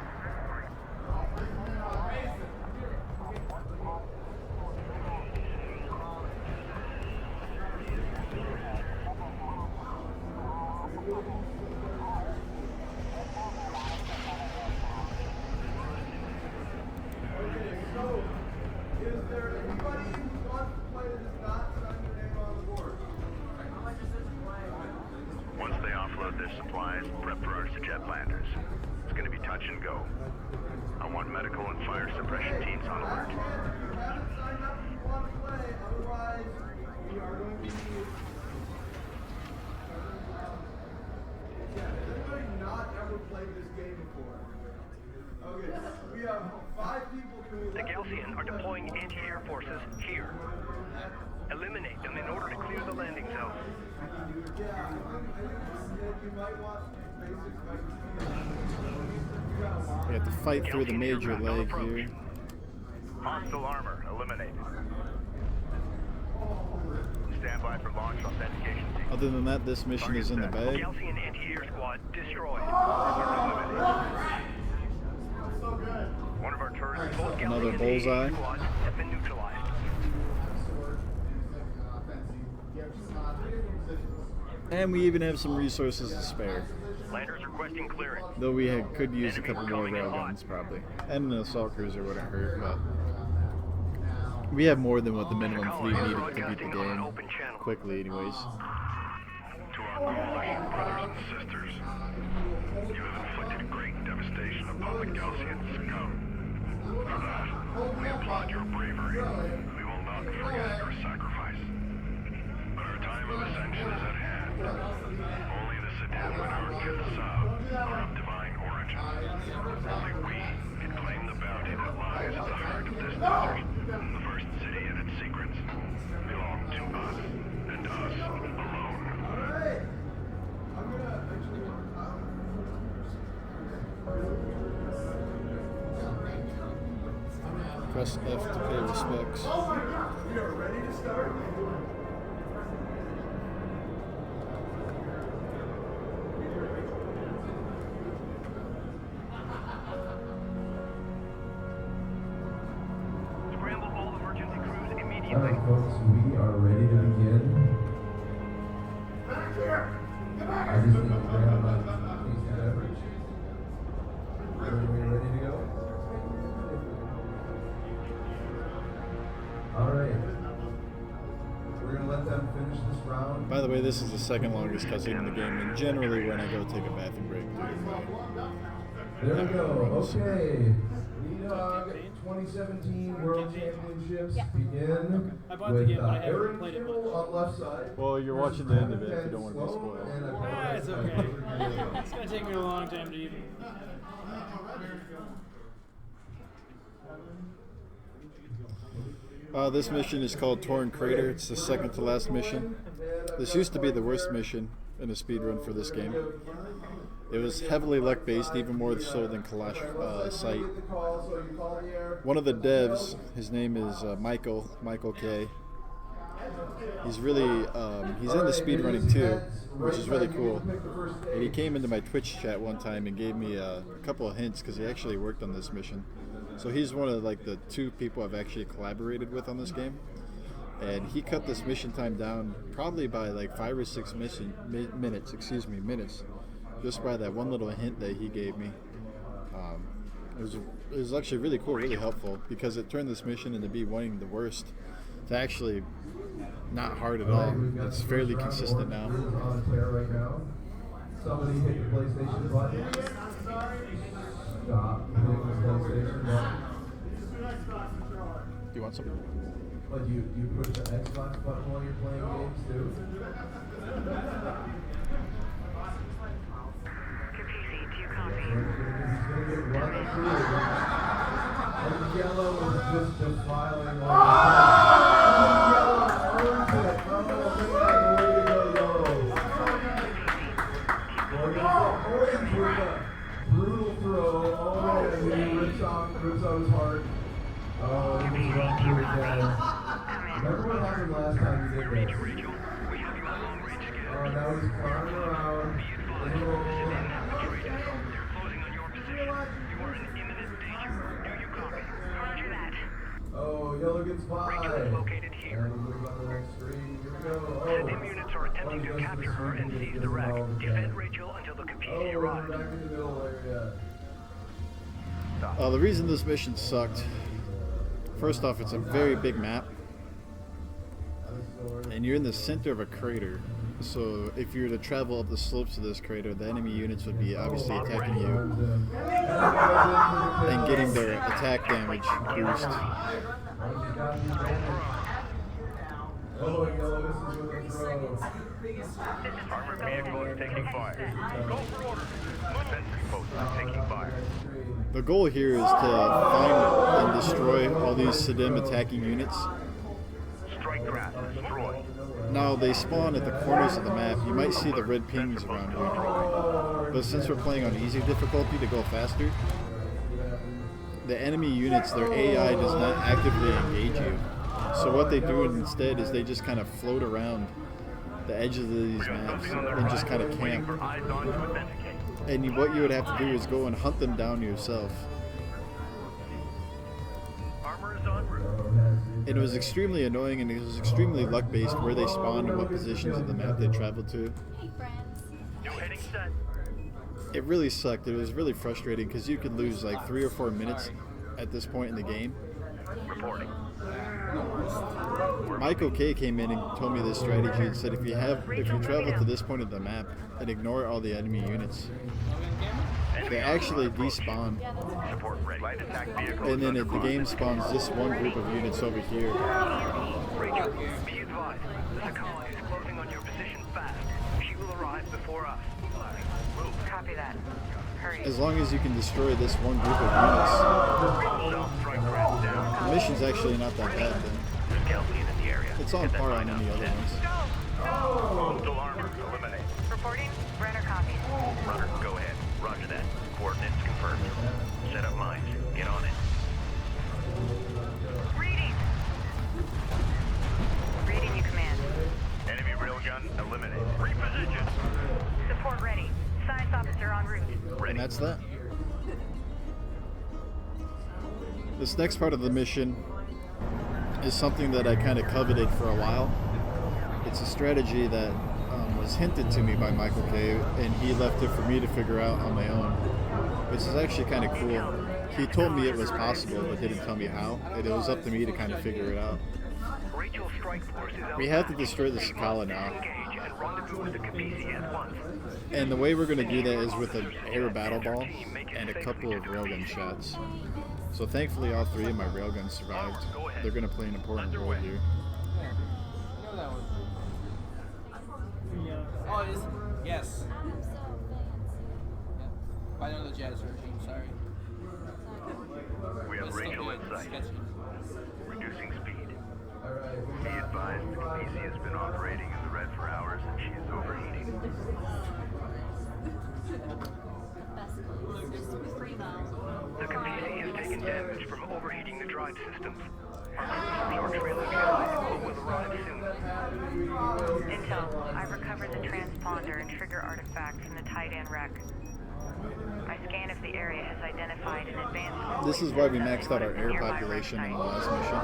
Once they offload their supplies, prep for our jet landers. It's going to be touch and go. I want medical and fire suppression teams on alert. The Galcian are deploying anti-air forces here. Eliminate them in order to clear the landing zone. We have to fight through the major leg here. Hostile armor eliminated. Stand by for launch authentication team. Other than that, this mission is in the bag. Galcian anti-air squad destroyed. One of our turrets. Both Another Galcian bullseye. anti-air squads have been neutralized. And we even have some resources to spare. Landers requesting clearance. Though we could use a couple more railguns probably. And an assault cruiser wouldn't hurt, but we have more than what the minimum fleet needed to beat the game quickly anyways. To our coalition brothers and sisters, you have inflicted great devastation upon the Galcian scum. For that, we applaud your bravery. We will not forget your sacrifice. But our time of ascension is at hand. Only the Sedim and our Kithsab are of divine origin. Only we can claim the bounty that lies at the heart of this desert. The first city and its secrets belong to us, and us alone. Press F to pay respects. We are ready to start. Scramble all emergency crews immediately. Alright folks, we are ready to begin. Back here! Come back! I just need to grab my tasty beverage. Everybody ready to go? Alright. We're gonna let them finish this round. By the way, this is the second longest cutscene in the game, and generally when I go take a bathroom break, There we go. Okay. Dog 2017 World Championships begin I bought the with game, but I haven't Aaron played it Kimmel much. on left side. Well, you're watching the end of it if you don't want to be spoiled. It's okay. It's gonna take me a long time to even. This mission is called Torn Crater. It's the second to last mission. This used to be the worst mission in a speedrun for this game. It was heavily luck-based, even more so than Kalash Sight. One of the devs, his name is Michael K. He's really he's into speedrunning too, which is really cool. And he came into my Twitch chat one time and gave me a couple of hints because he actually worked on this mission. So he's one of like the 2 people I've actually collaborated with on this game. And he cut this mission time down probably by like 5 or 6 minutes, just by that one little hint that he gave me. It was actually really cool, really helpful, because it turned this mission into be one of the worst to actually not hard at all. It's fairly consistent now. Somebody hit the PlayStation button. Stop hitting the PlayStation button. Do you want something? But you push the Xbox button while you're playing games too? Capisi, do you copy? He's gonna get run through. And the yellow is just defiling all the yellow owns it. Oh, man, way to go, yellow. Orange with a brutal throw. Oh, man, he rips out his heart. Oh, he was run through again. Remember what happened last time you did this? Oh, now he's climbing around. Oh, yellow gets by. Located here. And we move on to the next screen. Here we go. Oh. System units are attempting to capture her and seize the wreck. Defend Rachel until the Capisi arrives. Back in the middle area. The reason this mission sucked, first off, it's a very big map, and you're in the center of a crater. So if you were to travel up the slopes of this crater, the enemy units would be obviously attacking you and getting their attack damage boost. Armored vehicle is taking fire. Go for orders. Sentry post is taking fire. The goal here is to find and destroy all these Sedim attacking units. Strike craft destroyed. Now they spawn at the corners of the map. You might see the red pings around here. But since we're playing on easy difficulty to go faster, the enemy units, their AI does not actively engage you. So what they do instead is they just kind of float around the edges of these maps and just kind of camp. And what you would have to do is go and hunt them down yourself. Armor is en route. And it was extremely annoying, and it was extremely luck-based where they spawned and what positions of the map they traveled to. Hey, friends. New heading set. It really sucked. It was really frustrating because you could lose like 3 or 4 minutes at this point in the game. Reporting. Michael K came in and told me this strategy and said if you travel to this point of the map and ignore all the enemy units, they actually despawn. Support ready. Light attack vehicle. And then if the game spawns this one group of units over here. Rachel, be advised. The colony is closing on your position fast. She will arrive before us. Move. Copy that. Hurry. As long as you can destroy this one group of units, the mission's actually not that bad then. It's on par on any other ones. Coastal armor eliminate. Reporting. Brenner copy. Runner, go ahead. Roger that. Coordinates confirmed. Set up mines. Get on it. Reading. Reading you, command. Enemy railgun eliminated. Reposition. Support ready. Science officer en route. And that's that. This next part of the mission is something that I kind of coveted for a while. It's a strategy that was hinted to me by Michael K, and he left it for me to figure out on my own, which is actually kind of cool. He told me it was possible, but didn't tell me how, and it was up to me to kind of figure it out. We have to destroy the Sakala now. And the way we're going to do that is with an air battle ball and a couple of railgun shots. So thankfully all 3 of my railguns survived. They're going to play an important role here. Oh, it is. Yes. I know the jazz regime, sorry. We have Rachel in sight. Reducing speed. Be advised, the Capisi has been operating in the red for hours and she is overheating. The Capisi has taken damage from overheating the drive systems. Your trailer vehicle will arrive soon. Intel, I've recovered the transponder and trigger artifact from the Titan wreck. My scan of the area has identified an advanced... This is why we maxed out our air population in the last mission.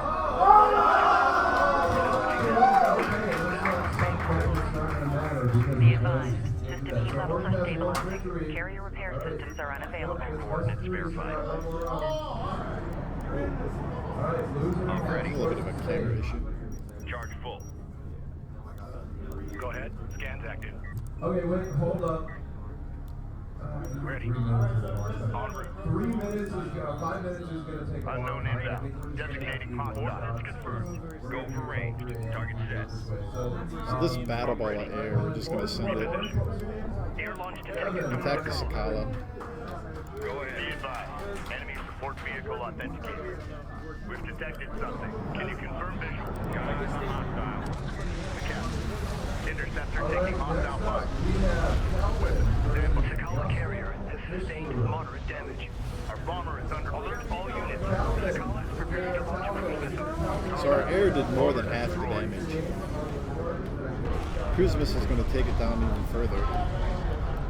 Be advised, system heat levels are stabilizing. Carrier repair systems are unavailable. Coordinates verified. I'm ready. A little bit of a camera issue. Charge full. Go ahead. Scans active. Okay, wait, hold up. Ready. 3 minutes is a long time. En route. 3 minutes is gonna, 5 minutes is gonna take a long Unknown time. inbound. Designating hostile. Coordinates confirmed. Go for range. Target set. So this battle ball of air, we're just going to send it. Air launch detected. Attack the Sakala. Go ahead. Be advised. Enemy support vehicle authenticated. We've detected something. Can you confirm visual? Guys, hostile. McCaffrey. Interceptor taking hostile fire. The Sakala carrier has sustained moderate damage. Our bomber is under alert. All units. Sakala is prepared to launch cruise missiles. So our air did more than half the damage. Cruise missile is going to take it down even further.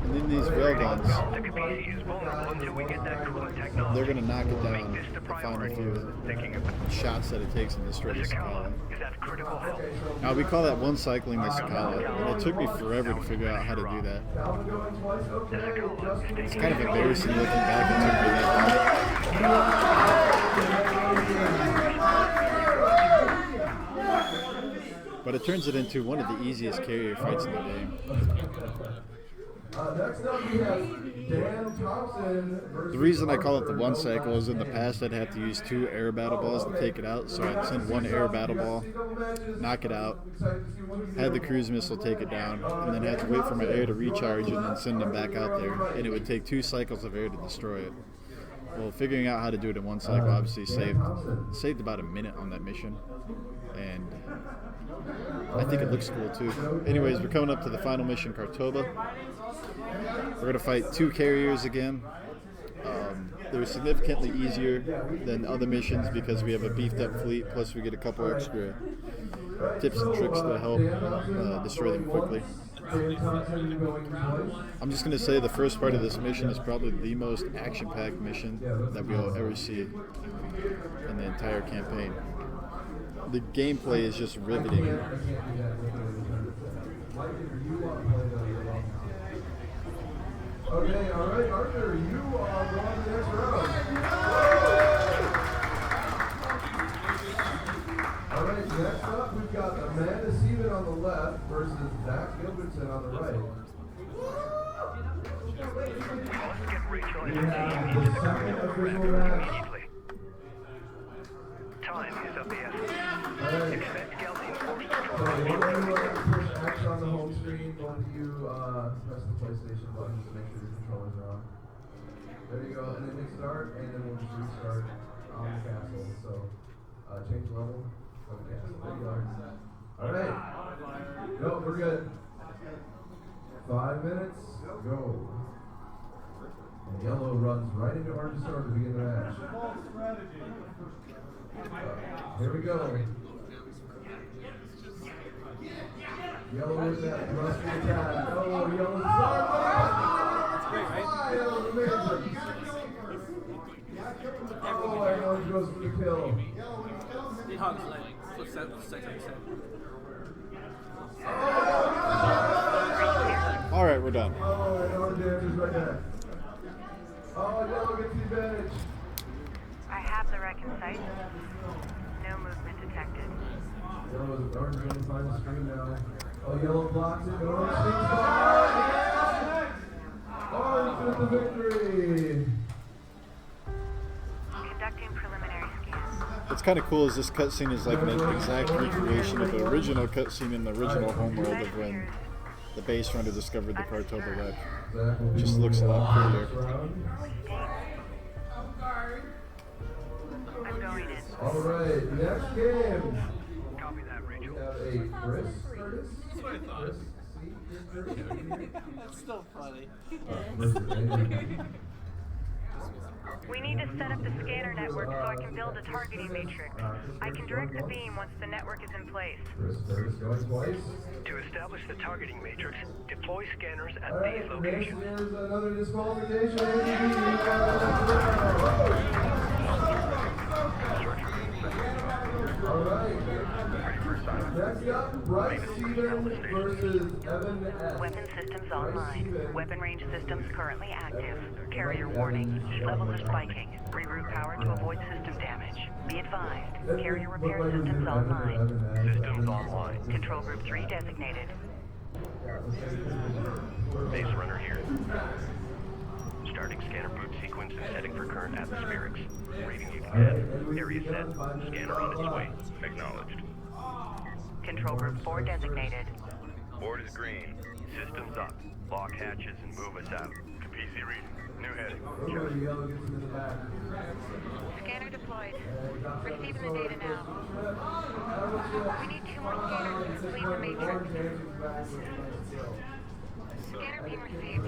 And then these railguns, The Kapisi is vulnerable until we get that coolant technology. they're going to knock it down This the the final priority. few Thinking of shots that it takes to destroy the Sakala. is at critical health. Now we call that one cycling the Sakala, and it took me forever to figure out how to do that. It's kind of embarrassing looking back, it took me that long. But it turns it into one of the easiest carrier fights in the game. Next up we have Dan Thompson versus... The reason I call it the one cycle is in the past I'd have to use 2 air battle balls to take it out, so I'd send 1 air battle ball, knock it out, have the cruise missile take it down, and then have to wait for my air to recharge and then send them back out there, and it would take 2 cycles of air to destroy it. Well, figuring out how to do it in one cycle obviously saved about a minute on that mission, and I think it looks cool too. Anyways, we're coming up to the final mission, Kartoba. We're going to fight 2 carriers again. They're significantly easier than other missions because we have a beefed up fleet, plus we get a couple extra tips and tricks to help destroy them quickly. I'm just going to say the first part of this mission is probably the most action-packed mission that we'll ever see in the entire campaign. The gameplay is just riveting. Okay, alright, Arthur, you are going to the next round. Alright, next up we've got Amanda Seaman on the left versus Zach Gilbertson on the right. Let's get Rachel We and have Dave the into the second carrier official wreck match. immediately. Time is of the essence. Alright, Expect Galaxy forces to so one of you push X on the home screen, one of you press the PlayStation button to make sure your controllers are on. There you go, and then hit start, and then we'll just restart on the castle. So, change level of the castle. There you are. Alright. No, we're good. 5 minutes, go. And yellow runs right into orange sword to begin the match. Here we go. Yellow with that rusty attack. Oh, yellow's sorry. Yellow's amazing. Oh, and orange goes for the kill. He hugs like flip set. All right, we're done. Oh, and orange answers right back. Oh, yellow gets the advantage. I have the wreck in sight. No movement detected. Orange going to find the screen now. Oh, yellow blocks it. Orange sneaks by. Orange with the victory. Conducting preliminary scans. What's kind of cool is this cutscene is like an exact recreation of the original cutscene in the original Homeworld of when the base runner discovered the Kartoba wreck. Just looks a lot cooler. I'm going in. Alright, next game. Copy that, Rachel. We have a Chris Curtis. Chris C. It's still funny. We need to I've set up the scanner network so I can build a targeting matrix. I can direct the beam once the network is in place. Going twice. To establish the targeting matrix, deploy scanners at All right, these locations. There's another disqualification. All right. Next up, Bryce Steven versus Evan S. Weapon systems online. Weapon range systems currently active. Carrier warning. Heat levels are spiking. Reroute power to avoid system damage. Be advised. Carrier repair systems online. Systems online. Control group 3 designated. Base runner here. Starting scanner boot sequence and setting for current atmospherics. Rating extend. Area set. Scanner on its way. Acknowledged. Control group 4 designated. Board is green. Systems up. Lock hatches and move us out. PC reading. New heading. Scanner deployed. Receiving the data now. We need 2 more scanners to complete the matrix. Scanner being received.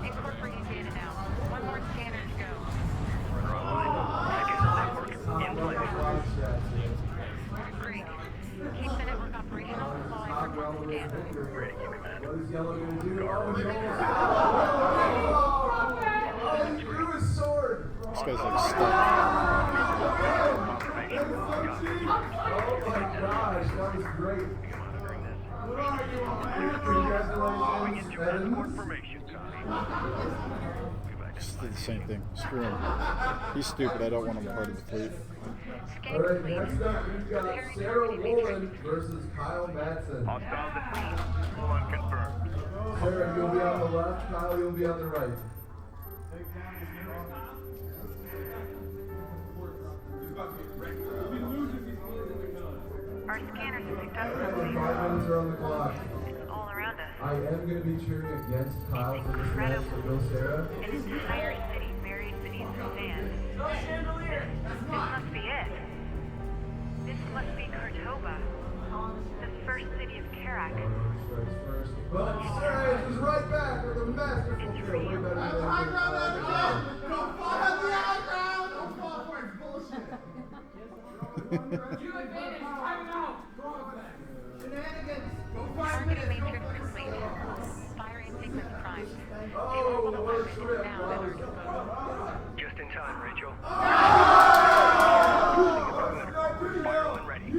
Incorporating data now. 1 more scanner to go. Second network in place. Great. Keep the network operational while I perform the scan. Ready, command. What is yellow going to do? Oh, he threw his sword. This guy's like stuck. Oh my gosh, that was great. Congratulations, Evan. Just did the same thing. Screw him. He's stupid. I don't want him part of the fleet. Alright, next up we've got Sarah Rowland versus Kyle Madsen. Hostiles at sea. Unconfirmed. Sarah, you'll be on the left, Kyle, you'll be on the right. Our scanners have picked up 5 something. minutes are on the clock. It's all around us. I am going to be cheering against Kyle for this match, so go Sarah. An entire city buried beneath the sand. This must be it. This must be Cordoba, the first city of Kharak. But Sarah is right back with a masterful kill. Way better than High ground, don't fall on the high ground! Don't fall for it, bullshit! You advantage, time out! Shenanigans! Go 5 minutes! Targeting matrix complete. Firing sequence primed. Oh, Enable the what a weapon trip. now at our disposal. Just in time, Rachel. Oh! Fire when ready.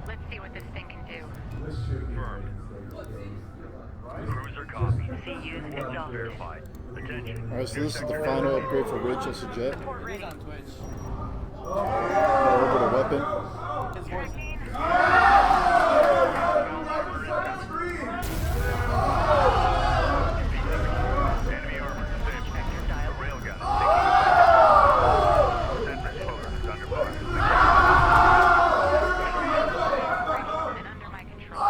Let's see what this thing can do. This should be Cruiser copy. CU's exhausted. Verified. Attention. Alright, so this is the final upgrade for Rachel Sajet. Report ready. He's on Twitch. Orbital weapon. His voice. Enemy armor. Safe. Sector dial. Railgun. Sentry post is under fire. And under my control.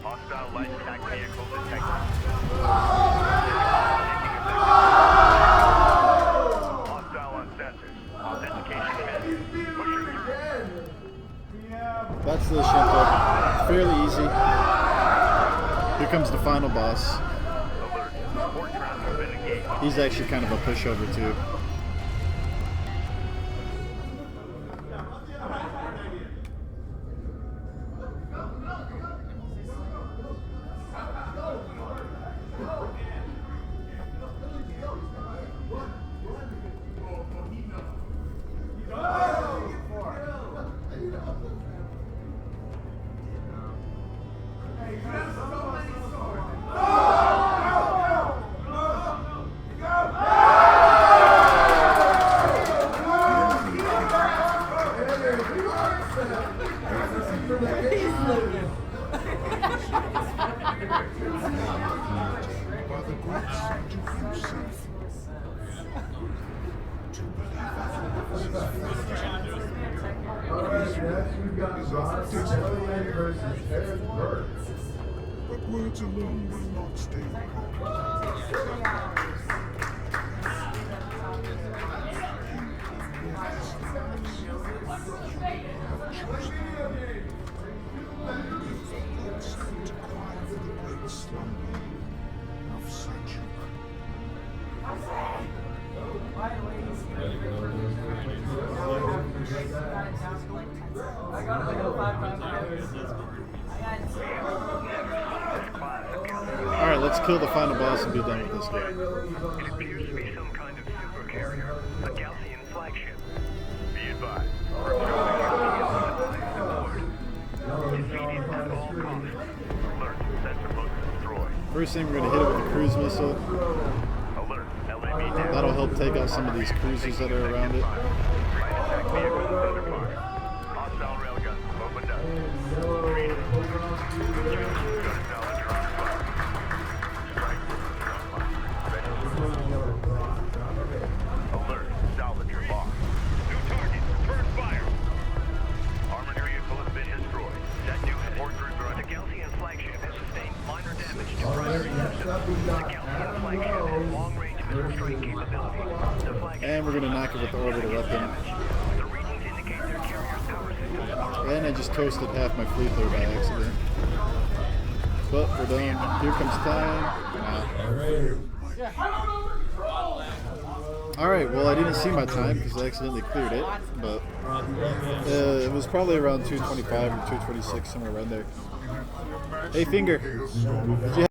Hostile light attack vehicle detected. Hostile on sensors. Authentication missed. Pushing through. That's the Shinto. Fairly easy. Here comes the final boss. Alert. Port traffic has been engaged. He's actually kind of a pushover too. Next, we've got Rod Stellian versus Eric Burke. But words alone will not stay the Alright, let's kill the final boss and be done with this game. It appears to be some kind of supercarrier, a Gaussian flagship. Be advised. Defeat it at all costs. Alert. Sensor post destroyed. First thing, we're going to hit it with a cruise missile. Alert. LAB down. That'll help take out some of these cruisers that are around it. Light attack vehicles under fire. Hostile railguns opened up. Greetings. Gun salvage on fire. Strike. Alert. Salvage lost. New target. Return fire. Armored vehicle has been destroyed. That new support cruiser The Gaussian flagship has sustained minor damage to All right, primary next systems. up we The got Gaussian flagship has long-range missile strike capabilities. The flagship And we're going to knock it with the orbital weapon. The readings indicate their carrier's power systems are And I just toasted half my fleet there by accident. But we're done. Here comes time. Alright, well I didn't see my time because I accidentally cleared it, but it was probably around 2:25 or 2:26, somewhere around there. Hey Finger, did you